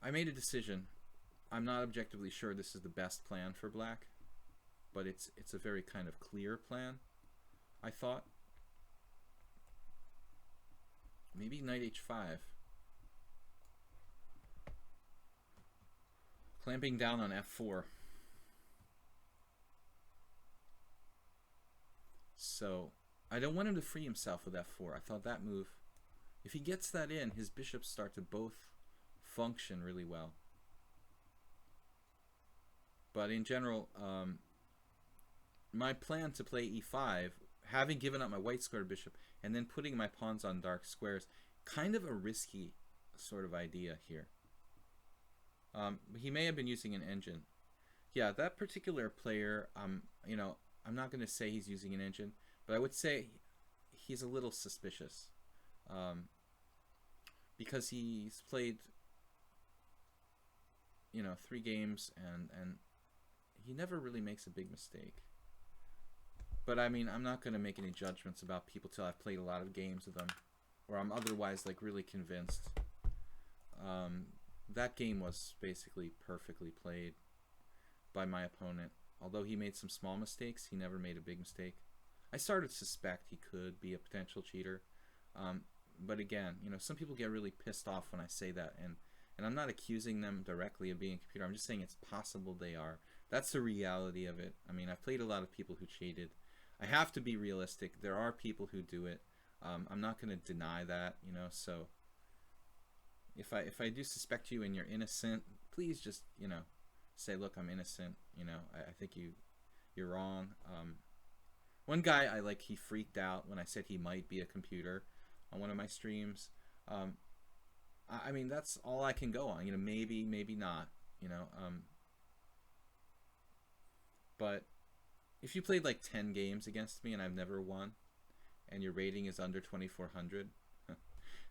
I made a decision. I'm not objectively sure this is the best plan for black, but it's a very kind of clear plan, I thought. Maybe knight h5. Clamping down on f4. So I don't want him to free himself with f4. I thought that move, if he gets that in, his bishops start to both function really well. But in general, my plan to play e5, having given up my white square bishop and then putting my pawns on dark squares, kind of a risky sort of idea here. He may have been using an engine. Yeah, that particular player, you know, I'm not going to say he's using an engine, but I would say he's a little suspicious. Because he's played, you know, 3 games and he never really makes a big mistake. But I mean, I'm not going to make any judgments about people till I've played a lot of games with them, or I'm otherwise like really convinced. That game was basically perfectly played by my opponent. Although he made some small mistakes, he never made a big mistake. I started to suspect he could be a potential cheater. But again, you know, some people get really pissed off when I say that, and I'm not accusing them directly of being a computer. I'm just saying it's possible they are. That's the reality of it. I mean, I've played a lot of people who cheated. I have to be realistic. There are people who do it. I'm not going to deny that, you know. So if I do suspect you and you're innocent, please just, you know, say, look, I'm innocent. You know, I think you're wrong. One guy he freaked out when I said he might be a computer on one of my streams. I mean, that's all I can go on. You know, maybe not. You know, but if you played like 10 games against me and I've never won, and your rating is under 2,400,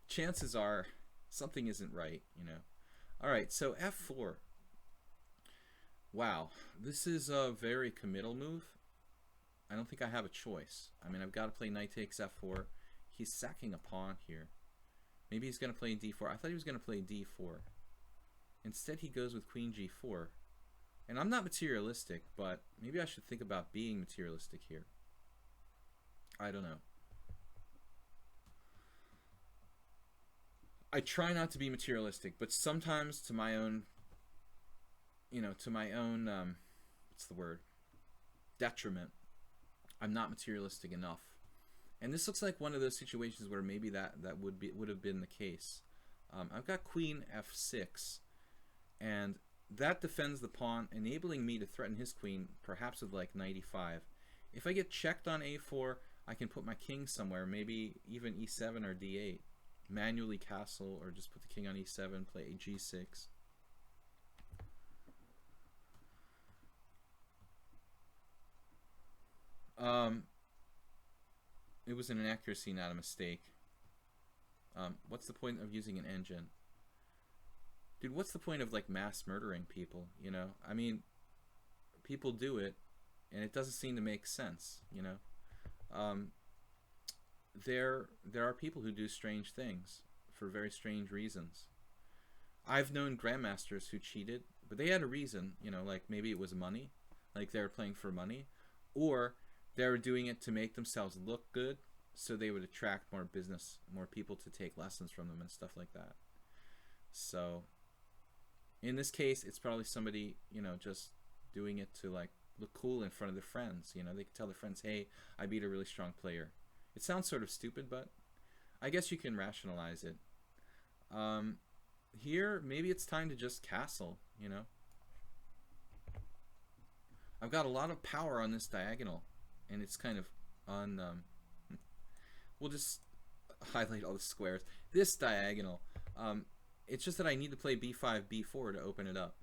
chances are something isn't right. You know. All right, so f4. Wow, this is a very committal move. I don't think I have a choice. I mean, I've got to play knight takes f4. He's sacking a pawn here. Maybe he's going to play d4. I thought he was going to play d4. Instead, he goes with queen g4. And I'm not materialistic, but maybe I should think about being materialistic here. I don't know. I try not to be materialistic, but sometimes to my own, you know, to my own, what's the word? Detriment. I'm not materialistic enough. And this looks like one of those situations where maybe that would have been the case. I've got queen f6, and that defends the pawn, enabling me to threaten his queen, perhaps with like knight e5. If I get checked on a4, I can put my king somewhere, maybe even e7 or d8. Manually castle, or just put the king on e7, play g6. It was an inaccuracy, not a mistake. What's the point of using an engine? Dude, what's the point of like mass murdering people, you know? I mean, people do it, and it doesn't seem to make sense, you know? There are people who do strange things for very strange reasons. I've known grandmasters who cheated, but they had a reason, you know, like maybe it was money, like they were playing for money, or they were doing it to make themselves look good, so they would attract more business, more people to take lessons from them and stuff like that. So in this case, it's probably somebody, you know, just doing it to like look cool in front of their friends. You know, they can tell their friends, hey, I beat a really strong player. It sounds sort of stupid, but I guess you can rationalize it. Here, maybe it's time to just castle, you know. I've got a lot of power on this diagonal, and it's kind of we'll just highlight all the squares. This diagonal, it's just that I need to play b5, b4 to open it up.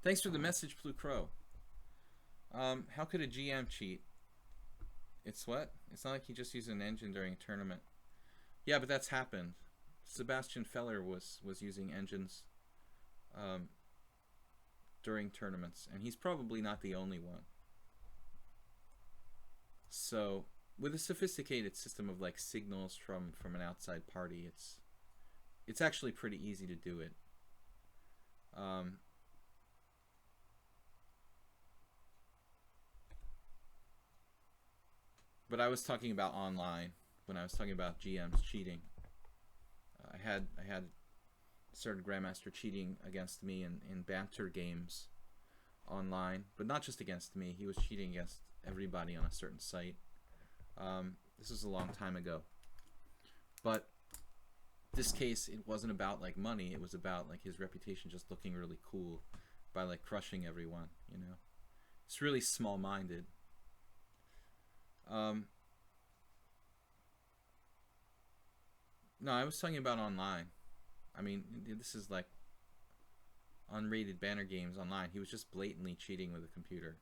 Thanks for the message, Blue Crow. How could a GM cheat? It's what? It's not like he just used an engine during a tournament. Yeah, but that's happened. Sebastian Feller was using engines during tournaments, and he's probably not the only one. So with a sophisticated system of like signals from an outside party, it's actually pretty easy to do it. But I was talking about online when I was talking about GMs cheating. I had certain grandmaster cheating against me in banter games online, but not just against me. He was cheating against everybody on a certain site. This was a long time ago, but this case, it wasn't about like money. It was about like his reputation just looking really cool by like crushing everyone. You know, it's really small-minded. No, I was talking about online. I mean, this is like unrated banner games online. He was just blatantly cheating with a computer.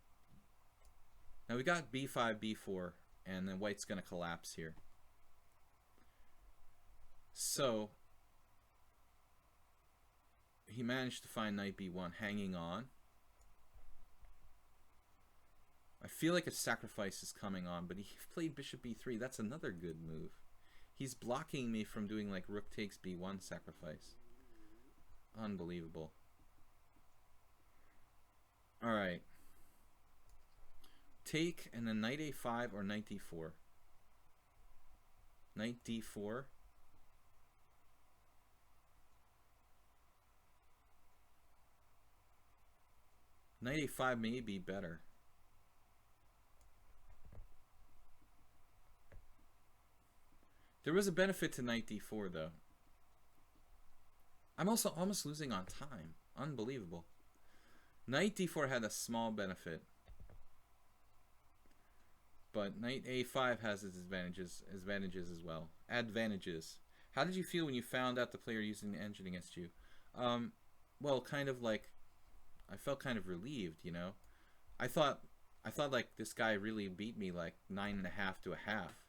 Now we got b5, b4, and then white's going to collapse here. So he managed to find knight b1 hanging on. I feel like a sacrifice is coming on, but he played bishop b3. That's another good move. He's blocking me from doing like rook takes b1 sacrifice. Unbelievable. Alright. Take and then knight a5 or knight d4. Knight d4. Knight a5 may be better. There was a benefit to knight d4 though. I'm also almost losing on time. Unbelievable. Knight d4 had a small benefit. But knight a5 has its advantages as well. Advantages. How did you feel when you found out the player using the engine against you? Well, kind of like, I felt kind of relieved, you know. I thought like this guy really beat me like 9.5 to a half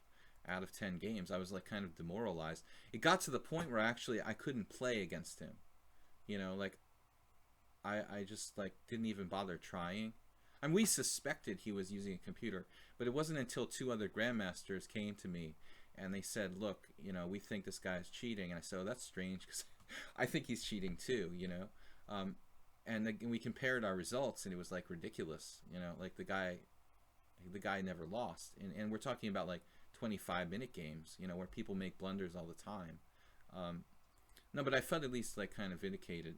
out of 10 games. I was like kind of demoralized. It got to the point where actually I couldn't play against him. You know, like I just like didn't even bother trying. I mean, we suspected he was using a computer, but it wasn't until 2 other grandmasters came to me and they said, look, you know, we think this guy's cheating. And I said, oh, that's strange because I think he's cheating too, you know. And we compared our results and it was like ridiculous, you know, like the guy never lost. And we're talking about like 25-minute games, you know, where people make blunders all the time. No, but I felt at least like kind of vindicated.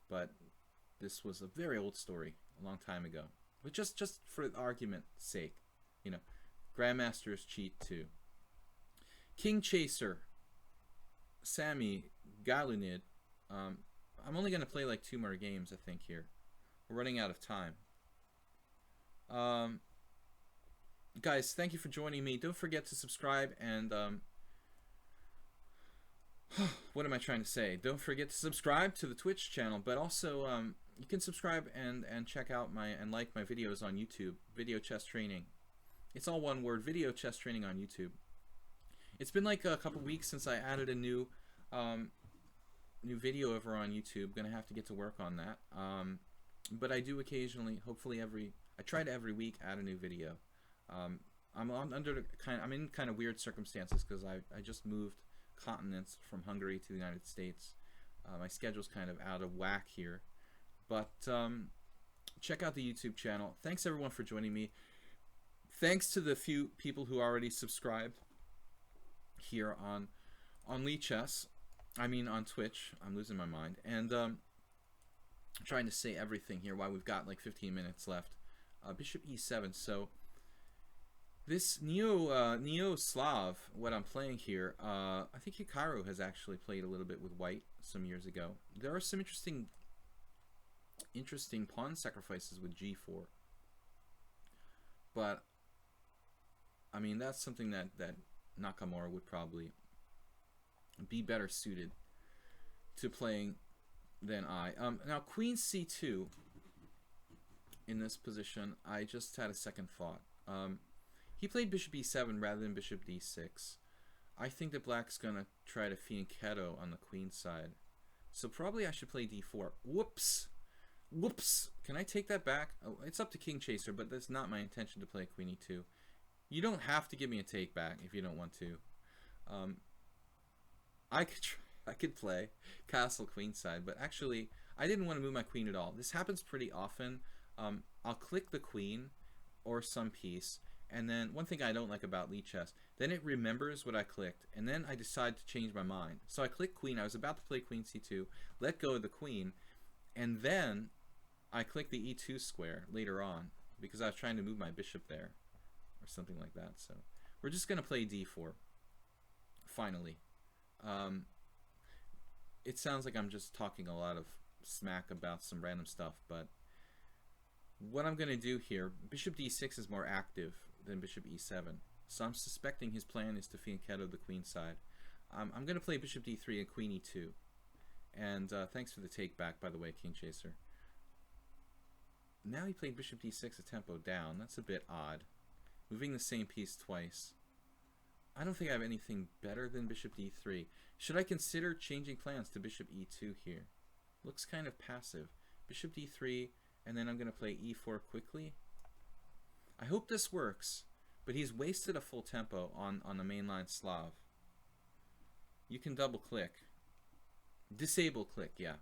But this was a very old story, a long time ago. But just for argument's sake, you know, grandmasters cheat too. King Chaser, Sami Galunid. I'm only going to play like 2 more games, I think, here. We're running out of time. Guys, thank you for joining me. Don't forget to subscribe and what am I trying to say? Don't forget to subscribe to the Twitch channel, but also you can subscribe and check out and like my videos on YouTube. Video Chess Training. It's all one word. Video Chess Training on YouTube. It's been like a couple weeks since I added a new video over on YouTube. Gonna have to get to work on that. But I do occasionally, hopefully I try to every week add a new video. I'm in kind of weird circumstances because I just moved continents from Hungary to the United States. My schedule's kind of out of whack here, but check out the YouTube channel. Thanks everyone for joining me. Thanks to the few people who already subscribed here on lichess. I mean on Twitch. I'm losing my mind. And I'm trying to say everything here while we've got like 15 minutes left. Bishop e7. So this Neo-Slav, what I'm playing here, I think Hikaru has actually played a little bit with white some years ago. There are some interesting pawn sacrifices with g4. But, I mean, that's something that Nakamura would probably be better suited to playing than I. Now, queen c2 in this position, I just had a second thought. He played bishop e7 rather than bishop d6. I think that black's going to try to fianchetto on the queen side. So probably I should play d4. Whoops! Whoops! Can I take that back? Oh, it's up to King Chaser, but that's not my intention to play queen e2. You don't have to give me a take back if you don't want to. Um, I could play castle queenside, but actually I didn't want to move my queen at all. This happens pretty often. I'll click the queen or some piece, and then one thing I don't like about lichess, then it remembers what I clicked, and then I decide to change my mind. So I click queen. I was about to play queen c2, let go of the queen, and then I click the e2 square later on because I was trying to move my bishop there or something like that. So we're just going to play d4 finally. It sounds like I'm just talking a lot of smack about some random stuff, but what I'm going to do here, bishop d6 is more active than bishop e7, so I'm suspecting his plan is to fianchetto the queen side. I'm going to play bishop d3 and queen e2, and thanks for the take back, by the way, King Chaser. Now he played bishop d6 a tempo down. That's a bit odd, moving the same piece twice. I don't think I have anything better than bishop d3. Should I consider changing plans to bishop e2 here? Looks kind of passive. Bishop d3, and then I'm going to play e4 quickly. I hope this works, but he's wasted a full tempo on the mainline Slav. You can double click. Disable click, yeah.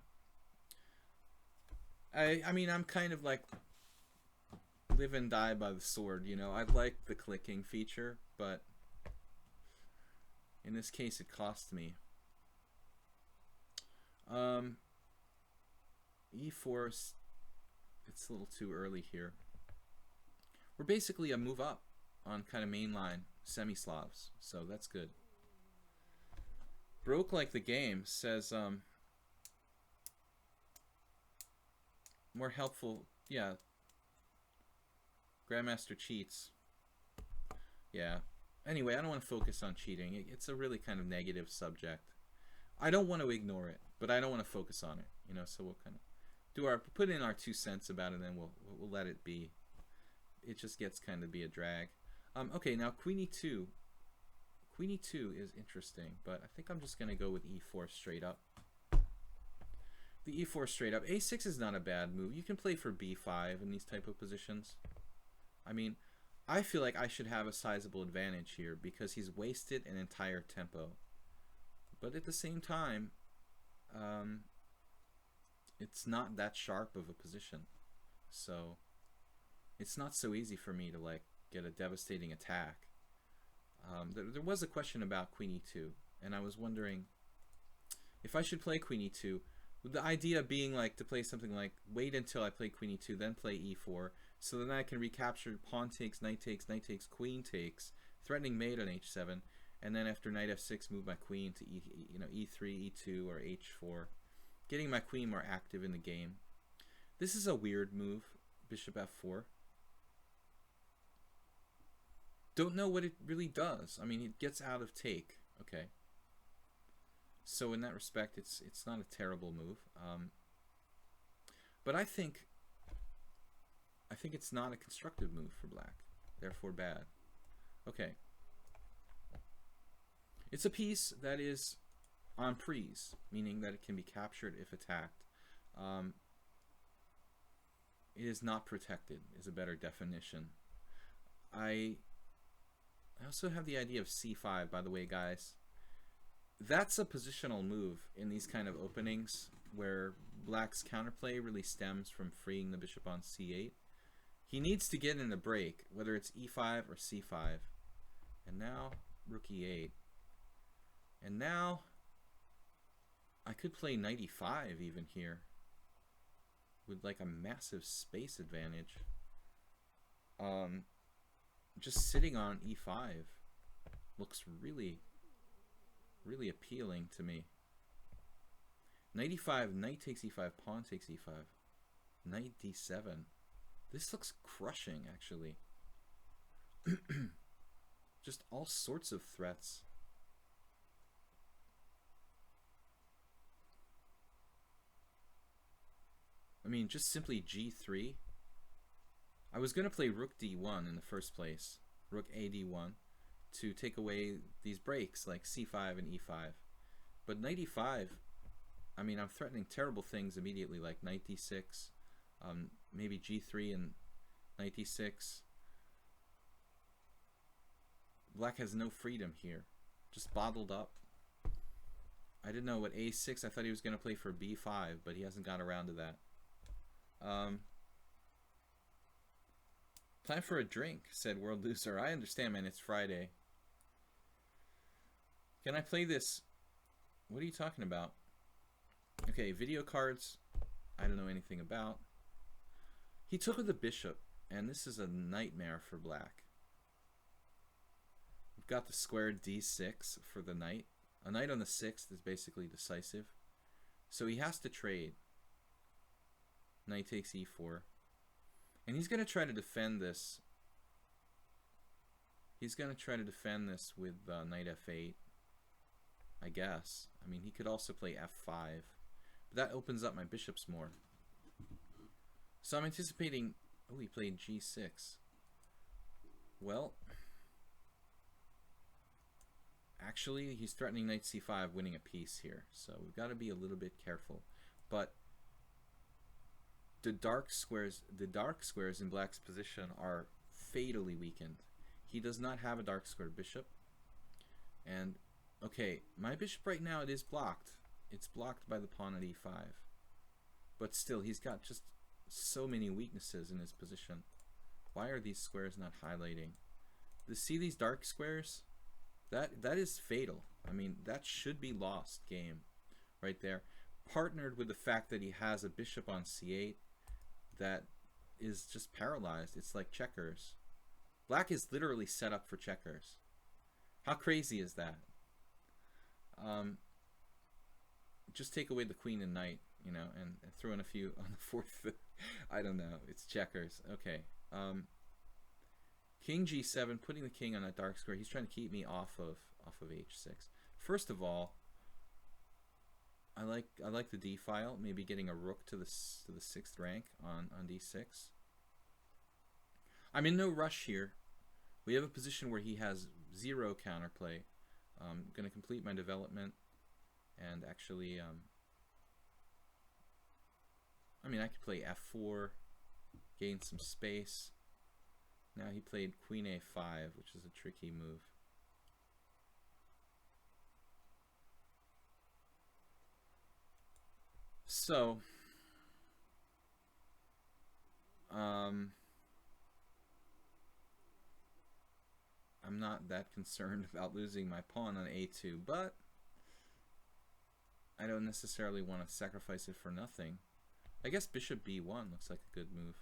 I mean, I'm kind of like live and die by the sword, you know. I like the clicking feature, but in this case it cost me. E4, it's a little too early here. We're basically a move up on kind of mainline semi-Slavs, so that's good. Broke like the game says more helpful, yeah. Grandmaster cheats. Yeah. Anyway, I don't want to focus on cheating. It's a really kind of negative subject. I don't want to ignore it, but I don't want to focus on it, you know. So we'll kind of put in our 2 cents about it, and then we'll let it be. It just gets kind of be a drag. Okay, now queen e2. Queen e2 is interesting, but I think I'm just going to go with e4 straight up. The e4 straight up. a6 is not a bad move. You can play for b5 in these type of positions. I mean, I feel like I should have a sizable advantage here because he's wasted an entire tempo. But at the same time, it's not that sharp of a position. So it's not so easy for me to like get a devastating attack. There was a question about queen e2, and I was wondering if I should play queen e2, with the idea being like to play something like wait until I play queen e2, then play e4, so then I can recapture pawn takes, knight takes, queen takes, threatening mate on h7, and then after knight f6 move my queen to e3, e2, or h4, getting my queen more active in the game. This is a weird move, bishop f4. Don't know what it really does. I mean, it gets out of take. Okay. So in that respect, it's not a terrible move. But I think it's not a constructive move for black. Therefore bad. Okay. It's a piece that is en prise, meaning that it can be captured if attacked. It is not protected, is a better definition. I also have the idea of c5, by the way, guys. That's a positional move in these kind of openings where black's counterplay really stems from freeing the bishop on c8. He needs to get in a break, whether it's e5 or c5. And now rook e8. And now I could play knight e5 even here with like a massive space advantage. Just sitting on e5 looks really appealing to me. Knight e5, knight takes e5, pawn takes e5, knight d7. This looks crushing, actually. Just all sorts of threats. I mean, just simply g3. I was going to play rook d1 in the first place, rook a d1, to take away these breaks like c5 and e5. But knight e5, I mean, I'm threatening terrible things immediately, like knight d6, maybe g3 and knight d6. Black has no freedom here. Just bottled up. I didn't know what a6. I thought he was going to play for b5, but he hasn't got around to that. Time for a drink, said World Loser. I understand, man. It's Friday. Can I play this? What are you talking about? Okay, video cards. I don't know anything about. He took with the bishop, and this is a nightmare for black. We've got the squared d6 for the knight. A knight on the 6th is basically decisive. So he has to trade. Knight takes e4. And he's going to try to defend this. He's going to try to defend this with knight f8, I guess. I mean, he could also play f5. But that opens up my bishops more. So I'm anticipating... Oh, he played g6. Well... Actually, he's threatening knight c5, winning a piece here. So we've got to be a little bit careful. But the dark squares in black's position are fatally weakened. He does not have a dark squared bishop. And okay, my bishop right now, it is blocked. It's blocked by the pawn at e5. But still, he's got just so many weaknesses in his position. Why are these squares not highlighting? See these dark squares? That is fatal. I mean, that should be lost game right there. Partnered with the fact that he has a bishop on c8 that is just paralyzed. It's like checkers. Black is literally set up for checkers. How crazy is that? Just take away the queen and knight, you know, and throw in a few on the fourth. I don't know. It's checkers. Okay. King g7, putting the king on that dark square. He's trying to keep me off of h6. First of all, I like the d file. Maybe getting a rook to the 6th rank on d6. I'm in no rush here. We have a position where he has 0 counterplay. I'm going to complete my development and actually, I mean, I could play f4, gain some space. Now he played queen a5, which is a tricky move. So, I'm not that concerned about losing my pawn on a2, but I don't necessarily want to sacrifice it for nothing. I guess bishop b1 looks like a good move.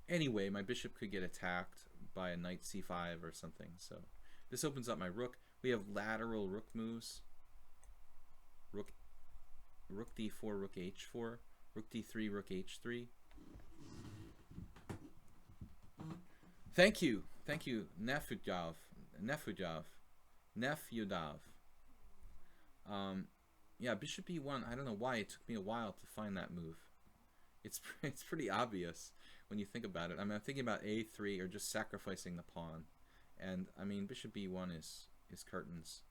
Anyway, my bishop could get attacked by a knight c5 or something. So this opens up my rook. We have lateral rook moves. Rook d4, rook h4, rook d3, rook h3. Thank you, Nefudov. Yeah, bishop e1. I don't know why it took me a while to find that move. It's pretty obvious when you think about it. I mean, I'm thinking about a3 or just sacrificing the pawn, and I mean bishop e1 is curtains.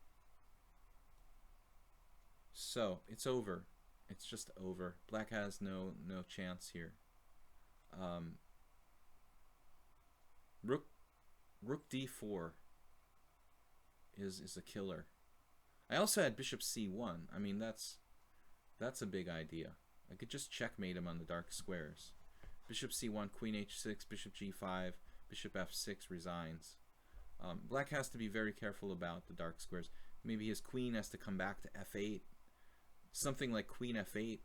So it's over. It's just over. Black has no chance here. Rook d4 is a killer. I also had bishop c1. I mean, that's a big idea. I could just checkmate him on the dark squares. Bishop c1, queen h6, bishop g5, bishop f6 resigns. Black has to be very careful about the dark squares. Maybe his queen has to come back to f8. Something like queen f8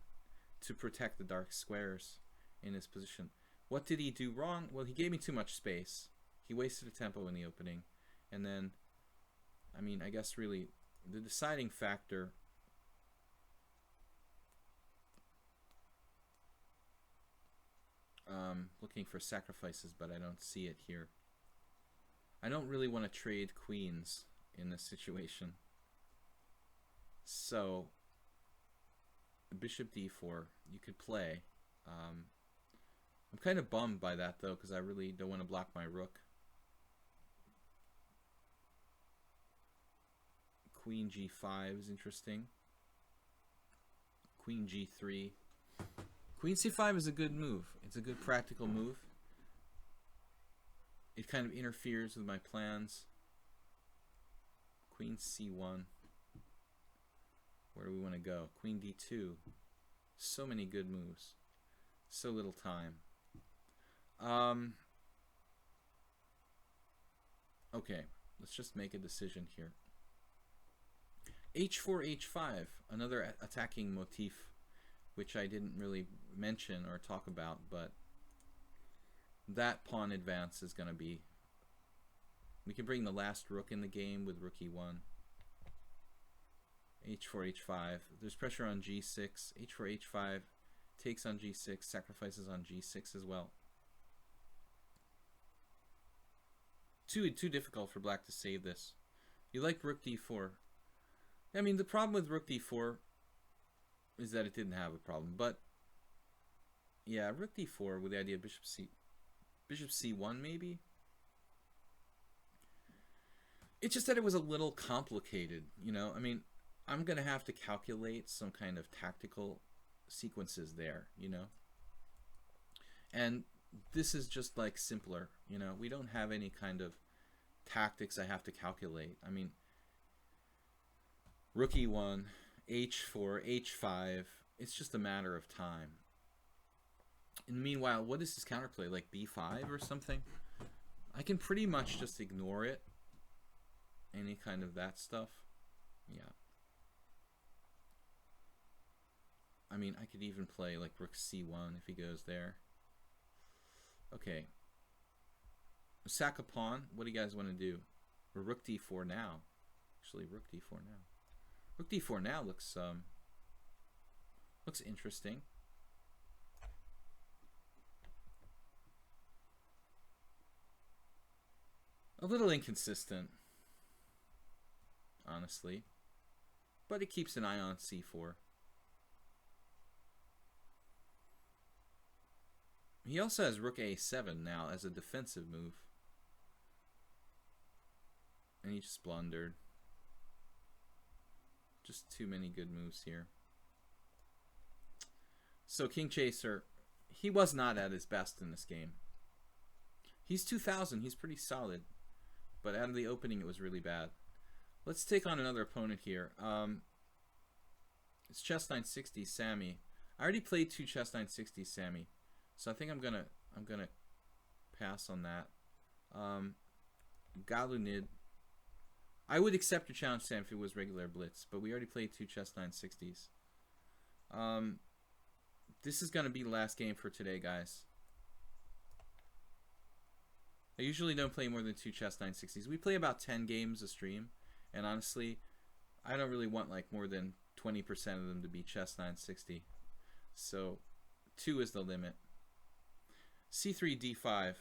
to protect the dark squares in his position. What did he do wrong? Well, he gave me too much space. He wasted a tempo in the opening. And then, I mean, I guess really the deciding factor... looking for sacrifices, but I don't see it here. I don't really want to trade queens in this situation. So, bishop d4, you could play. I'm kind of bummed by that, though, because I really don't want to block my rook. Queen g5 is interesting. Queen g3. Queen c5 is a good move. It's a good practical move. it kind of interferes with my plans. Queen c1. Where do we want to go? Queen d2. So many good moves. So little time. Okay, let's just make a decision here. h4, h5, another attacking motif, which I didn't really mention or talk about, but that pawn advance is going to be... We can bring the last rook in the game with rook e1. h4, h5. There's pressure on g6. h4, h5 takes on g6, sacrifices on g6 as well. Too difficult for black to save this. You like rook d4. I mean, the problem with rook d4 is that it didn't have a problem, but yeah, rook d4 with the idea of bishop c1 maybe. It's just that it was a little complicated, you know. I mean, I'm gonna have to calculate some kind of tactical sequences there, you know. And this is just like simpler, you know. We don't have any kind of tactics I have to calculate. I mean, rook e1, h4, h5, it's just a matter of time. And meanwhile, what is this counterplay, like b5 or something? I can pretty much just ignore it. Any kind of that stuff. Yeah. I mean, I could even play like rook c1 if he goes there. Okay. Sack a pawn. What do you guys want to do? Or rook d4 now. Actually, rook d4 now. Rook d4 now looks interesting. A little inconsistent, honestly, but it keeps an eye on c4. He also has rook a7 now as a defensive move. And he just blundered. Just too many good moves here. So King Chaser, he was not at his best in this game. He's 2000, he's pretty solid. But out of the opening, it was really bad. Let's take on another opponent here. It's Chess 960, Sammy. I already played 2 Chess 960, Sammy. So I think I'm gonna pass on that. Galunid. I would accept your challenge, Sam, if it was regular blitz, but we already played 2 Chess 960s. This is gonna be the last game for today, guys. I usually don't play more than 2 Chess 960s. We play about 10 games a stream, and honestly, I don't really want like more than 20% of them to be Chess 960. So 2 is the limit. c3, d5.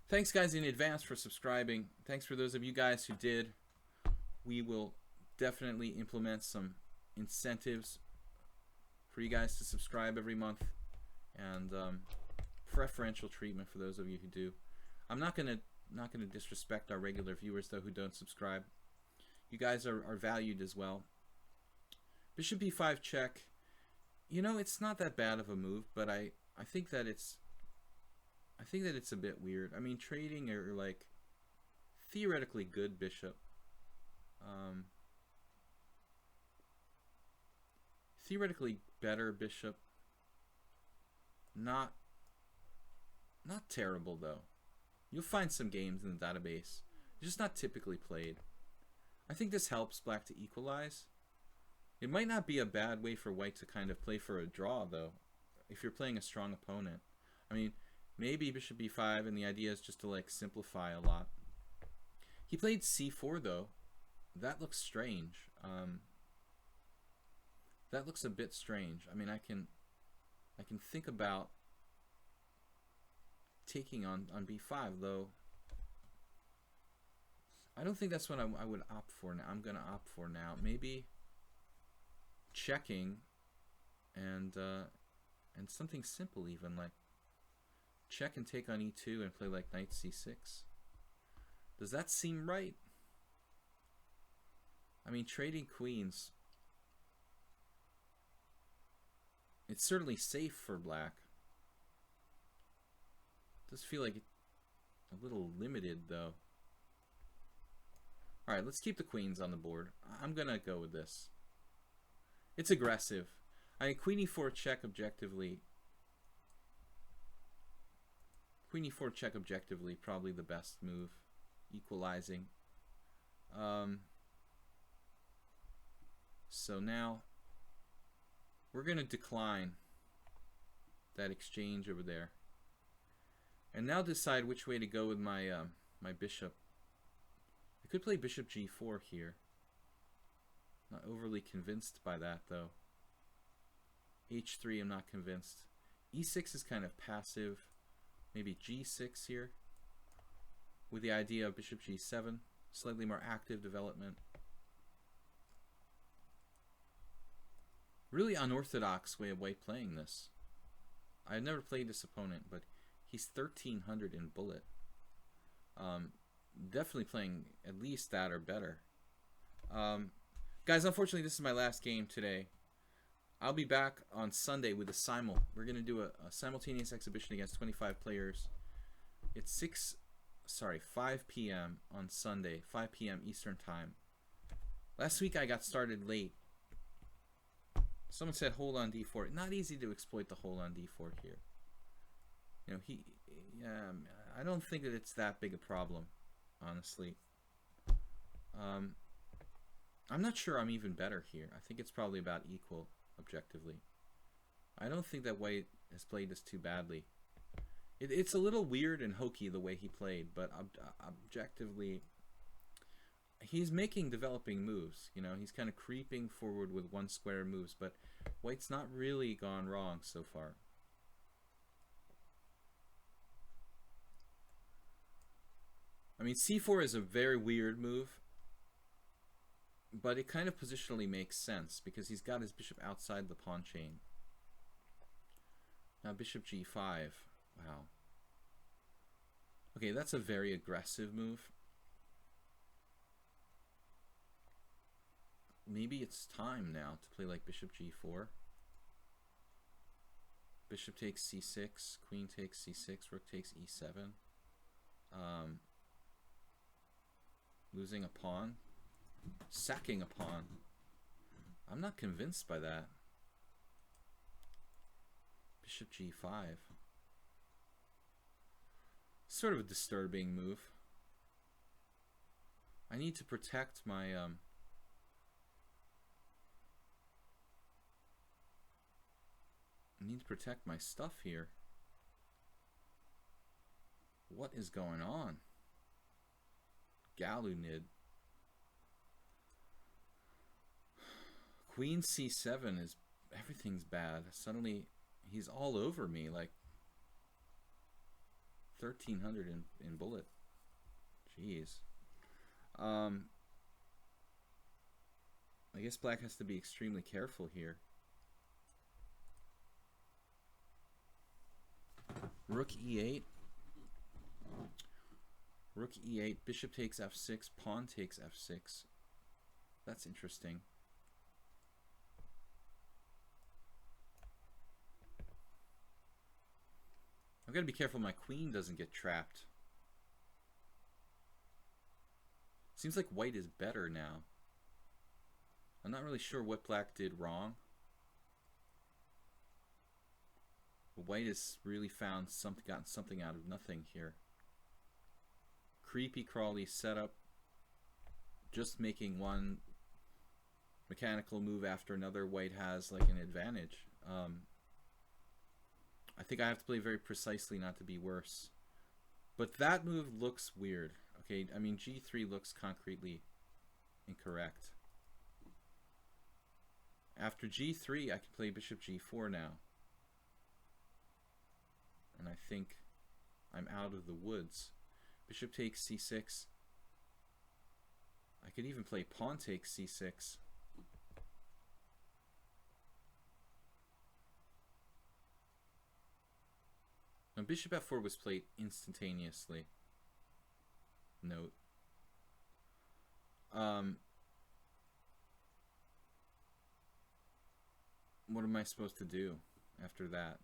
Thanks, guys, in advance for subscribing. Thanks for those of you guys who did. We will definitely implement some incentives for you guys to subscribe every month, and preferential treatment for those of you who do. I'm not gonna disrespect our regular viewers though who don't subscribe. You guys are valued as well. Bishop b5 check. You know, it's not that bad of a move, but I think that it's a bit weird. I mean, trading or like theoretically good bishop. Theoretically better bishop. Not terrible though. You'll find some games in the database. It's just not typically played. I think this helps black to equalize. It might not be a bad way for white to kind of play for a draw though, if you're playing a strong opponent. I mean, maybe bishop b5, and the idea is just to like simplify a lot. He played c4 though. That looks strange. That looks a bit strange. I mean, I can think about taking on b5 though. I don't think that's what I would opt for now. I'm gonna opt for now. Maybe checking and something simple, even like check and take on e2 and play like knight c6. Does that seem right? I mean, trading queens, it's certainly safe for black. Does feel like a little limited, though. Alright, let's keep the queens on the board. I'm going to go with this. It's aggressive. I mean, queen e4 check objectively. Queen e4 check objectively, probably the best move. Equalizing. So now we're going to decline that exchange over there. And now decide which way to go with my my bishop. I could play bishop g4 here. Not overly convinced by that, though. h3, I'm not convinced. e6 is kind of passive. Maybe g6 here, with the idea of bishop g7, slightly more active development. Really unorthodox way of White playing this. I've never played this opponent, but he's 1300 in bullet. Definitely playing at least that or better. Guys, unfortunately, this is my last game today. I'll be back on Sunday with a simul. We're going to do a simultaneous exhibition against 25 players. It's 5 p.m. on Sunday, 5 p.m. Eastern Time. Last week I got started late. Someone said hold on d4. Not easy to exploit the hold on d4 here. You know, I don't think that it's that big a problem, honestly. I'm not sure I'm even better here. I think it's probably about equal, objectively. I don't think that White has played this too badly. It's a little weird and hokey the way he played, but objectively, he's making developing moves. You know, he's kind of creeping forward with one square moves, but White's not really gone wrong so far. I mean, c4 is a very weird move, but it kind of positionally makes sense because he's got his bishop outside the pawn chain. Now bishop g5. Wow. Okay, that's a very aggressive move. Maybe it's time now to play like bishop g4. Bishop takes c6, queen takes c6, rook takes e7. Losing a pawn. Sacking a pawn. I'm not convinced by that. Bishop g5. Sort of a disturbing move. I need to protect my stuff here. What is going on? Galunid. Queen c7 is, everything's bad. Suddenly he's all over me, like 1300 in bullet. Jeez. I guess black has to be extremely careful here. Rook e8. Rook e8, bishop takes f6, pawn takes f6. That's interesting. I've got to be careful my queen doesn't get trapped. Seems like white is better now. I'm not really sure what black did wrong. But white has really found something, gotten something out of nothing here. Creepy crawly setup. Just making one mechanical move after another. White has like an advantage. I think I have to play very precisely not to be worse. But that move looks weird. Okay, I mean g3 looks concretely incorrect. After g3, I can play bishop g4 now. And I think I'm out of the woods. Bishop takes c6. I could even play pawn takes c6. Now bishop f4 was played instantaneously. Note. What am I supposed to do after that?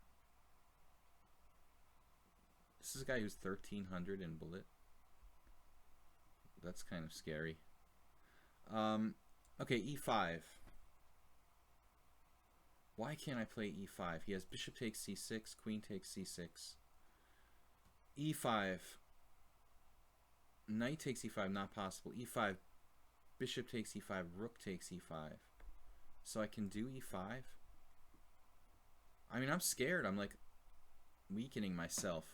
This is a guy who's 1300 in bullet. That's kind of scary. Okay, e5. Why can't I play e5? He has bishop takes c6, queen takes c6. e5. Knight takes e5, not possible. e5, bishop takes e5, rook takes e5. So I can do e5? I mean, I'm scared. I'm like weakening myself.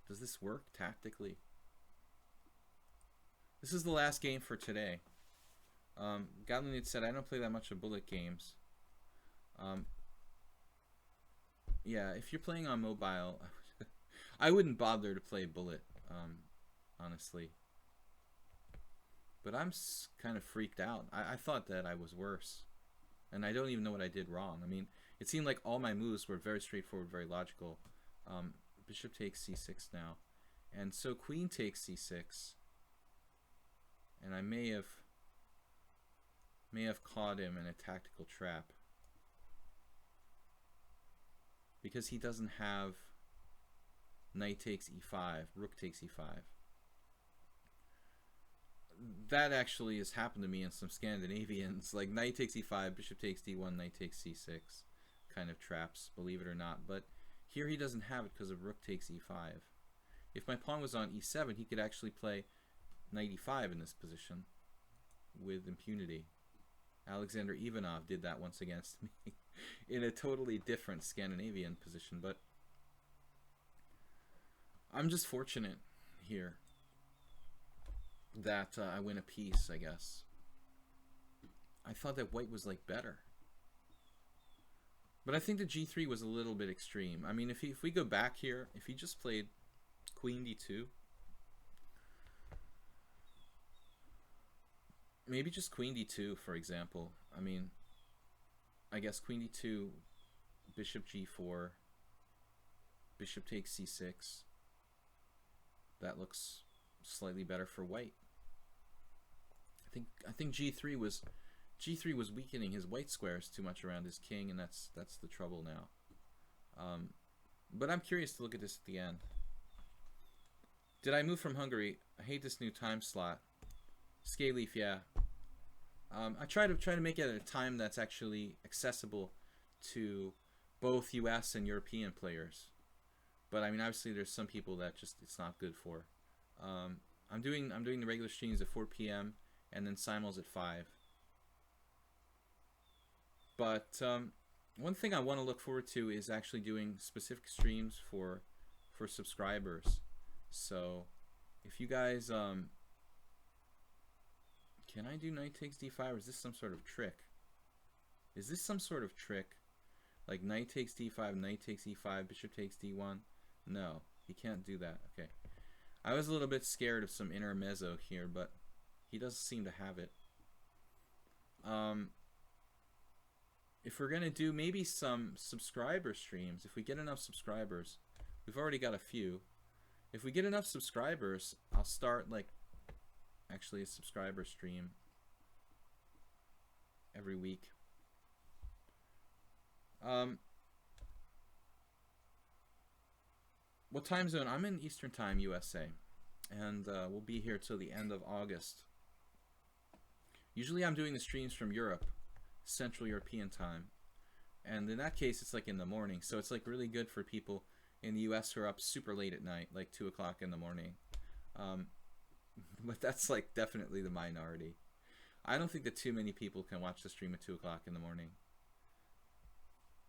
Does this work tactically? This is the last game for today. Gatlin said, I don't play that much of bullet games. Yeah, if you're playing on mobile, I wouldn't bother to play bullet, honestly. But I'm kind of freaked out. I thought that I was worse. And I don't even know what I did wrong. I mean, it seemed like all my moves were very straightforward, very logical. Bishop takes c6 now. And so queen takes c6. And I may have caught him in a tactical trap. Because he doesn't have knight takes e5, rook takes e5. That actually has happened to me in some Scandinavians, like knight takes e5, bishop takes d1, knight takes c6 kind of traps, believe it or not. But here he doesn't have it because of rook takes e5. If my pawn was on e7, he could actually play knight e5 in this position with impunity. Alexander Ivanov did that once against me in a totally different Scandinavian position, but I'm just fortunate here that I win a piece, I guess. I thought that white was like better. But I think the g3 was a little bit extreme. I mean, if we go back here, if he just played queen d2, maybe just queen d2, for example. I mean, I guess queen d2, bishop g4, bishop takes c6. That looks slightly better for white. I think g3 was weakening his white squares too much around his king, and that's the trouble now. But I'm curious to look at this at the end. Did I move from Hungary? I hate this new time slot. Scaleaf, yeah. I try to make it at a time that's actually accessible to both U.S. and European players. But I mean, obviously, there's some people that just it's not good for. I'm doing the regular streams at 4 p.m. and then simul's at 5. But one thing I want to look forward to is actually doing specific streams for subscribers. So if you guys can I do knight takes d5, or is this some sort of trick? Is this some sort of trick? Like knight takes d5, knight takes e5, bishop takes d1? No, he can't do that. Okay. I was a little bit scared of some intermezzo here, but he doesn't seem to have it. If we're going to do maybe some subscriber streams, if we get enough subscribers, we've already got a few. If we get enough subscribers, I'll start like actually a subscriber stream every week. What time zone? I'm in Eastern Time, USA, and we'll be here till the end of August. Usually I'm doing the streams from Europe, Central European Time, and in that case it's like in the morning, so it's like really good for people in the US who are up super late at night, like 2 o'clock in the morning. But that's like definitely the minority. I don't think that too many people can watch the stream at 2 o'clock in the morning.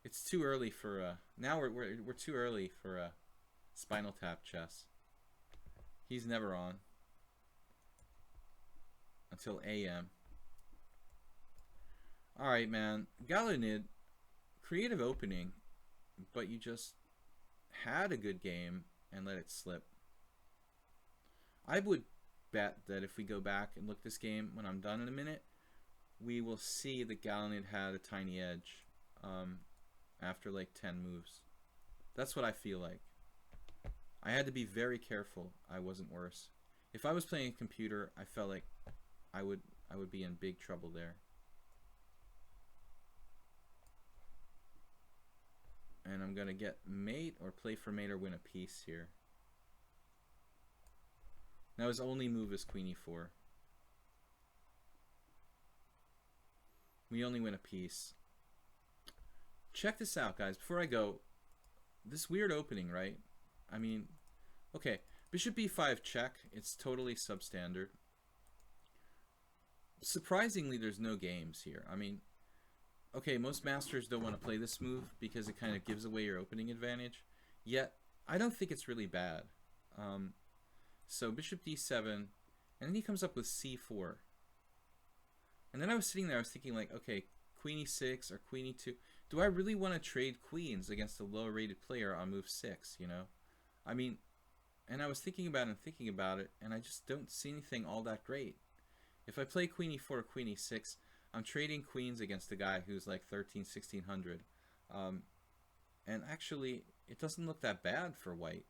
It's too early for now we're too early for Spinal Tap chess. He's never on until AM. All right, man. Galanid, creative opening, but you just had a good game and let it slip. I would bet that if we go back and look this game when I'm done in a minute, we will see that Galanid had a tiny edge after like 10 moves. That's what I feel like. I had to be very careful I wasn't worse. If I was playing a computer, I felt like I would be in big trouble there. And I'm gonna get mate or play for mate or win a piece here. Now his only move is queen e4. We only win a piece. Check this out, guys. Before I go, this weird opening, right? I mean, okay, bishop b5 check. It's totally substandard. Surprisingly, there's no games here. I mean, okay, most masters don't want to play this move because it kind of gives away your opening advantage. Yet, I don't think it's really bad. So bishop d7, and then he comes up with c4. And then I was sitting there, I was thinking like, okay, queen e6 or queen e2. Do I really want to trade queens against a lower rated player on move 6, you know? I mean, and I was thinking about it, and I just don't see anything all that great. If I play queen e4 or queen e6, I'm trading queens against a guy who's like 1600. And actually, it doesn't look that bad for white.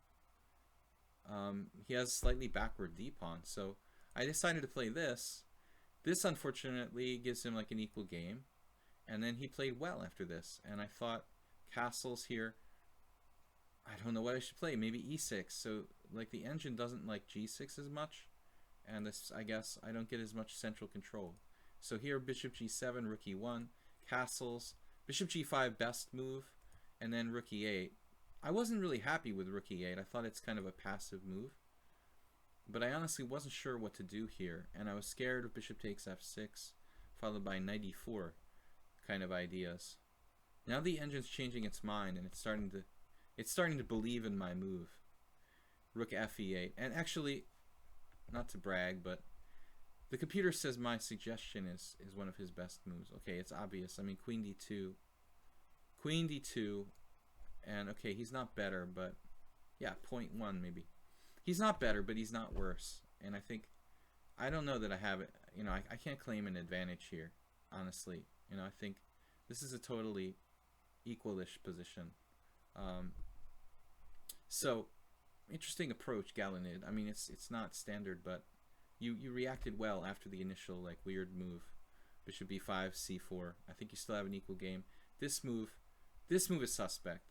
He has slightly backward d-pawn, so I decided to play this. This, unfortunately, gives him like an equal game. And then he played well after this. And I thought, castles here, I don't know what I should play. Maybe e6. So, like, the engine doesn't like g6 as much. And this, I guess, I don't get as much central control. So here, bishop g7, rook e1, castles, bishop g5, best move, and then rook e8. I wasn't really happy with rook e8. I thought it's kind of a passive move. But I honestly wasn't sure what to do here. And I was scared of bishop takes f6, followed by knight e4 kind of ideas. Now the engine's changing its mind, and it's starting to believe in my move. Rook fe8. And actually, not to brag, but the computer says my suggestion is one of his best moves. Okay, it's obvious. I mean, queen d2, and okay, he's not better, but yeah, 0.1 maybe. He's not better, but he's not worse. And I don't know that I have it. You know, I can't claim an advantage here, honestly. You know, I think this is a totally equalish position. So, interesting approach, Galanid. I mean, it's not standard, but you reacted well after the initial like weird move. Bishop b5, c4. I think you still have an equal game. This move is suspect.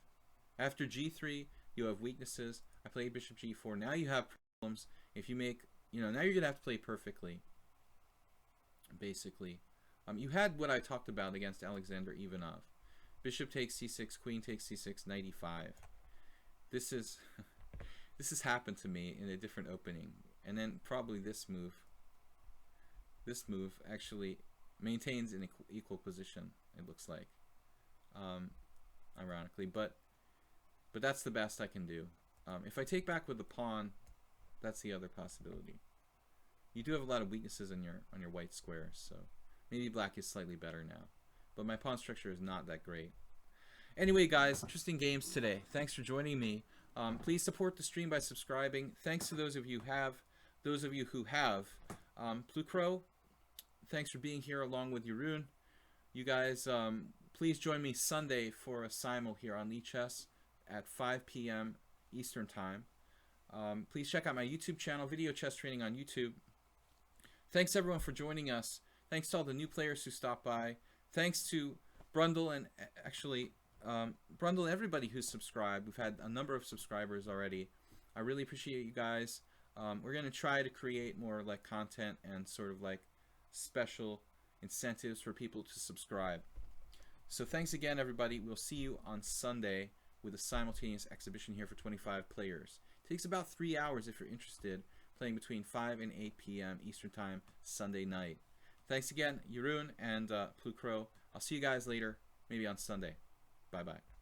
After g3, you have weaknesses. I played bishop g4. Now you have problems. If you make, you know, now you're gonna have to play perfectly. Basically, you had what I talked about against Alexander Ivanov. Bishop takes c6, queen takes c6, knight e5. This has happened to me in a different opening. And then probably this move actually maintains an equal position, it looks like, ironically. But that's the best I can do. If I take back with the pawn, that's the other possibility. You do have a lot of weaknesses on your white squares, so maybe black is slightly better now. But my pawn structure is not that great. Anyway, guys, interesting games today. Thanks for joining me. Please support the stream by subscribing. Thanks to those of you who have. Plukro, thanks for being here along with Jeroen. You guys, please join me Sunday for a simul here on lichess at 5 p.m. Eastern Time. Please check out my YouTube channel, Video Chess Training on YouTube. Thanks everyone for joining us. Thanks to all the new players who stopped by. Thanks to Brundle and actually Brundle and everybody who's subscribed. We've had a number of subscribers already. I really appreciate you guys. We're going to try to create more like content and sort of like special incentives for people to subscribe. So thanks again, everybody. We'll see you on Sunday with a simultaneous exhibition here for 25 players. It takes about 3 hours if you're interested, playing between 5 and 8 p.m. Eastern Time Sunday night. Thanks again, Jeroen and Plukro. I'll see you guys later, maybe on Sunday. Bye-bye.